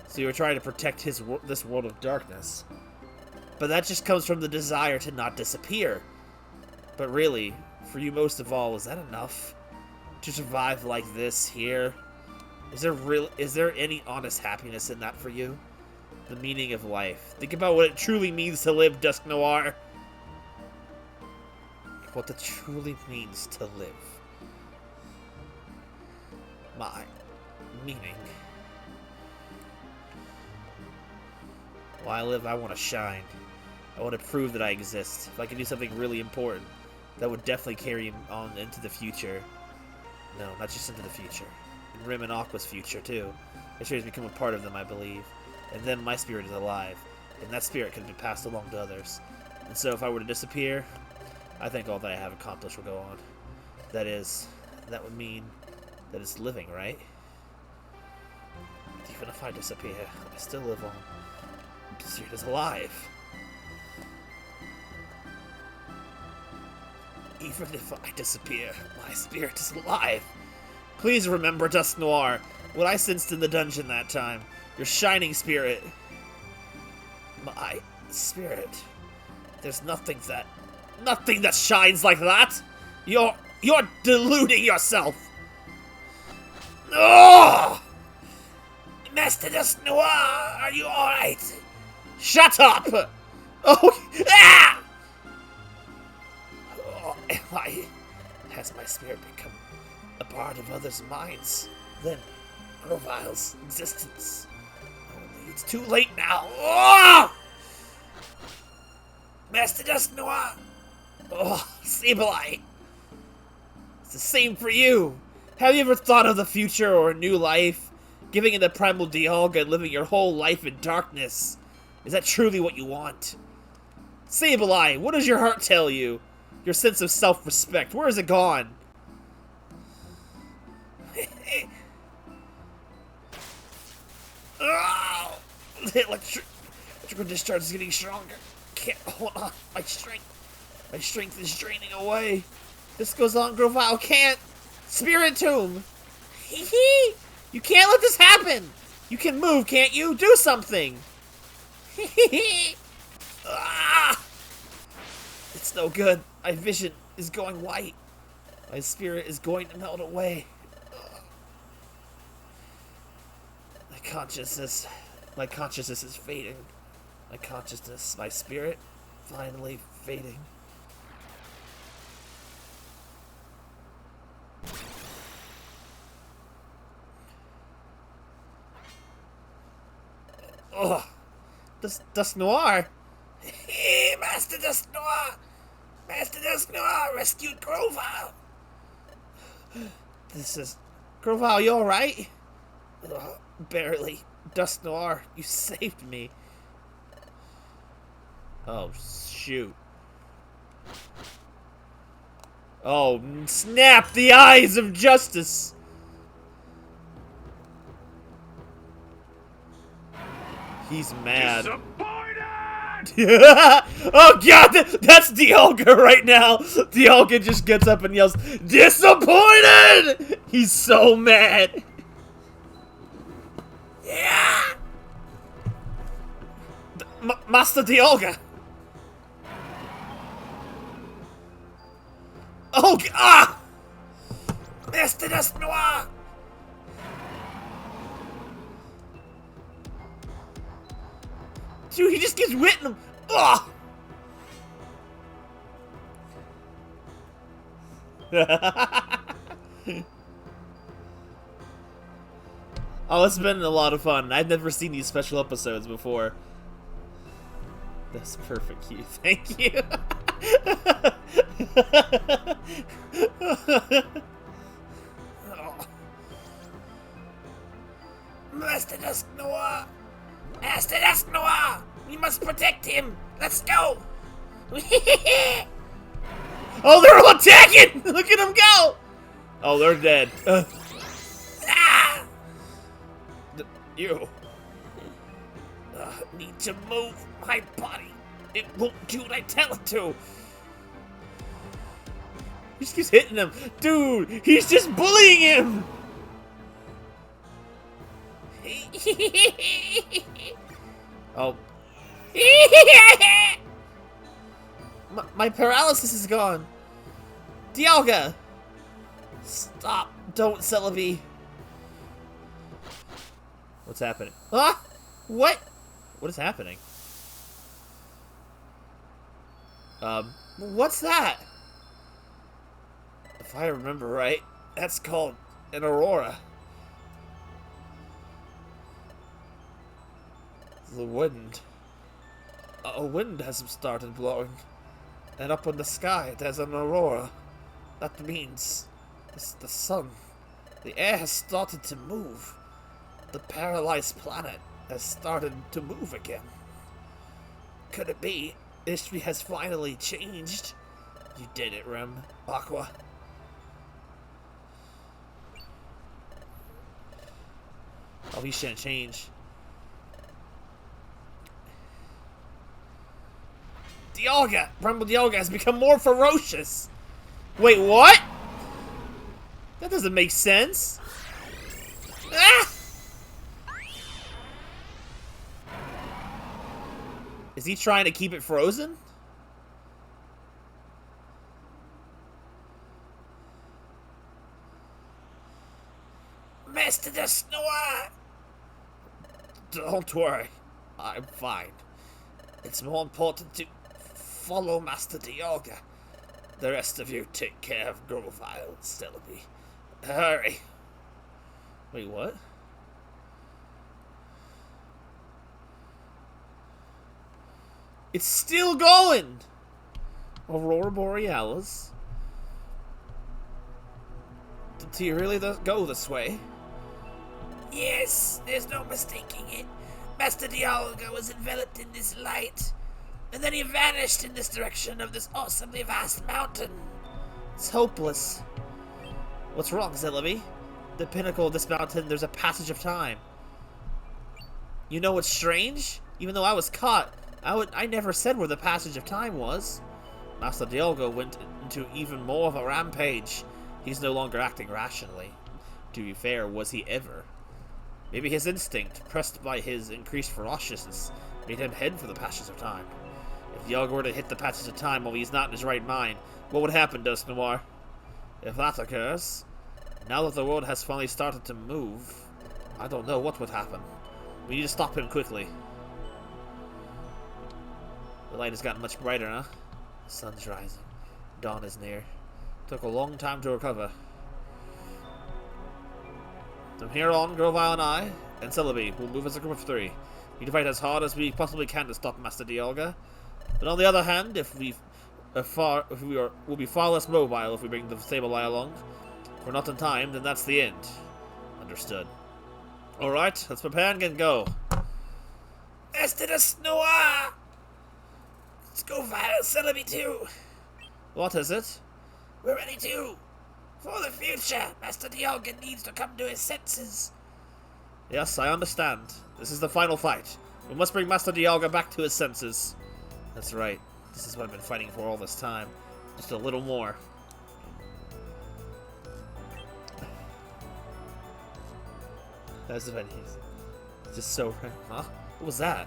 so you're trying to protect this world of darkness. But that just comes from the desire to not disappear. But really, for you most of all, is that enough? To survive like this here? Is there any honest happiness in that for you? The meaning of life. Think about what it truly means to live, Dusknoir. What it truly means to live. My meaning. While I live, I want to shine. I want to prove that I exist. If I can do something really important, that would definitely carry on into the future. No, not just into the future. In Rim and Aqua's future, too. It should become a part of them, I believe. And then my spirit is alive. And that spirit can be passed along to others. And so if I were to disappear, I think all that I have accomplished will go on. That would mean that it's living, right? Even if I disappear, I still live on. The spirit is alive. Even if I disappear, my spirit is alive. Please remember, Dusknoir, what I sensed in the dungeon that time. Your shining spirit. My spirit. There's nothing that shines like that. You're deluding yourself. Oh! Master Dusknoir, are you alright? Shut up! Oh, ah! Oh, has my spirit become a part of others' minds? Then Grovile's existence. Only it's too late now. Oh! Master Dusk Noir! Oh, Sableye! It's the same for you. Have you ever thought of the future or a new life? Giving in the primal Dialga and living your whole life in darkness. Is that truly what you want? Sableye, what does your heart tell you? Your sense of self-respect, where is it gone? Oh, the electrical discharge is getting stronger. Can't hold on. My strength is draining away. This goes on, Grovyle can't. Spirit Tomb. Hee. You can't let this happen. You can move, can't you? Do something. Ah! It's no good. My vision is going white. My spirit is going to melt away. My consciousness is fading. My spirit, finally fading. Ugh. Dusk Noir! Hey, Master Dusk Noir! Master Dusk Noir rescued Grovyle! Grovyle, you alright? Barely. Dusk Noir, you saved me. Oh, shoot. Oh, snap! The eyes of justice! He's mad. Oh god, that's Dialga right now. Dialga just gets up and yells, "Disappointed!" He's so mad. Yeah. Master Dialga. Oh, ah! Master Dusk Noir. Dude, he just keeps hitting him. Ugh! Oh, it's been a lot of fun. I've never seen these special episodes before. That's perfect, Hugh. Thank you. Oh. Master Dusk Noir! Master Dusk Noir! We must protect him! Let's go! Oh, they're all attacking! Look at them go! Oh, they're dead. Ah! You. Need to move my body. It won't do what I tell it to. He just keeps hitting him. Dude, he's just bullying him! Oh. My paralysis is gone. Dialga! Stop. Don't, Celebi. What's happening? Ah! What? What is happening? What's that? If I remember right, that's called an aurora. The wind. A wind has started blowing. And up in the sky, there's an aurora. That means it's the sun. The air has started to move. The paralyzed planet has started to move again. Could it be history has finally changed? You did it, Rem. Aqua. Oh, he shouldn't change. Dialga! Rumble Dialga has become more ferocious! Wait, what? That doesn't make sense. Ah! Is he trying to keep it frozen? Master Dusk Noir! Don't worry. I'm fine. It's more important to follow Master Dialga. The rest of you take care of Grovyle and Celebi. Hurry. Wait, what? It's still going! Aurora Borealis? Did he really go this way? Yes, there's no mistaking it. Master Dialga was enveloped in this light, and then he vanished in this direction of this awesomely vast mountain. It's hopeless. What's wrong, Celebi? The pinnacle of this mountain, there's a passage of time. You know what's strange? Even though I was caught, I never said where the passage of time was. Master Dialga went into even more of a rampage. He's no longer acting rationally. To be fair, was he ever? Maybe his instinct, pressed by his increased ferociousness, made him head for the passage of time. If Dialga were to hit the passage of time while he's not in his right mind, what would happen, Dusknoir? If that occurs, now that the world has finally started to move, I don't know what would happen. We need to stop him quickly. The light has gotten much brighter, huh? The sun's rising. Dawn is near. Took a long time to recover. From here on, Grovyle and I, and Celebi, will move as a group of 3. We need to fight as hard as we possibly can to stop Master Dialga. But on the other hand, we'll be far less mobile if we bring the Sableye along. If we're not in time, then that's the end. Understood. Alright, let's prepare and get go. Master Dusknoir! Let's go via Celebi too. What is it? We're ready too. For the future, Master Dialga needs to come to his senses. Yes, I understand. This is the final fight. We must bring Master Dialga back to his senses. That's right. This is what I've been fighting for all this time. Just a little more. That's the just so right. Huh? What was that?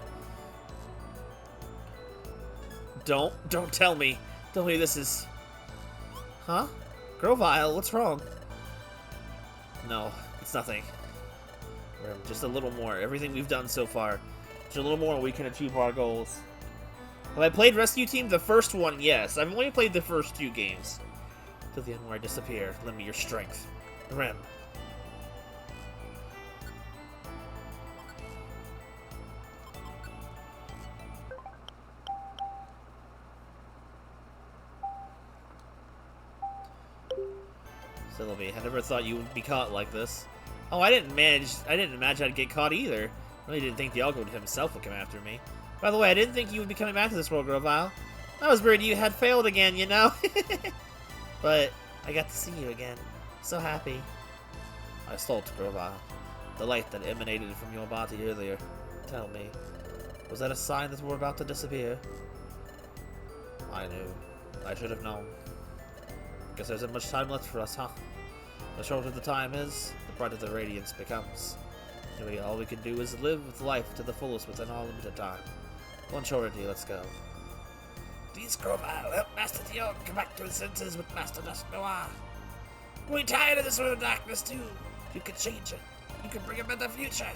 Don't tell me. Tell me this is... Huh? Grovyle, what's wrong? No, it's nothing. Just a little more. Everything we've done so far. Just a little more we can achieve our goals. Have I played Rescue Team? The first one, yes. I've only played the first 2 games. Till the end where I disappear. Lend me your strength. Rem. Celebi, I never thought you would be caught like this. Oh, I didn't imagine I'd get caught either. I really didn't think Dialga himself would come after me. By the way, I didn't think you would be coming back to this world, Grovyle. I was worried you had failed again, you know? But I got to see you again. So happy. I stole to Grovyle. The light that emanated from your body earlier. Tell me, was that a sign that we're about to disappear? I knew. I should have known. Guess there isn't much time left for us, huh? The shorter the time is, the brighter the radiance becomes. Anyway, all we can do is live with life to the fullest within our limited time. One surety, let's go. Please, Grovyle, help Master Dialga come back to his senses with Master Dusknoir. We're tired of this world of darkness too. You can change it. You can bring a better future.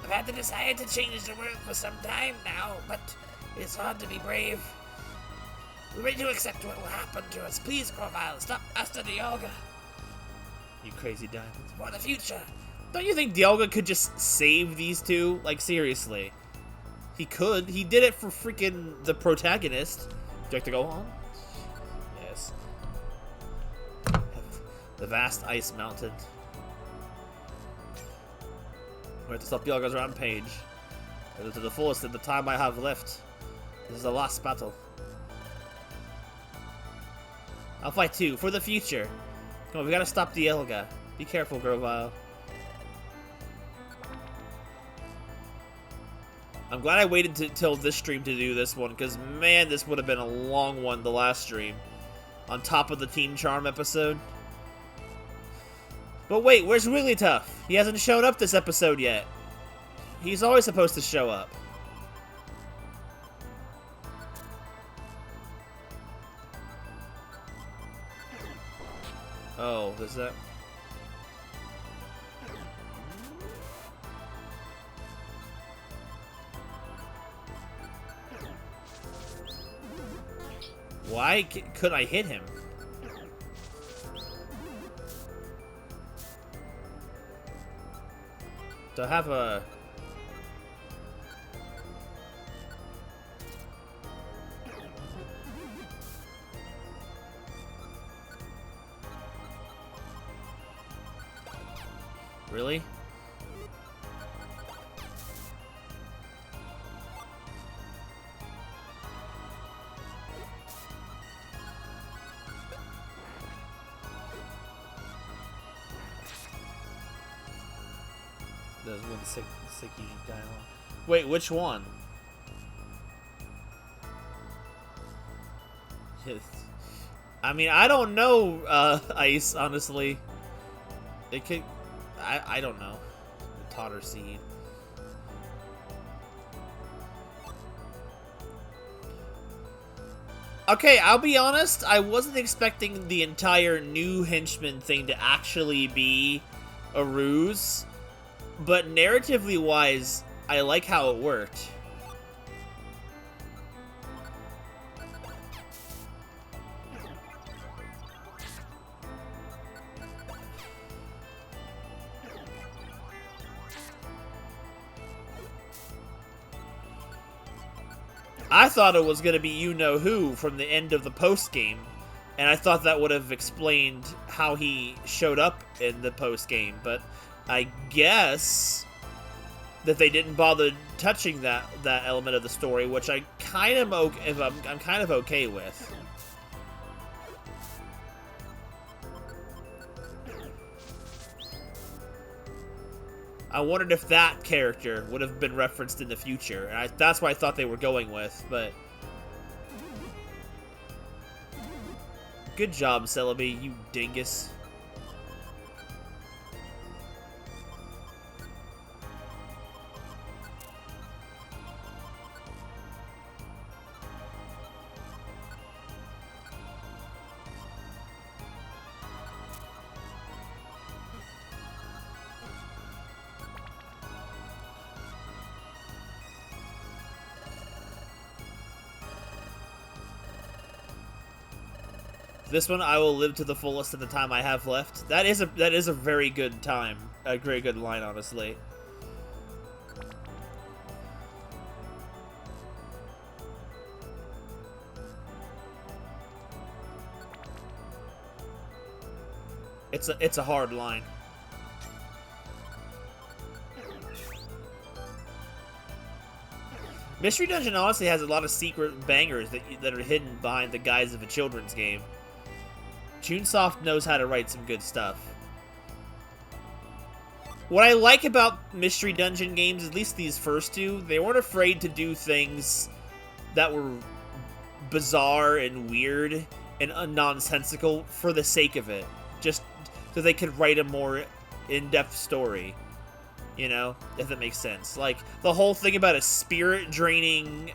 I've had the desire to change the world for some time now, but it's hard to be brave. We're ready to accept what will happen to us. Please, Grovyle, stop Master Dialga. You crazy diamonds. For the future. Don't you think Dialga could just save these 2? Like, seriously. He could. He did it for freaking the protagonist. Would you like to go on? Yes. The vast ice mountain. We have to stop Dialga's rampage. To the fullest in the time I have left. This is the last battle. I'll fight too, for the future. Come on, we gotta stop Dialga. Be careful, Grovyle. I'm glad I waited till this stream to do this one, because man, this would have been a long one, the last stream. On top of the Team Charm episode. But wait, where's Wigglytuff? He hasn't shown up this episode yet. He's always supposed to show up. Oh, is that... couldn't I hit him? Do I have a... Really? There's one sick dialogue. Wait, which one? I mean, I don't know, Ice, honestly. It could... I don't know. Totter Seed. Okay, I'll be honest, I wasn't expecting the entire new henchman thing to actually be a ruse, but narratively wise, I like how it worked. I thought it was going to be you-know-who from the end of the post-game, and I thought that would have explained how he showed up in the post-game, but I guess that they didn't bother touching that element of the story, which I'm kind of okay with. I wondered if that character would have been referenced in the future, and that's what I thought they were going with, but... Good job, Celebi, you dingus. This one, I will live to the fullest of the time I have left. That is a very good time. A very good line, honestly. It's a hard line. Mystery Dungeon honestly has a lot of secret bangers that are hidden behind the guise of a children's game. Chunsoft knows how to write some good stuff. What I like about Mystery Dungeon games, at least these first two, they weren't afraid to do things that were bizarre and weird and nonsensical for the sake of it. Just so they could write a more in-depth story. You know? If that makes sense. Like, the whole thing about a spirit draining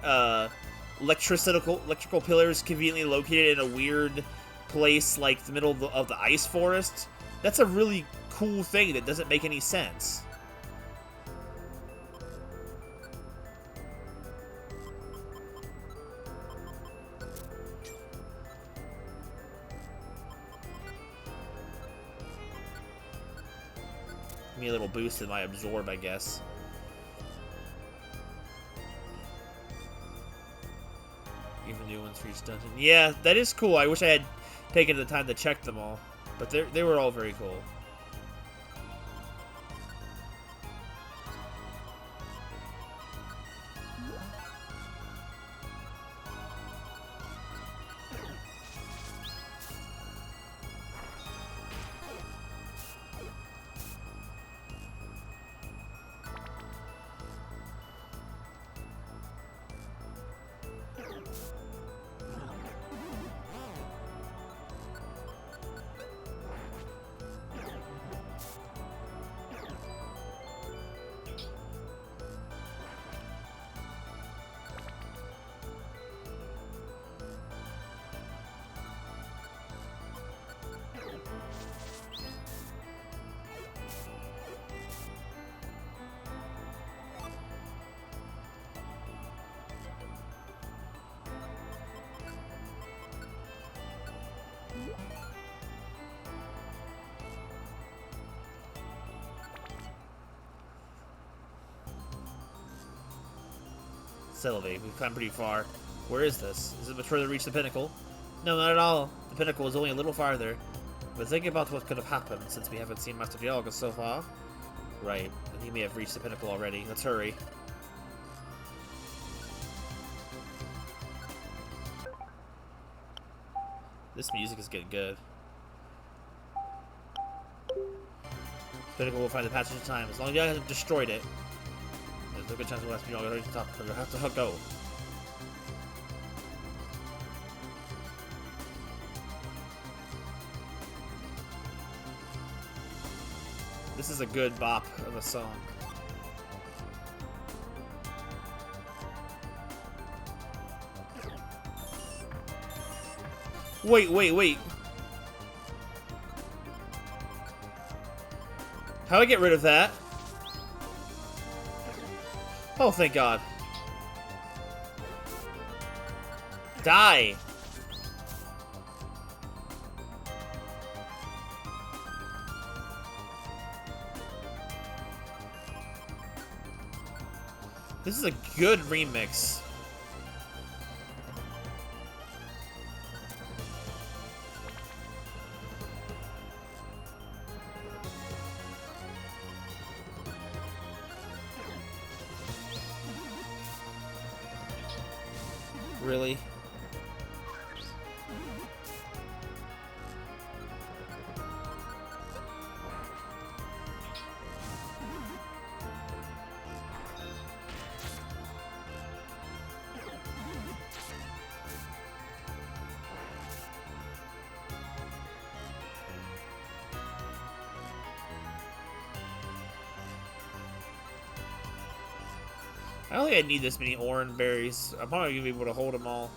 electrical pillars conveniently located in a weird place like the middle of the ice forest. That's a really cool thing that doesn't make any sense. Give me a little boost in my absorb, I guess. Even new ones for each dungeon. Yeah, that is cool. I wish I had taken the time to check them all, but they were all very cool. Sylvie, we've climbed pretty far. Where is this? Is it much further to reach the pinnacle? No, not at all. The pinnacle is only a little farther. But think about what could have happened since we haven't seen Master Dialga so far. Right, and he may have reached the pinnacle already. Let's hurry. This music is getting good. Pinnacle will find the passage of time. As long as you haven't destroyed it, there's a good chance we'll have to reach the top. We'll have to go. This is a good bop of a song. Wait, wait, wait. How do I get rid of that? Oh, thank God. Die! This is a good remix. Really? I don't think I need this many orange berries. I'm probably gonna be able to hold them all.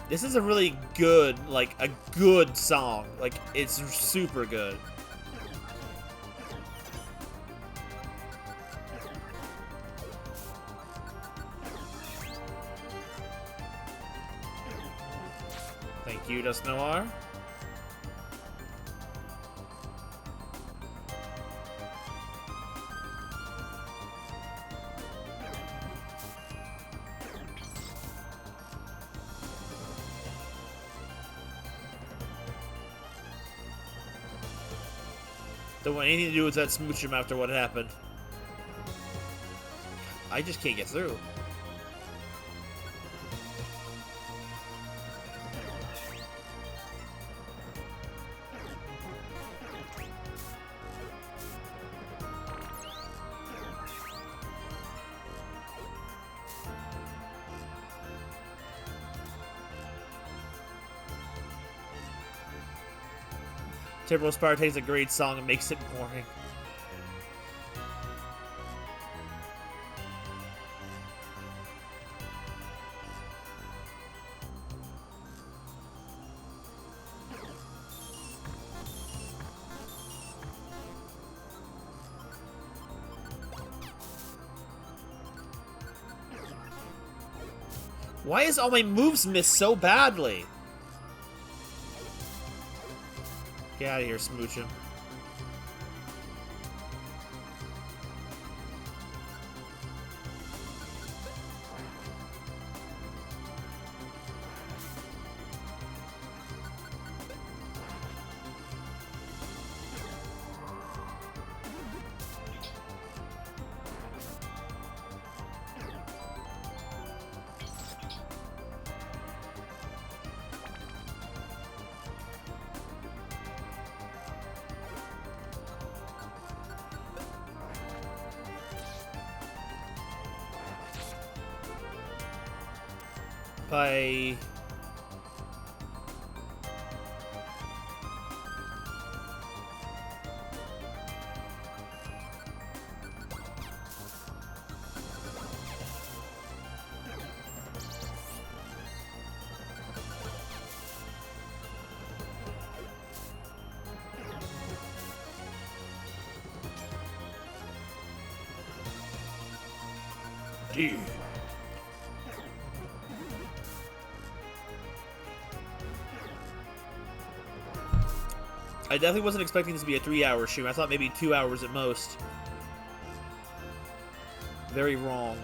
This is a really good, like, a good song. Like, it's super good. Thank you, Dust Noir. Don't want anything to do with that smoochum after what happened. I just can't get through. Timberwolf Spire takes a great song and makes it boring. Why is all my moves miss so badly? Get out of here, Smoochum. By D. I definitely wasn't expecting this to be a 3-hour stream. I thought maybe 2 hours at most. Very wrong.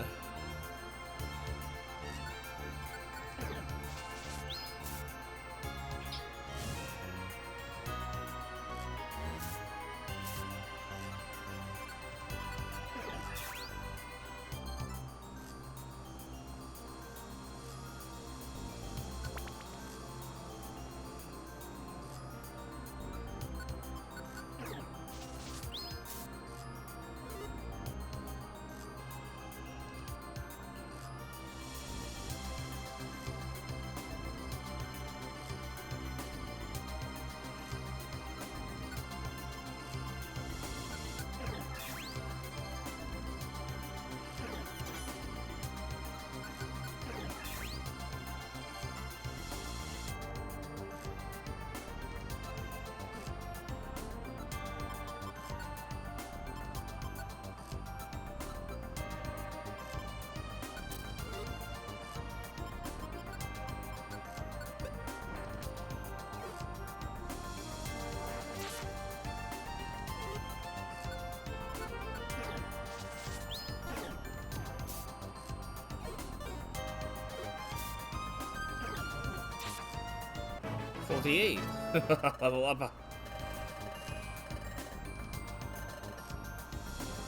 Level up.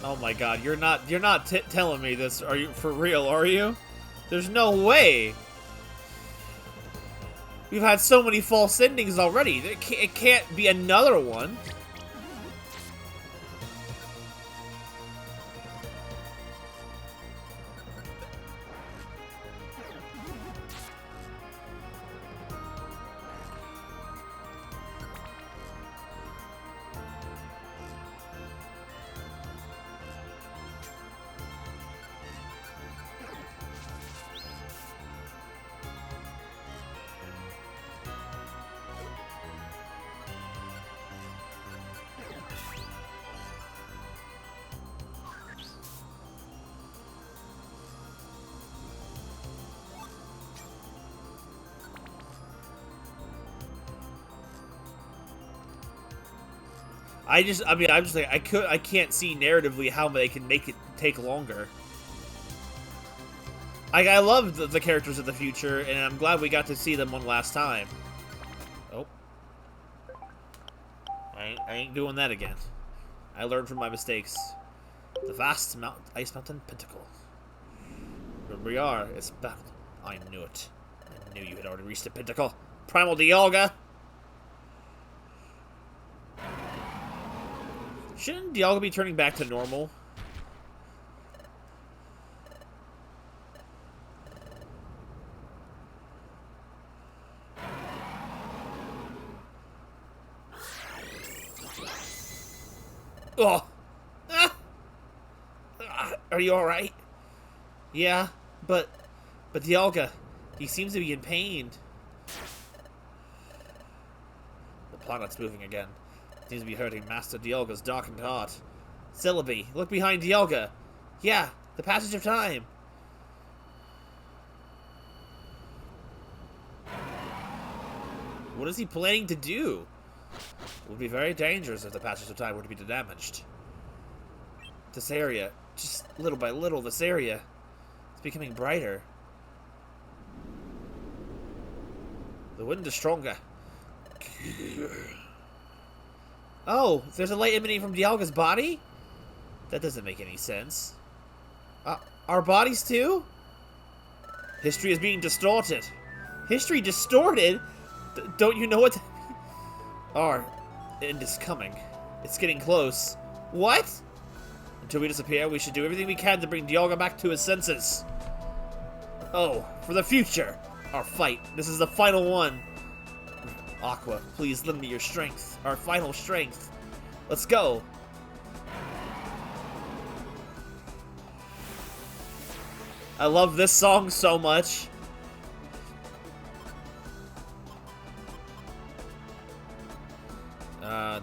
Oh my god, you're not telling me this. Are you for real, are you? There's no way. We've had so many false endings already. It can't be another one. I'm just like, I can't see narratively how they can make it take longer. I love the characters of the future, and I'm glad we got to see them one last time. Oh. I ain't doing that again. I learned from my mistakes. The vast Ice Mountain Pentacle. Where we are, it's battled. I knew it. I knew you had already reached the Pentacle. Primal Dialga! Shouldn't Dialga be turning back to normal? Oh! Are you alright? Yeah, but Dialga, he seems to be in pain. The planet's moving again. Seems to be hurting Master Dialga's darkened heart. Celebi, look behind Dialga. Yeah, the passage of time. What is he planning to do? It would be very dangerous if the passage of time were to be damaged. This area, just little by little, this area is becoming brighter. The wind is stronger. Oh, there's a light emanating from Dialga's body? That doesn't make any sense. Our bodies too? History is being distorted. History distorted? Don't you know what that means? Our end is coming. It's getting close. What? Until we disappear, we should do everything we can to bring Dialga back to his senses. Oh, for the future. Our fight. This is the final one. Aqua, please lend me your strength. Our final strength. Let's go. I love this song so much.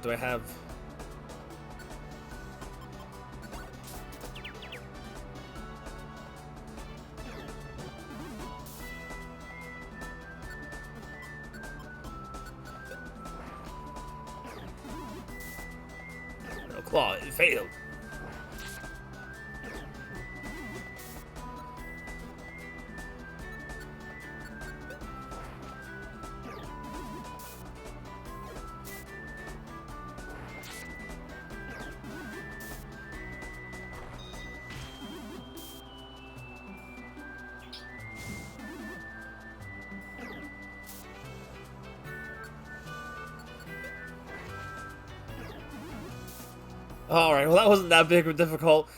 Do I have... Oh, it failed. Alright, well that wasn't that big or difficult.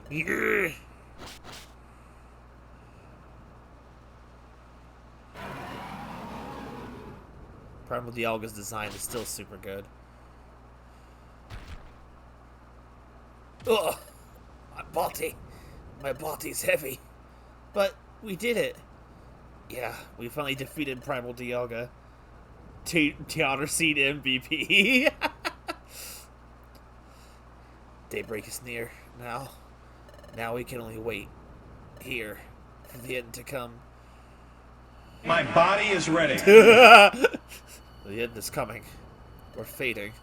Yeah. Primal Dialga's design is still super good. Ugh! My body's heavy. But we did it. Yeah, we finally defeated Primal Dialga. Honor Seed MVP. Daybreak is near now. Now we can only wait here for the end to come. My body is ready. The end is coming. We're fading.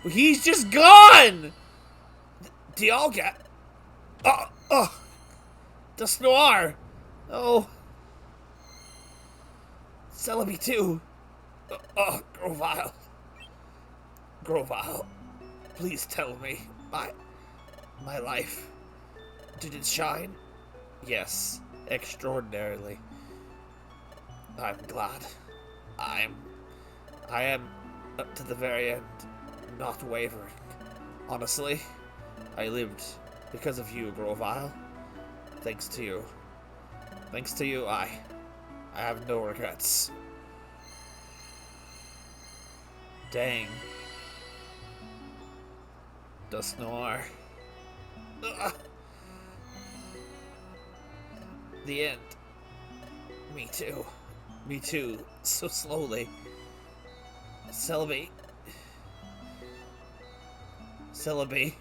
He's just gone! Dialga! Dusknoir! Oh. Celebi too. Grovyle. Grovyle, please tell me, my life, did it shine? Yes, extraordinarily. I'm glad. I am, up to the very end, not wavering. Honestly, I lived because of you, Grovyle. Thanks to you. Thanks to you, I have no regrets. Dang. Dusknoir. The end. Me too. Me too. So slowly. Celebi. Celebi.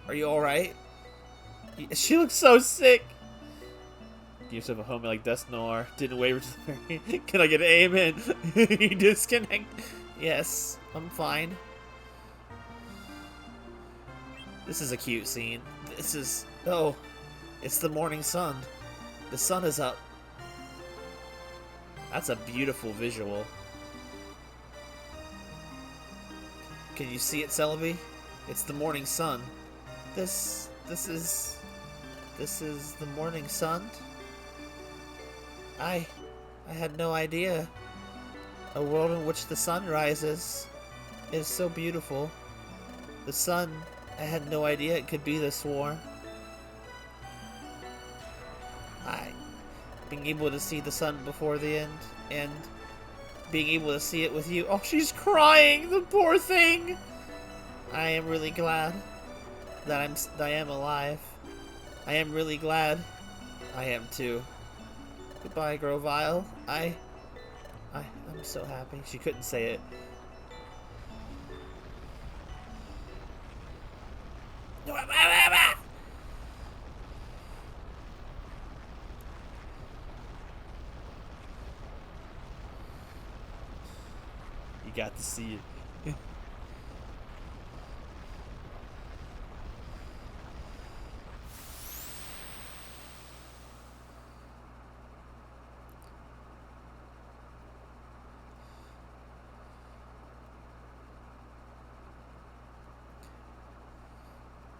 Are you alright? She looks so sick. Give yourself a homie like Dusknoir. Didn't waver to the very end. Can I get an amen? You disconnect. Yes, I'm fine. This is a cute scene. This is... Oh, it's the morning sun. The sun is up. That's a beautiful visual. Can you see it, Celebi? It's the morning sun. This is the morning sun? I had no idea. A world in which the sun rises is so beautiful. The sun, I had no idea it could be this warm. Being able to see the sun before the end, and being able to see it with you. Oh, she's crying, the poor thing! I am really glad that I am alive. I am really glad. I am too. Goodbye, Grovyle. I'm so happy. She couldn't say it. You got to see it.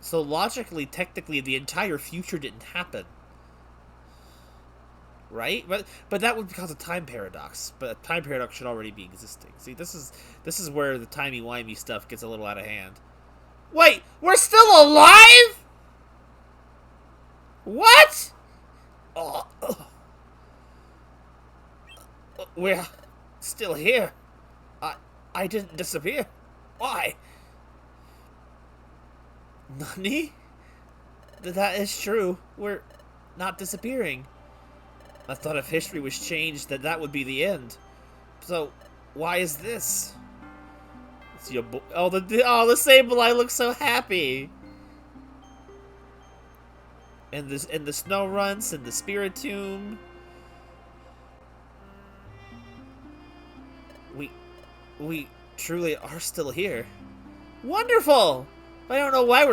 So logically, technically, the entire future didn't happen, right? But that would cause a time paradox. But a time paradox should already be existing. See, this is where the timey-wimey stuff gets a little out of hand. Wait, we're still alive? What? We're still here. I didn't disappear. Why? Nani? That is true. We're not disappearing. I thought if history was changed, that would be the end. So, why is this? It's your the Sableye looks so happy. and the snow runs and the Spiritomb. We truly are still here. Wonderful! I don't know why we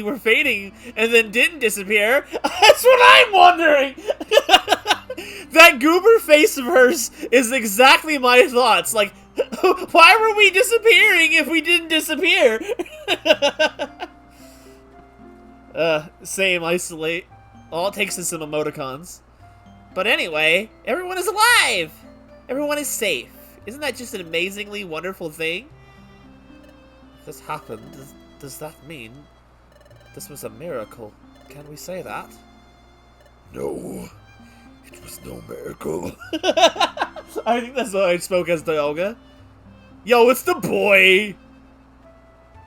were fading and then didn't disappear. That's what I'm wondering! That goober face of hers is exactly my thoughts. Like, why were we disappearing if we didn't disappear? Same, isolate. All it takes is some emoticons. But anyway, everyone is alive! Everyone is safe. Isn't that just an amazingly wonderful thing? If this happened, does that mean this was a miracle? Can we say that? No, it was no miracle. I think that's why I spoke as Dialga. Yo, it's the boy!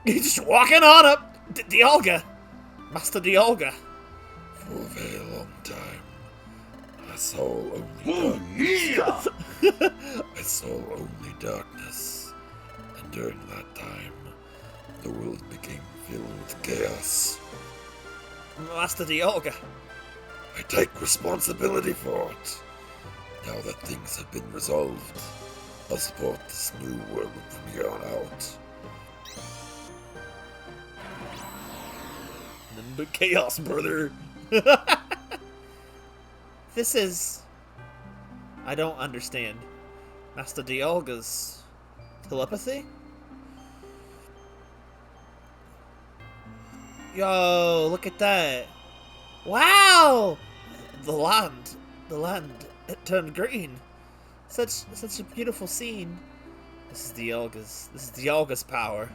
He's just walking on up! Dialga! Master Dialga! For a very long time, I saw only Oh, darkness. yeah! I saw only darkness, and during that time, the world became filled with chaos. Master Dialga! I take responsibility for it. Now that things have been resolved, I'll support this new world from here on out. The chaos, brother! This is... I don't understand. Master Dialga's telepathy? Yo, look at that. Wow! The land, it turned green. Such a beautiful scene. This is Dialga's power.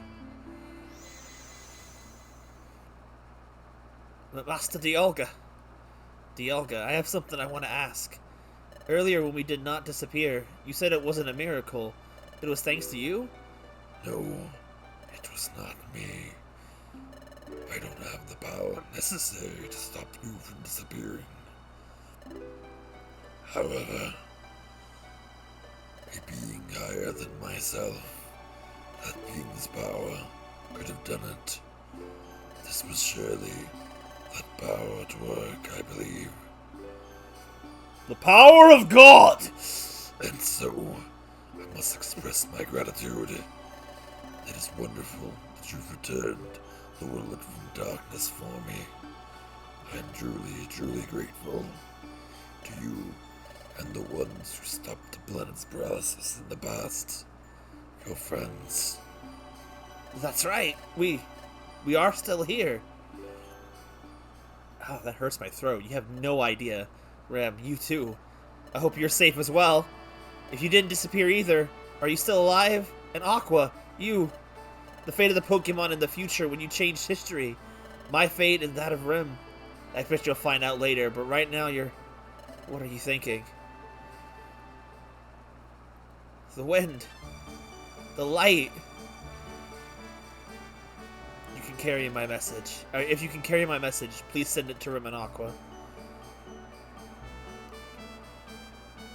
Master Dialga. Dialga, I have something I want to ask. Earlier when we did not disappear, you said it wasn't a miracle. It was thanks to you? No, it was not me. I don't have the power necessary to stop you from disappearing. However, a being higher than myself, that being's power, could have done it. This was surely that power at work, I believe. The power of God! And so, I must express my gratitude. It is wonderful that you've returned the world from darkness for me. I am truly, truly grateful to you and the ones who stopped the planet's paralysis in the past. Your friends. That's right. We are still here. Oh, that hurts my throat. You have no idea. Ram, you too. I hope you're safe as well. If you didn't disappear either, are you still alive? And Aqua, you. The fate of the Pokemon in the future when you changed history. My fate and that of Rim. I bet you'll find out later, but right now you're... What are you thinking? The wind. The light. You can carry my message. If you can carry my message, please send it to Rim and Aqua.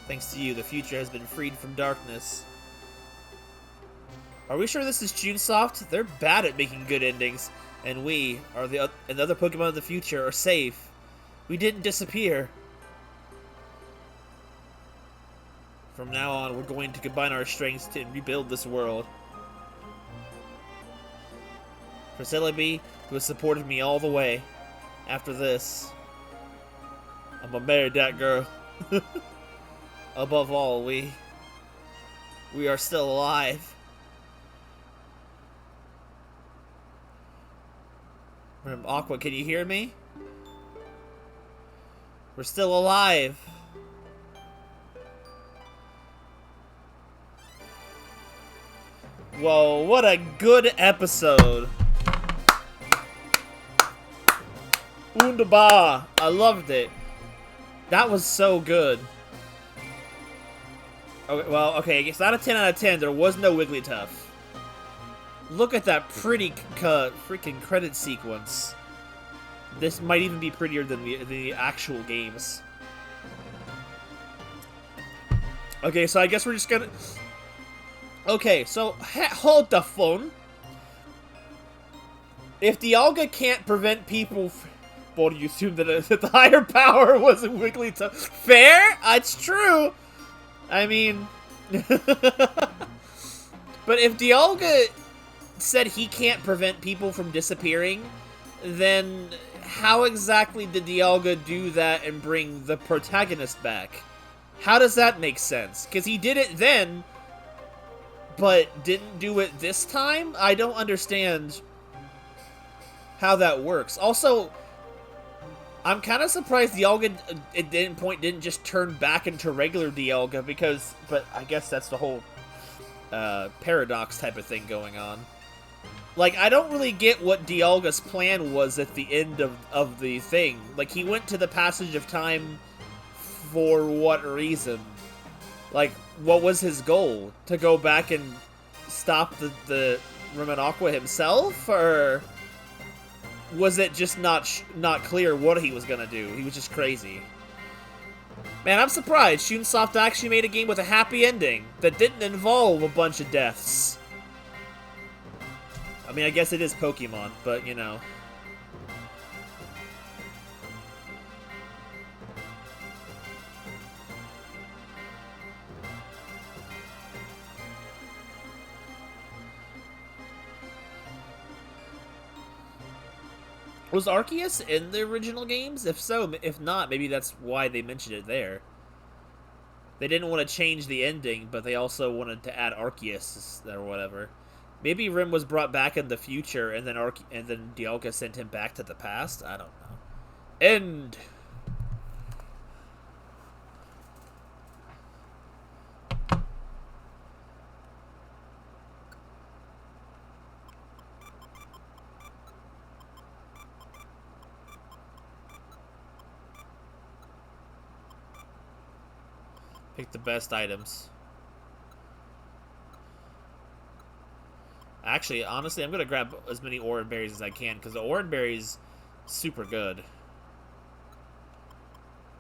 Thanks to you, the future has been freed from darkness. Are we sure this is Junesoft? They're bad at making good endings, and we, and the other Pokemon of the future, are safe. We didn't disappear. From now on, we're going to combine our strengths to rebuild this world. For Celebi, who has supported me all the way. After this, I'm gonna marry that girl. Above all, we are still alive. Aqua, can you hear me? We're still alive. Whoa, what a good episode. Wunderbar. I loved it. That was so good. Okay, well, okay, it's not a 10 out of 10. There was no Wigglytuff. Look at that pretty freaking credit sequence. This might even be prettier than the actual games. Okay, so I guess we're just gonna... Okay, so hold the phone. If Dialga can't prevent people bold you assume that the higher power was Wigglytuff. Fair? It's true. I mean... But if Dialga said he can't prevent people from disappearing, then how exactly did Dialga do that and bring the protagonist back? How does that make sense? Because he did it then, but didn't do it this time? I don't understand how that works. Also, I'm kind of surprised Dialga didn't just turn back into regular Dialga because, but I guess that's the whole paradox type of thing going on. Like, I don't really get what Dialga's plan was at the end of the thing. Like, he went to the passage of time for what reason? Like, what was his goal? To go back and stop the Ramanaqua himself? Or was it just not clear what he was gonna do? He was just crazy. Man, I'm surprised Shunsoft actually made a game with a happy ending that didn't involve a bunch of deaths. I mean, I guess it is Pokemon, but, you know. Was Arceus in the original games? If so, if not, maybe that's why they mentioned it there. They didn't want to change the ending, but they also wanted to add Arceus or whatever. Maybe Rim was brought back in the future, and then Dialga sent him back to the past. I don't know. End. Pick the best items. Actually, honestly, I'm gonna grab as many Oran Berries as I can because the Oran Berries super good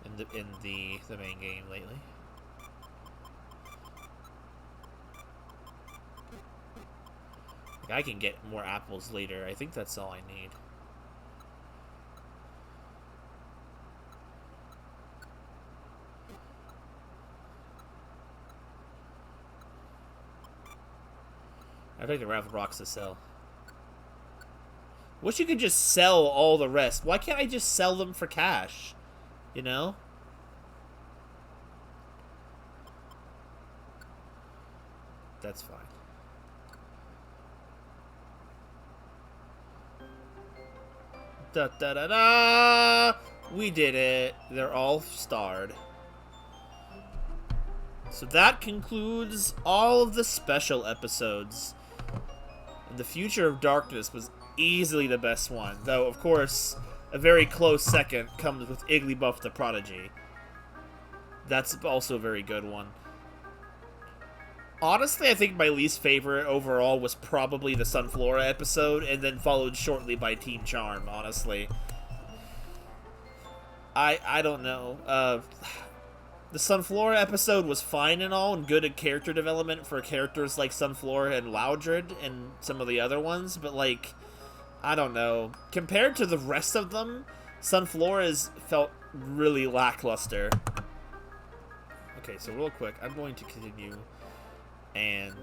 in the main game lately. Like, I can get more apples later. I think that's all I need. I think the Raffle Rocks to sell. Wish you could just sell all the rest. Why can't I just sell them for cash? You know? That's fine. Da da da da! We did it. They're all starred. So that concludes all of the special episodes. The Future of Darkness was easily the best one, though, of course, a very close second comes with Igglybuff the Prodigy. That's also a very good one. Honestly, I think my least favorite overall was probably the Sunflora episode, and then followed shortly by Team Charm, honestly. I don't know. The Sunflora episode was fine and all, and good at character development for characters like Sunflora and Loudred and some of the other ones, but, like, I don't know. Compared to the rest of them, Sunflora's felt really lackluster. Okay, so real quick, I'm going to continue and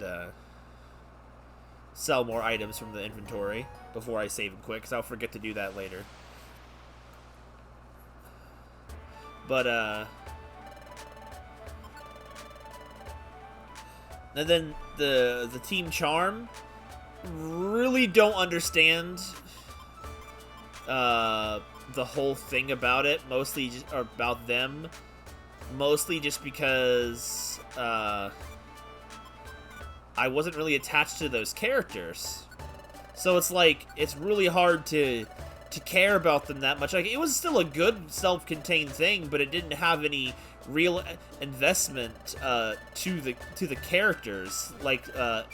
sell more items from the inventory before I save and quit, because I'll forget to do that later. But, and then the Team Charm really don't understand the whole thing about it, mostly just, or about them, mostly just because I wasn't really attached to those characters. So it's like, it's really hard to care about them that much. Like, it was still a good self-contained thing, but it didn't have any real investment to the characters like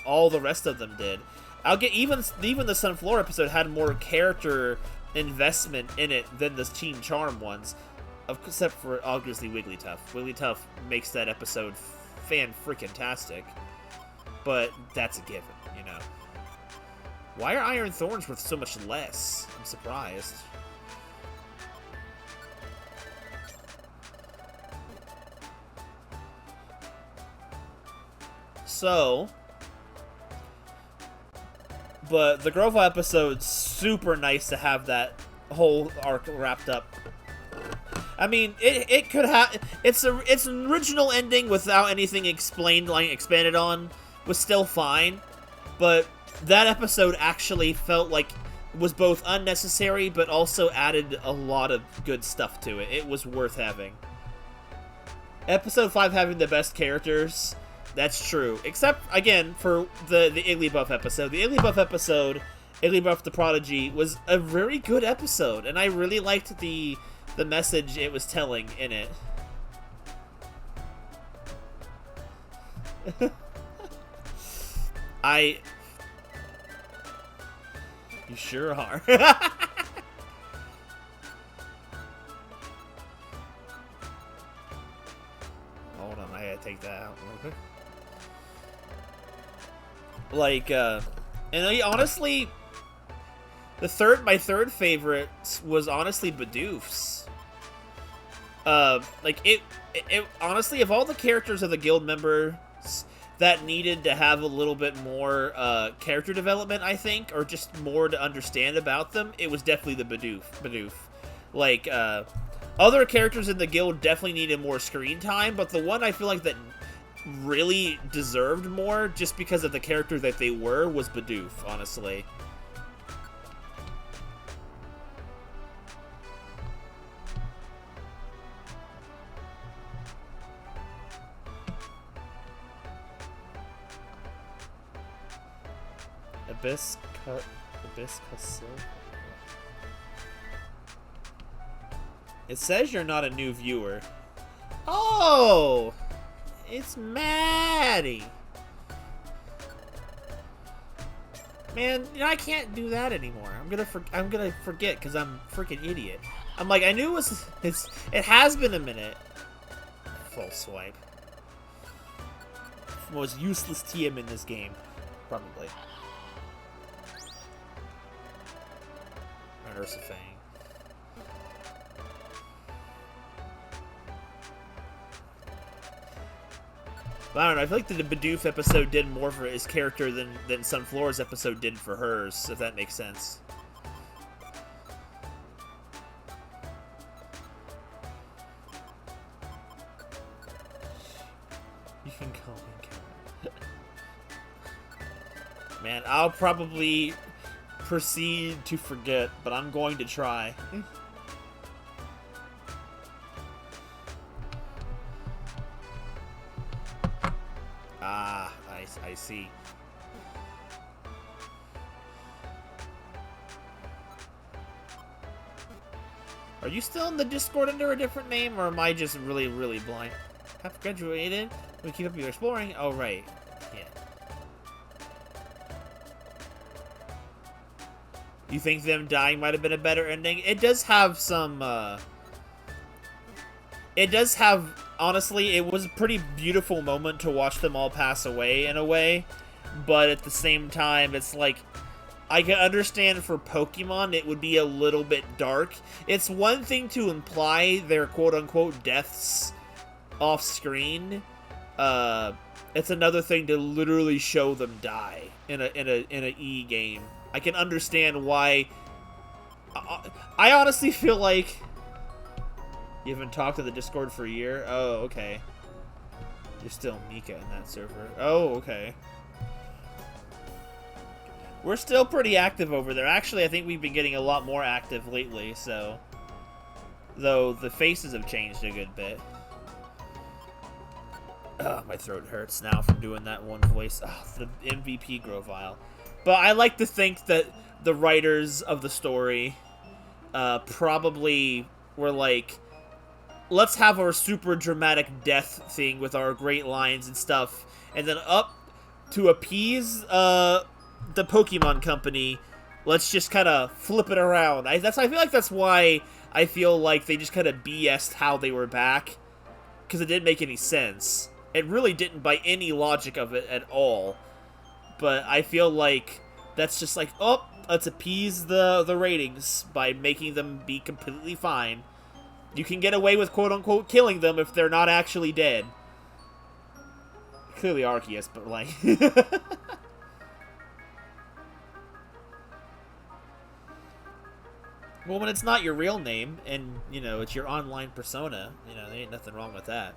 all the rest of them did. I'll get even the Sunflora episode had more character investment in it than the Team Charm ones, except for obviously Wigglytuff. Wigglytuff makes that episode fan-freaking-tastic, but that's a given, you know. Why are Iron Thorns worth so much less? I'm surprised. So, but the Grovile episode's super nice to have that whole arc wrapped up. I mean, it could have it's an original ending without anything expanded on was still fine, but that episode actually felt like was both unnecessary but also added a lot of good stuff to it. It was worth having. Episode 5 having the best characters, that's true. Except, again, for the Igglybuff episode. The Igglybuff episode, Igglybuff the Prodigy, was a very good episode, and I really liked the message it was telling in it. You sure are. Hold on, I gotta take that out real quick. Like, and honestly, my third favorite was honestly Bidoof's. Like, it honestly, of all the characters of the guild members that needed to have a little bit more character development, I think, or just more to understand about them, it was definitely the Bidoof. Like, other characters in the guild definitely needed more screen time, but the one I feel like that really deserved more, just because of the character that they were, was Bidoof, honestly. Abyss Castle. It says you're not a new viewer. Oh, it's Maddie. Man, you know, I can't do that anymore. I'm gonna forget because I'm a freaking idiot. I'm like, I knew it has been a minute. Full swipe. Most useless TM in this game, probably. Ursifang. But I don't know, I feel like the Bidoof episode did more for his character than Sunflora's episode did for hers, if that makes sense. You can call me Karen. Man, I'll probably proceed to forget, but I'm going to try. Ah, I see. Are you still in the Discord under a different name, or am I just really, really blind? Have graduated? We keep up your exploring? Oh, right. Yeah. You think them dying might have been a better ending? It does have some, it does have, honestly, it was a pretty beautiful moment to watch them all pass away, in a way. But at the same time, it's like, I can understand for Pokemon it would be a little bit dark. It's one thing to imply their quote-unquote deaths off-screen. It's another thing to literally show them die in a E game. I can understand why. I honestly feel like you haven't talked to the Discord for a year. Oh, okay. You're still Mika in that server. Oh, okay. We're still pretty active over there. Actually, I think we've been getting a lot more active lately, so... Though the faces have changed a good bit. My throat hurts now from doing that one voice. The MVP Grovile. But I like to think that the writers of the story probably were like, let's have our super dramatic death thing with our great lines and stuff, and then up to appease the Pokemon Company, let's just kind of flip it around. I feel like that's why I feel like they just kind of BS'd how they were back, because it didn't make any sense. It really didn't by any logic of it at all. But I feel like that's just like, oh, let's appease the ratings by making them be completely fine. You can get away with quote-unquote killing them if they're not actually dead. Clearly Arceus, but like... Well, when it's not your real name, and, you know, it's your online persona, you know, there ain't nothing wrong with that.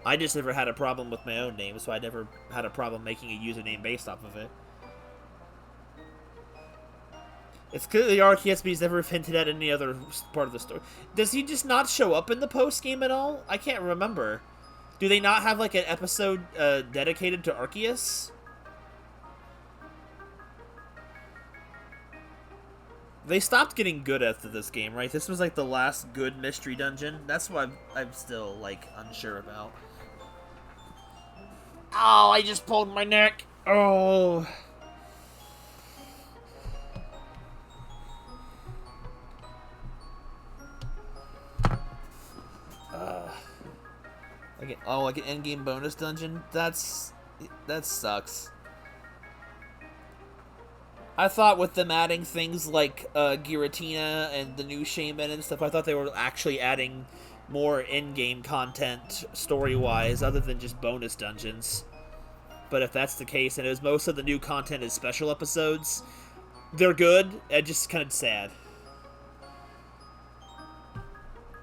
I just never had a problem with my own name, so I never had a problem making a username based off of it. It's clearly Arceus, but he's never hinted at any other part of the story. Does he just not show up in the post-game at all? I can't remember. Do they not have, like, an episode dedicated to Arceus? They stopped getting good after this game, right? This was, like, the last good mystery dungeon. That's what I'm still, like, unsure about. Oh, I just pulled my neck. Oh... like an endgame bonus dungeon? That sucks. I thought with them adding things like Giratina and the new Shaman and stuff, I thought they were actually adding more in-game content story-wise other than just bonus dungeons. But if that's the case, and as most of the new content is special episodes, they're good, and just kind of sad.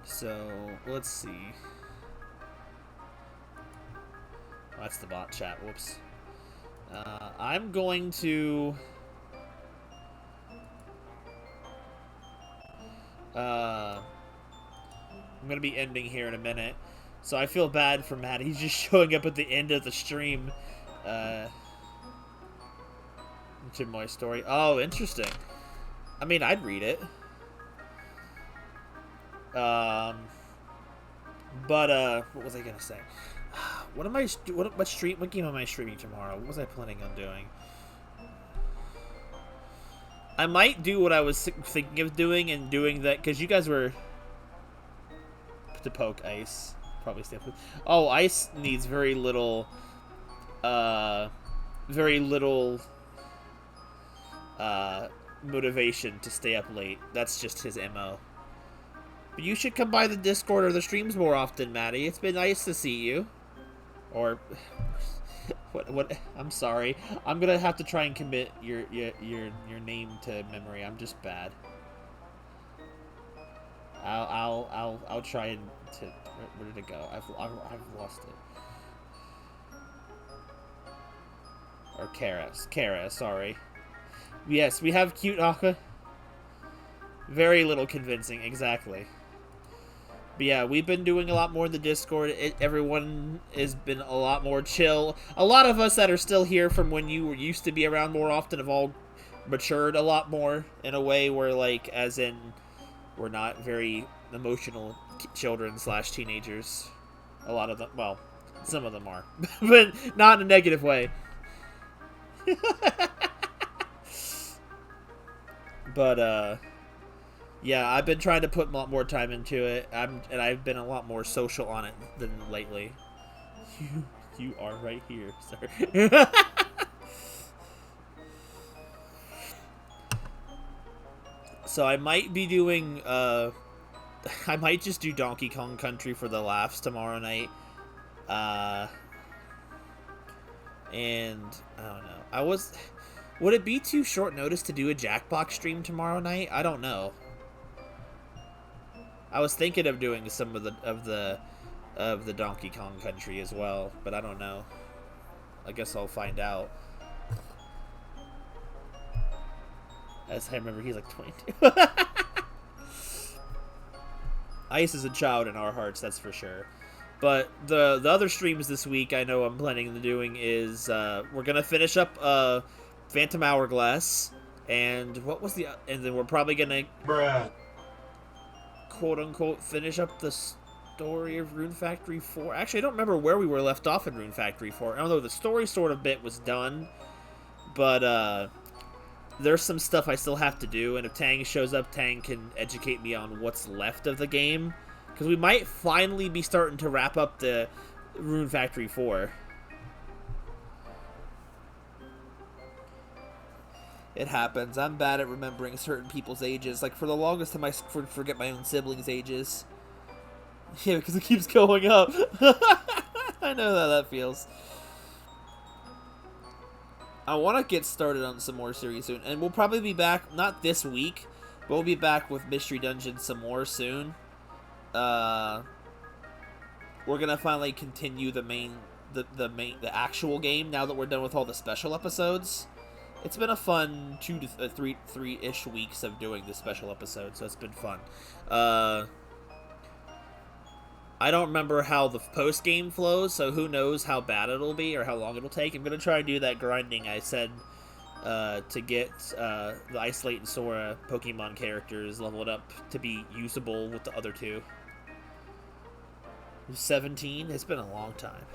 So, let's see. Oh, that's the bot chat, whoops. I'm going to... I'm going to be ending here in a minute. So I feel bad for Matt. He's just showing up at the end of the stream. To my story. Oh, interesting. I mean, I'd read it. But, what was I going to say? What game am I streaming tomorrow? What was I planning on doing? I might do what I was thinking of doing and doing that, because you guys were to poke Ice. Probably stay up with... Oh, Ice needs very little motivation to stay up late. That's just his MO. But you should come by the Discord or the streams more often, Maddie. It's been nice to see you. Or what? I'm sorry. I'm gonna have to try and commit your name to memory. I'm just bad. I'll try and where did it go? I've lost it. Or Kara, sorry. Yes, we have cute Aqua. Very little convincing, exactly. But yeah, we've been doing a lot more in the Discord. Everyone has been a lot more chill. A lot of us that are still here from when you used to be around more often have all matured a lot more in a way where, like, as in, we're not very emotional children / teenagers. A lot of them, well, some of them are. But not in a negative way. But, yeah, I've been trying to put a lot more time into it, and I've been a lot more social on it than lately. You are right here, sir. So I might be doing, I might just do Donkey Kong Country for the laughs tomorrow night. And, I don't know. Would it be too short notice to do a Jackbox stream tomorrow night? I don't know. I was thinking of doing some of the Donkey Kong Country as well, but I don't know. I guess I'll find out. As I remember, he's like 22. Ice is a child in our hearts, that's for sure. But the other streams this week I know I'm planning on doing is we're gonna finish up Phantom Hourglass, and and then we're probably gonna quote unquote finish up the story of Rune Factory 4. Actually, I don't remember where we were left off in Rune Factory 4. I don't know, the story sort of bit was done, but there's some stuff I still have to do, and if Tang shows up, Tang can educate me on what's left of the game, because we might finally be starting to wrap up the Rune Factory 4. It happens. I'm bad at remembering certain people's ages. Like, for the longest time, I forget my own siblings' ages. Yeah, because it keeps going up. I know how that feels. I want to get started on some more series soon, and we'll probably be back, not this week, but we'll be back with Mystery Dungeon some more soon. We're gonna finally continue the actual game now that we're done with all the special episodes. It's been a fun 2 to 3-ish weeks of doing the special episodes, so it's been fun. I don't remember how the post-game flows, so who knows how bad it'll be or how long it'll take. I'm going to try and do that grinding I said to get the Isolate and Sora Pokemon characters leveled up to be usable with the other two. 17? It's been a long time.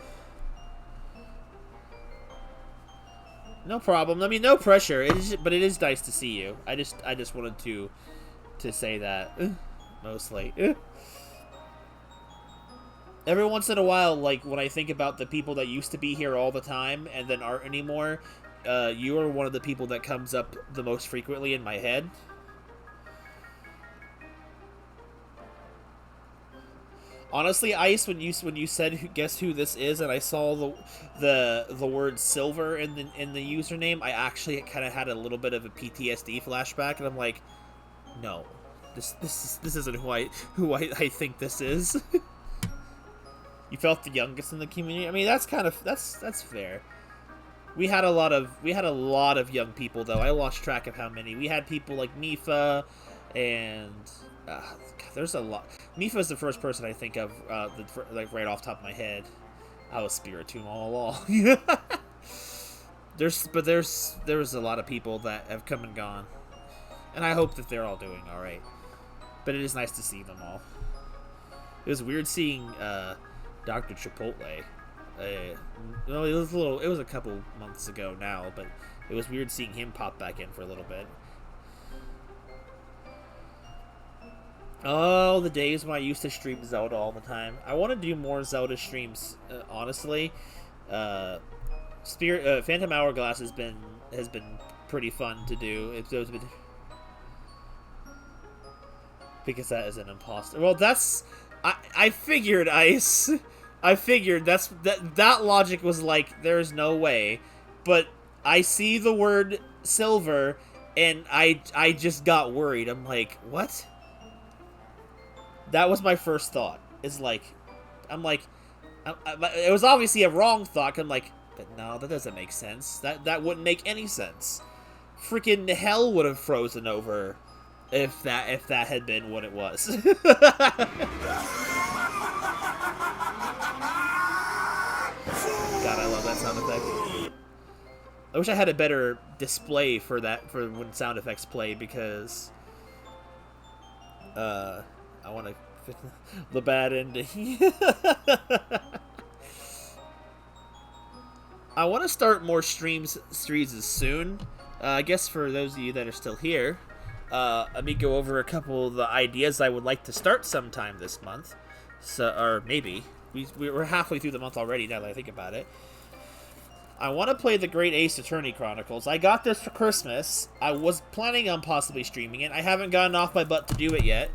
No problem. I mean, no pressure. But it is nice to see you. I just wanted to say that. Mostly. Every once in a while, like, when I think about the people that used to be here all the time and then aren't anymore, you are one of the people that comes up the most frequently in my head. Honestly, Ice, when you said guess who this is, and I saw the word silver in the username, I actually kind of had a little bit of a PTSD flashback, and I'm like, no, this isn't who I think this is. You felt the youngest in the community. I mean, that's fair. We had a lot of young people though. I lost track of how many. We had people like Mifa, and God, there's a lot. Mifa is the first person I think of, like right off the top of my head. I was Spiritomb all along. there was a lot of people that have come and gone, and I hope that they're all doing all right. But it is nice to see them all. It was weird seeing Dr. Chipotle. No, it was a couple months ago now, but it was weird seeing him pop back in for a little bit. Oh, the days when I used to stream Zelda all the time. I want to do more Zelda streams, honestly. Phantom Hourglass has been pretty fun to do. Because that is an imposter. Well, that's I figured, Ice. I figured that logic was like, there's no way. But I see the word silver, and I just got worried. I'm like, what? That was my first thought. It was obviously a wrong thought. I'm like, but no, that doesn't make sense. That wouldn't make any sense. Freaking hell would have frozen over if that had been what it was. God, I love that sound effect. I wish I had a better display for when sound effects play, because I want to fit the bad ending. I want to start more streams soon. I guess for those of you that are still here, let me go over a couple of the ideas I would like to start sometime this month. Or maybe. We're halfway through the month already, now that I think about it. I want to play the Great Ace Attorney Chronicles. I got this for Christmas. I was planning on possibly streaming it. I haven't gotten off my butt to do it yet.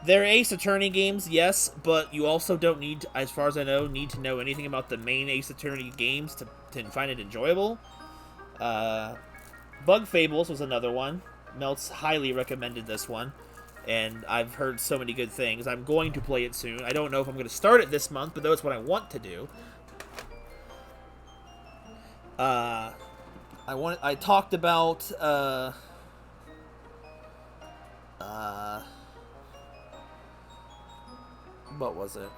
They're Ace Attorney games, yes, but you also don't need, as far as I know, to know anything about the main Ace Attorney games to find it enjoyable. Bug Fables was another one. Melts highly recommended this one, and I've heard so many good things. I'm going to play it soon. I don't know if I'm going to start it this month, but that's what I want to do. I talked about what was it?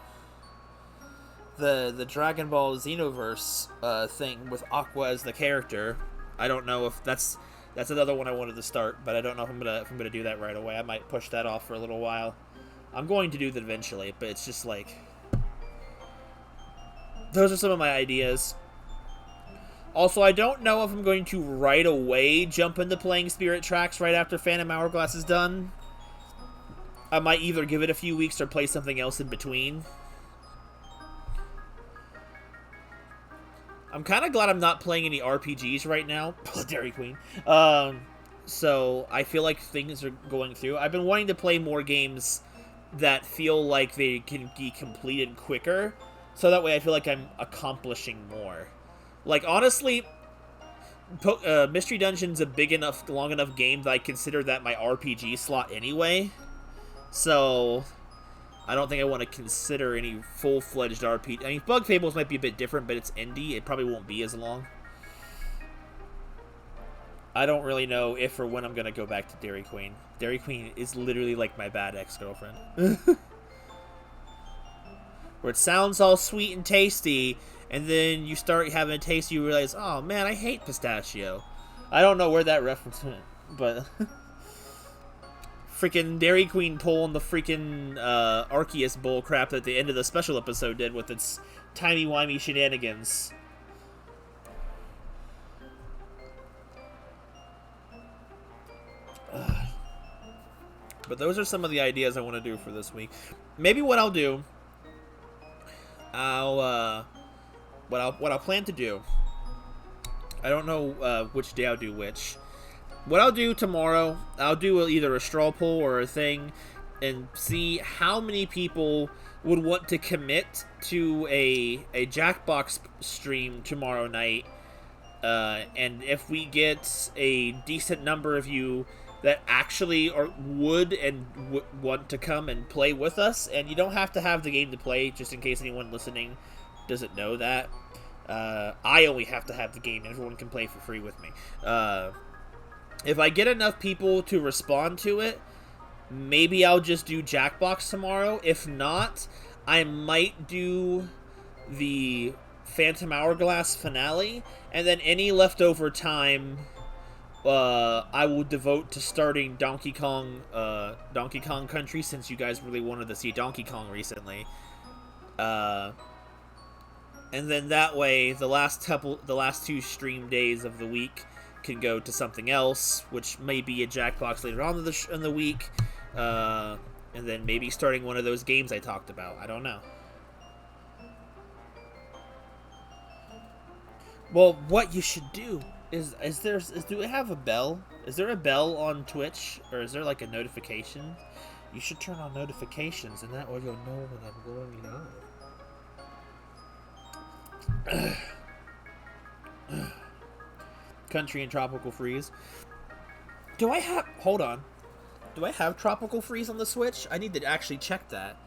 The Dragon Ball Xenoverse thing with Aqua as the character. I don't know if that's another one I wanted to start, but I don't know if I'm gonna do that right away. I might push that off for a little while. I'm going to do that eventually, but it's just like, those are some of my ideas. Also, I don't know if I'm going to right away jump into playing Spirit Tracks right after Phantom Hourglass is done. I might either give it a few weeks or play something else in between. I'm kind of glad I'm not playing any RPGs right now. Dairy Queen. So I feel like things are going through. I've been wanting to play more games that feel like they can be completed quicker. So that way I feel like I'm accomplishing more. Like, honestly, Mystery Dungeon's a big enough, long enough game that I consider that my RPG slot anyway. So I don't think I want to consider any full-fledged RPG. I mean, Bug Fables might be a bit different, but it's indie. It probably won't be as long. I don't really know if or when I'm going to go back to Dairy Queen. Dairy Queen is literally like my bad ex-girlfriend. Where it sounds all sweet and tasty, and then you start having a taste, you realize, oh man, I hate pistachio. I don't know where that reference went, but... freaking Dairy Queen pulling the freaking Arceus bull crap that the end of the special episode did with its timey-wimey shenanigans. But those are some of the ideas I want to do for this week. Maybe what I'll do, what I'll plan to do. I don't know which day I'll do which. What I'll do tomorrow, I'll do either a straw poll or a thing, and see how many people would want to commit to a Jackbox stream tomorrow night. And if we get a decent number of you that actually would want to come and play with us, and you don't have to have the game to play, just in case anyone listening doesn't know that. I only have to have the game, and everyone can play for free with me. If I get enough people to respond to it, maybe I'll just do Jackbox tomorrow. If not, I might do the Phantom Hourglass finale, and then any leftover time I will devote to starting Donkey Kong Country, since you guys really wanted to see Donkey Kong recently. And then that way, the last two stream days of the week can go to something else, which may be a Jackbox later on in the week, and then maybe starting one of those games I talked about. I don't know. Well, what you should do is do we have a bell? Is there a bell on Twitch, or is there like a notification? You should turn on notifications, and that way you'll know when I'm going live. Country and Tropical Freeze. Hold on. Do I have Tropical Freeze on the Switch? I need to actually check that.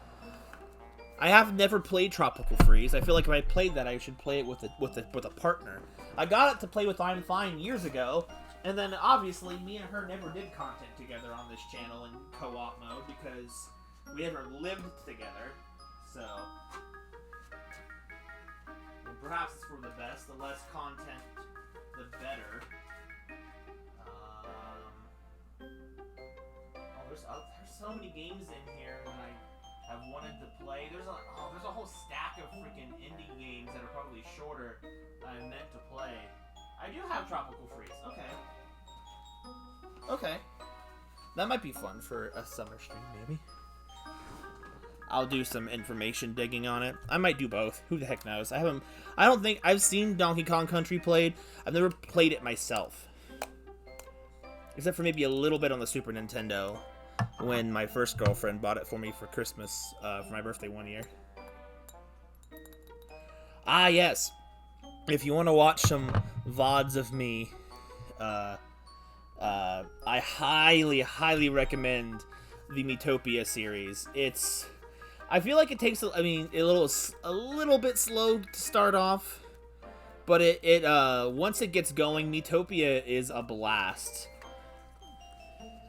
I have never played Tropical Freeze. I feel like if I played that, I should play it with a partner. I got it to play with I'm Fine years ago, and then obviously me and her never did content together on this channel in co-op mode because we never lived together. So, and perhaps it's for the best. The less content, the better. There's so many games in here that I have wanted to play. There's a whole stack of freaking indie games that are probably shorter that I meant to play. I do have Tropical Freeze. Okay. That might be fun for a summer stream, maybe. I'll do some information digging on it. I might do both. Who the heck knows? I don't think I've seen Donkey Kong Country played. I've never played it myself. Except for maybe a little bit on the Super Nintendo when my first girlfriend bought it for me for Christmas for my birthday one year. Ah, yes. If you want to watch some VODs of me, I highly, highly recommend the Miitopia series. I feel like it takes, a little bit slow to start off, but once it gets going, Miitopia is a blast.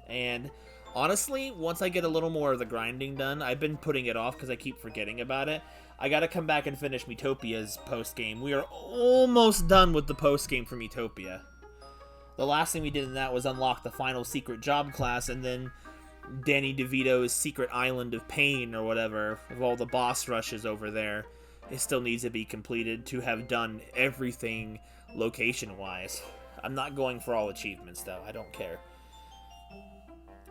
And honestly, once I get a little more of the grinding done, I've been putting it off because I keep forgetting about it. I gotta come back and finish Miitopia's post-game. We are almost done with the post-game for Miitopia. The last thing we did in that was unlock the final secret job class, and then Danny DeVito's secret island of pain, or whatever, of all the boss rushes over there. It still needs to be completed to have done everything location-wise. I'm not going for all achievements, though. I don't care.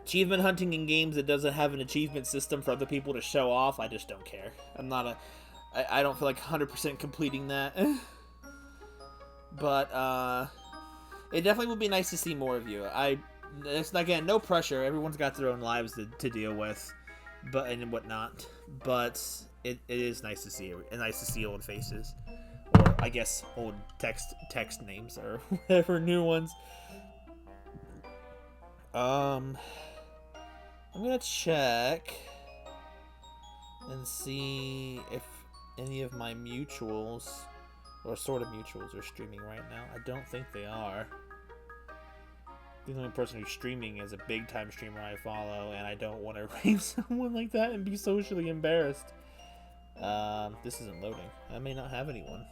Achievement hunting in games that doesn't have an achievement system for other people to show off, I just don't care. I don't feel like 100% completing that. But, it definitely would be nice to see more of you. It's, again, no pressure. Everyone's got their own lives to deal with, and whatnot. But it is nice to see nice to see old faces, or I guess old text names or whatever new ones. I'm gonna check and see if any of my mutuals or sort of mutuals are streaming right now. I don't think they are. The only person who's streaming is a big time streamer I follow, and I don't want to rape someone like that and be socially embarrassed. This isn't loading. I may not have anyone.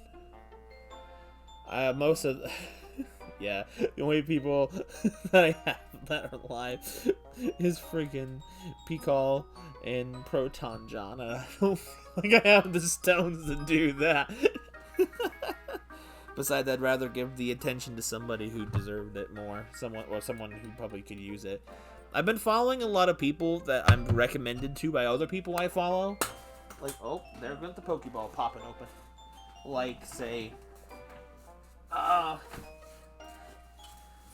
Most of yeah, the only people that I have that are live is freaking Pikal and Proton John. I don't feel like I have the stones to do that. Besides, I'd rather give the attention to somebody who deserved it more. Someone who probably could use it. I've been following a lot of people that I'm recommended to by other people I follow. Like, oh, there goes the Pokeball popping open. Like, say,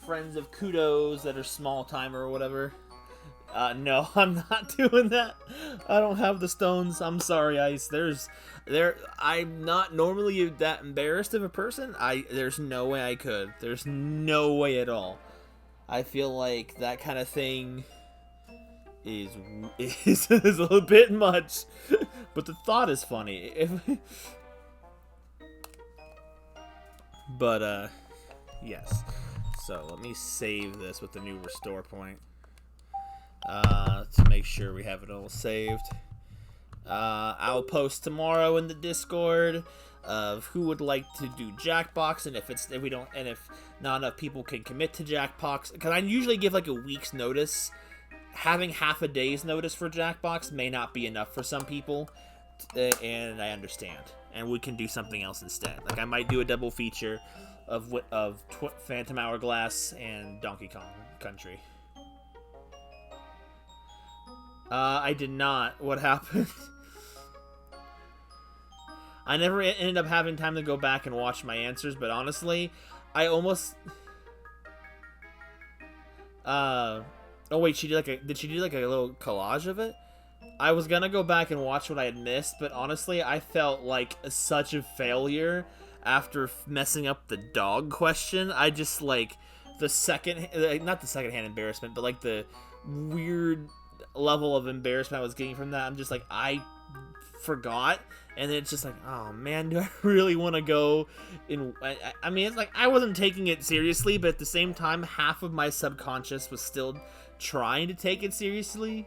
friends of Kudos that are small time or whatever. No, I'm not doing that. I don't have the stones. I'm sorry, Ice. I'm not normally that embarrassed of a person. There's no way I could. There's no way at all. I feel like that kind of thing is a little bit much, but the thought is funny. But yes. So let me save this with the new restore point. To make sure we have it all saved. I'll post tomorrow in the Discord of who would like to do Jackbox, and if not enough people can commit to Jackbox, because I usually give like a week's notice. Having half a day's notice for Jackbox may not be enough for some people, and I understand. And we can do something else instead. Like I might do a double feature of Phantom Hourglass and Donkey Kong Country. I did not. What happened? I never ended up having time to go back and watch my answers, but honestly, I almost... Oh wait, did she do like a little collage of it? I was gonna go back and watch what I had missed, but honestly, I felt like such a failure after messing up the dog question. I just, like, not the secondhand embarrassment, but like the weird level of embarrassment I was getting from that. I'm just like, I forgot, and then it's just like, oh man, do I really want to go in? I mean, it's like I wasn't taking it seriously, but at the same time, half of my subconscious was still trying to take it seriously.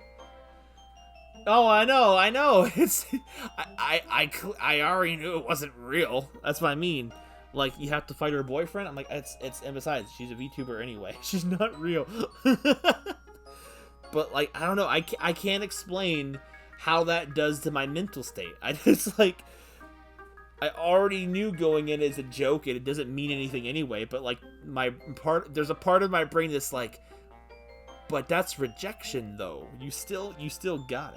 Oh, I know. It's I already knew it wasn't real. That's what I mean. Like, you have to fight her boyfriend. I'm like, and besides, she's a VTuber anyway. She's not real. But, like, I don't know. I can't explain how that does to my mental state. I just, like, I already knew going in as a joke, and it doesn't mean anything anyway. But, like, there's a part of my brain that's like, but that's rejection, though. You still got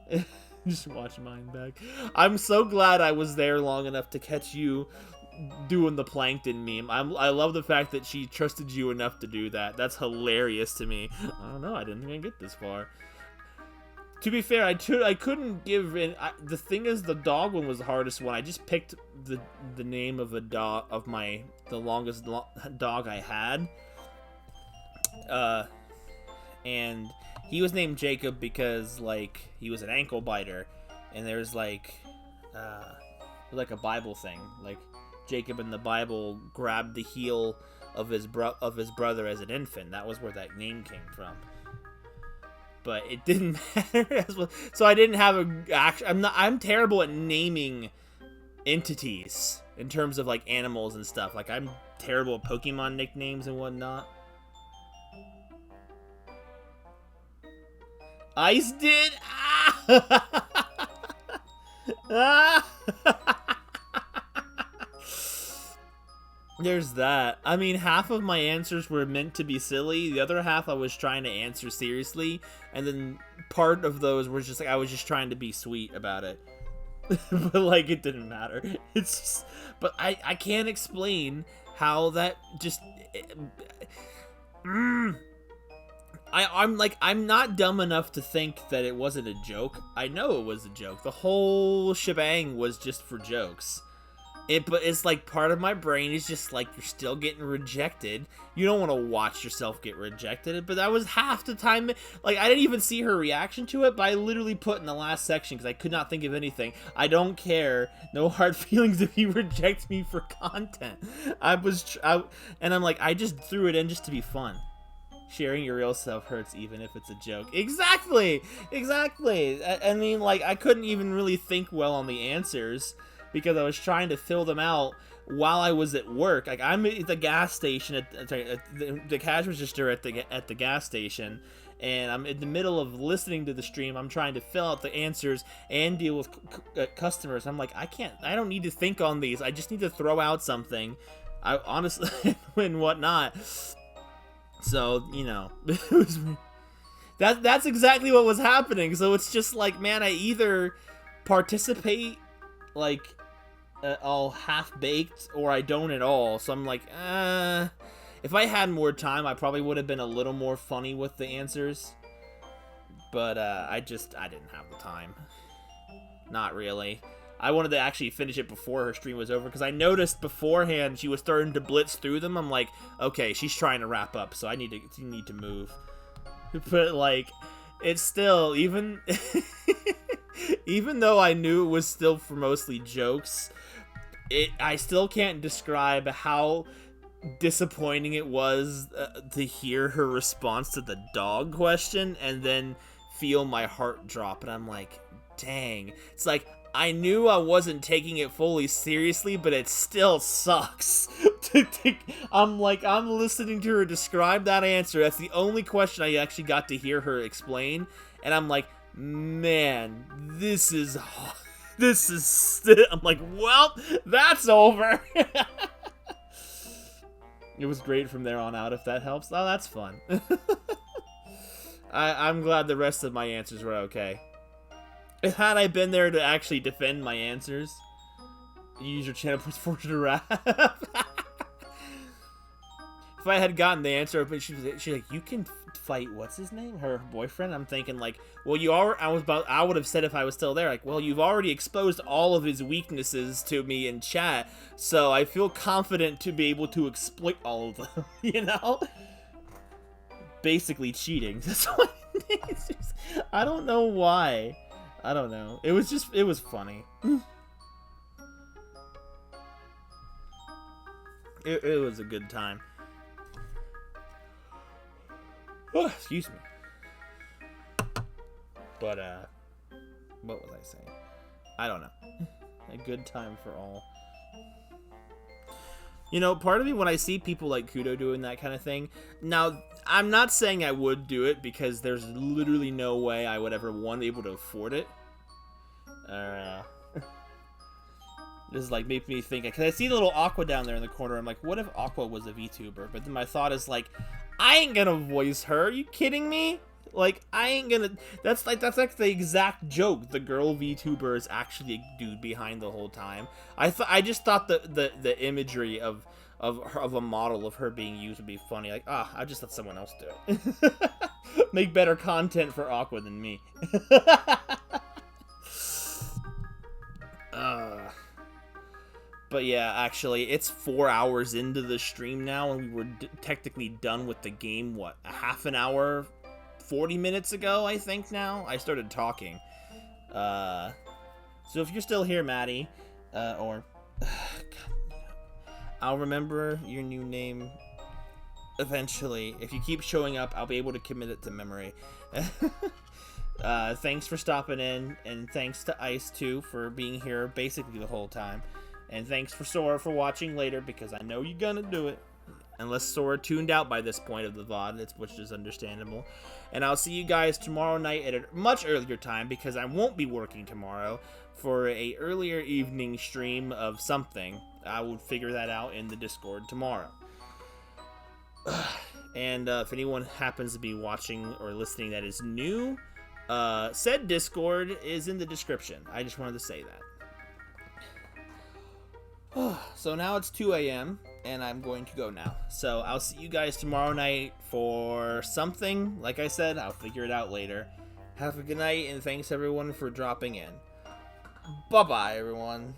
it. Just watch mine back. I'm so glad I was there long enough to catch you doing the plankton meme. I love the fact that she trusted you enough to do that. That's hilarious to me. I don't know. I didn't even get this far. To be fair, I couldn't give in. The thing is, the dog one was the hardest one. I just picked the name of the longest dog I had. And he was named Jacob because, like, he was an ankle biter, and there's like a Bible thing, like Jacob in the Bible grabbed the heel of his brother as an infant. That was where that name came from. But it didn't matter as well. So I didn't have I'm terrible at naming entities in terms of like animals and stuff. Like, I'm terrible at Pokemon nicknames and whatnot. Ice did? There's that. I mean, half of my answers were meant to be silly. The other half I was trying to answer seriously. And then part of those were just like, I was just trying to be sweet about it. But, like, it didn't matter. It's just, but I can't explain how that just... I'm not dumb enough to think that it wasn't a joke. I know it was a joke. The whole shebang was just for jokes. But it's like part of my brain is just like, you're still getting rejected. You don't want to watch yourself get rejected. But that was half the time. Like, I didn't even see her reaction to it, but I literally put in the last section because I could not think of anything. I don't care. No hard feelings if you reject me for content. And I'm like, I just threw it in just to be fun. Sharing your real self hurts even if it's a joke. Exactly. I mean, like, I couldn't even really think well on the answers, because I was trying to fill them out while I was at work. Like, I'm at the gas station, at the cash register at the gas station, and I'm in the middle of listening to the stream. I'm trying to fill out the answers and deal with customers. I'm like, I don't need to think on these. I just need to throw out something. I honestly, and whatnot. So, you know, it was, that's exactly what was happening. So it's just like, man, I either participate like all half-baked, or I don't at all. So I'm like, if I had more time, I probably would have been a little more funny with the answers. But I didn't have the time. Not really. I wanted to actually finish it before her stream was over, because I noticed beforehand she was starting to blitz through them. I'm like, okay, she's trying to wrap up, so I need to move. But like, it's still, even even though I knew it was still for mostly jokes, I still can't describe how disappointing it was to hear her response to the dog question and then feel my heart drop. And I'm like, dang. It's like, I knew I wasn't taking it fully seriously, but it still sucks. I'm listening to her describe that answer. That's the only question I actually got to hear her explain. And I'm like, man, this is... I'm like, well, that's over. It was great from there on out, if that helps. Oh, that's fun. I'm glad the rest of my answers were okay. Had I been there to actually defend my answers, use your channel points for to rap. If I had gotten the answer, but she's like, you can fight, what's his name? Her boyfriend? I'm thinking like, well, I would have said if I was still there, like, well, you've already exposed all of his weaknesses to me in chat, so I feel confident to be able to exploit all of them, you know? Basically cheating. That's what it is. I don't know why. I don't know. It was funny. It was a good time. Oh, excuse me. But, what was I saying? I don't know. A good time for all. You know, part of me, when I see people like Kudo doing that kind of thing, now, I'm not saying I would do it, because there's literally no way I would ever, be able to afford it. This is like, make me think, because I see the little Aqua down there in the corner. I'm like, what if Aqua was a VTuber? But then my thought is like, I ain't gonna voice her. Are you kidding me? Like, I ain't gonna... That's like the exact joke. The girl VTuber is actually a dude behind the whole time. I just thought the imagery of a model of her being used would be funny. Like, I just let someone else do it. Make better content for Aqua than me. But yeah, actually, it's 4 hours into the stream now, and we were technically done with the game, what, a half an hour, 40 minutes ago, I think now? I started talking. So if you're still here, Maddie, I'll remember your new name eventually. If you keep showing up, I'll be able to commit it to memory. Thanks for stopping in, and thanks to Ice, too, for being here basically the whole time. And thanks for Sora for watching later, because I know you're gonna do it. Unless Sora tuned out by this point of the VOD, which is understandable. And I'll see you guys tomorrow night at a much earlier time, because I won't be working tomorrow, for a earlier evening stream of something. I will figure that out in the Discord tomorrow. And if anyone happens to be watching or listening that is new, said Discord is in the description. I just wanted to say that. So now it's 2 a.m. and I'm going to go now. So I'll see you guys tomorrow night for something. Like I said, I'll figure it out later. Have a good night, and thanks everyone for dropping in. Bye-bye, everyone.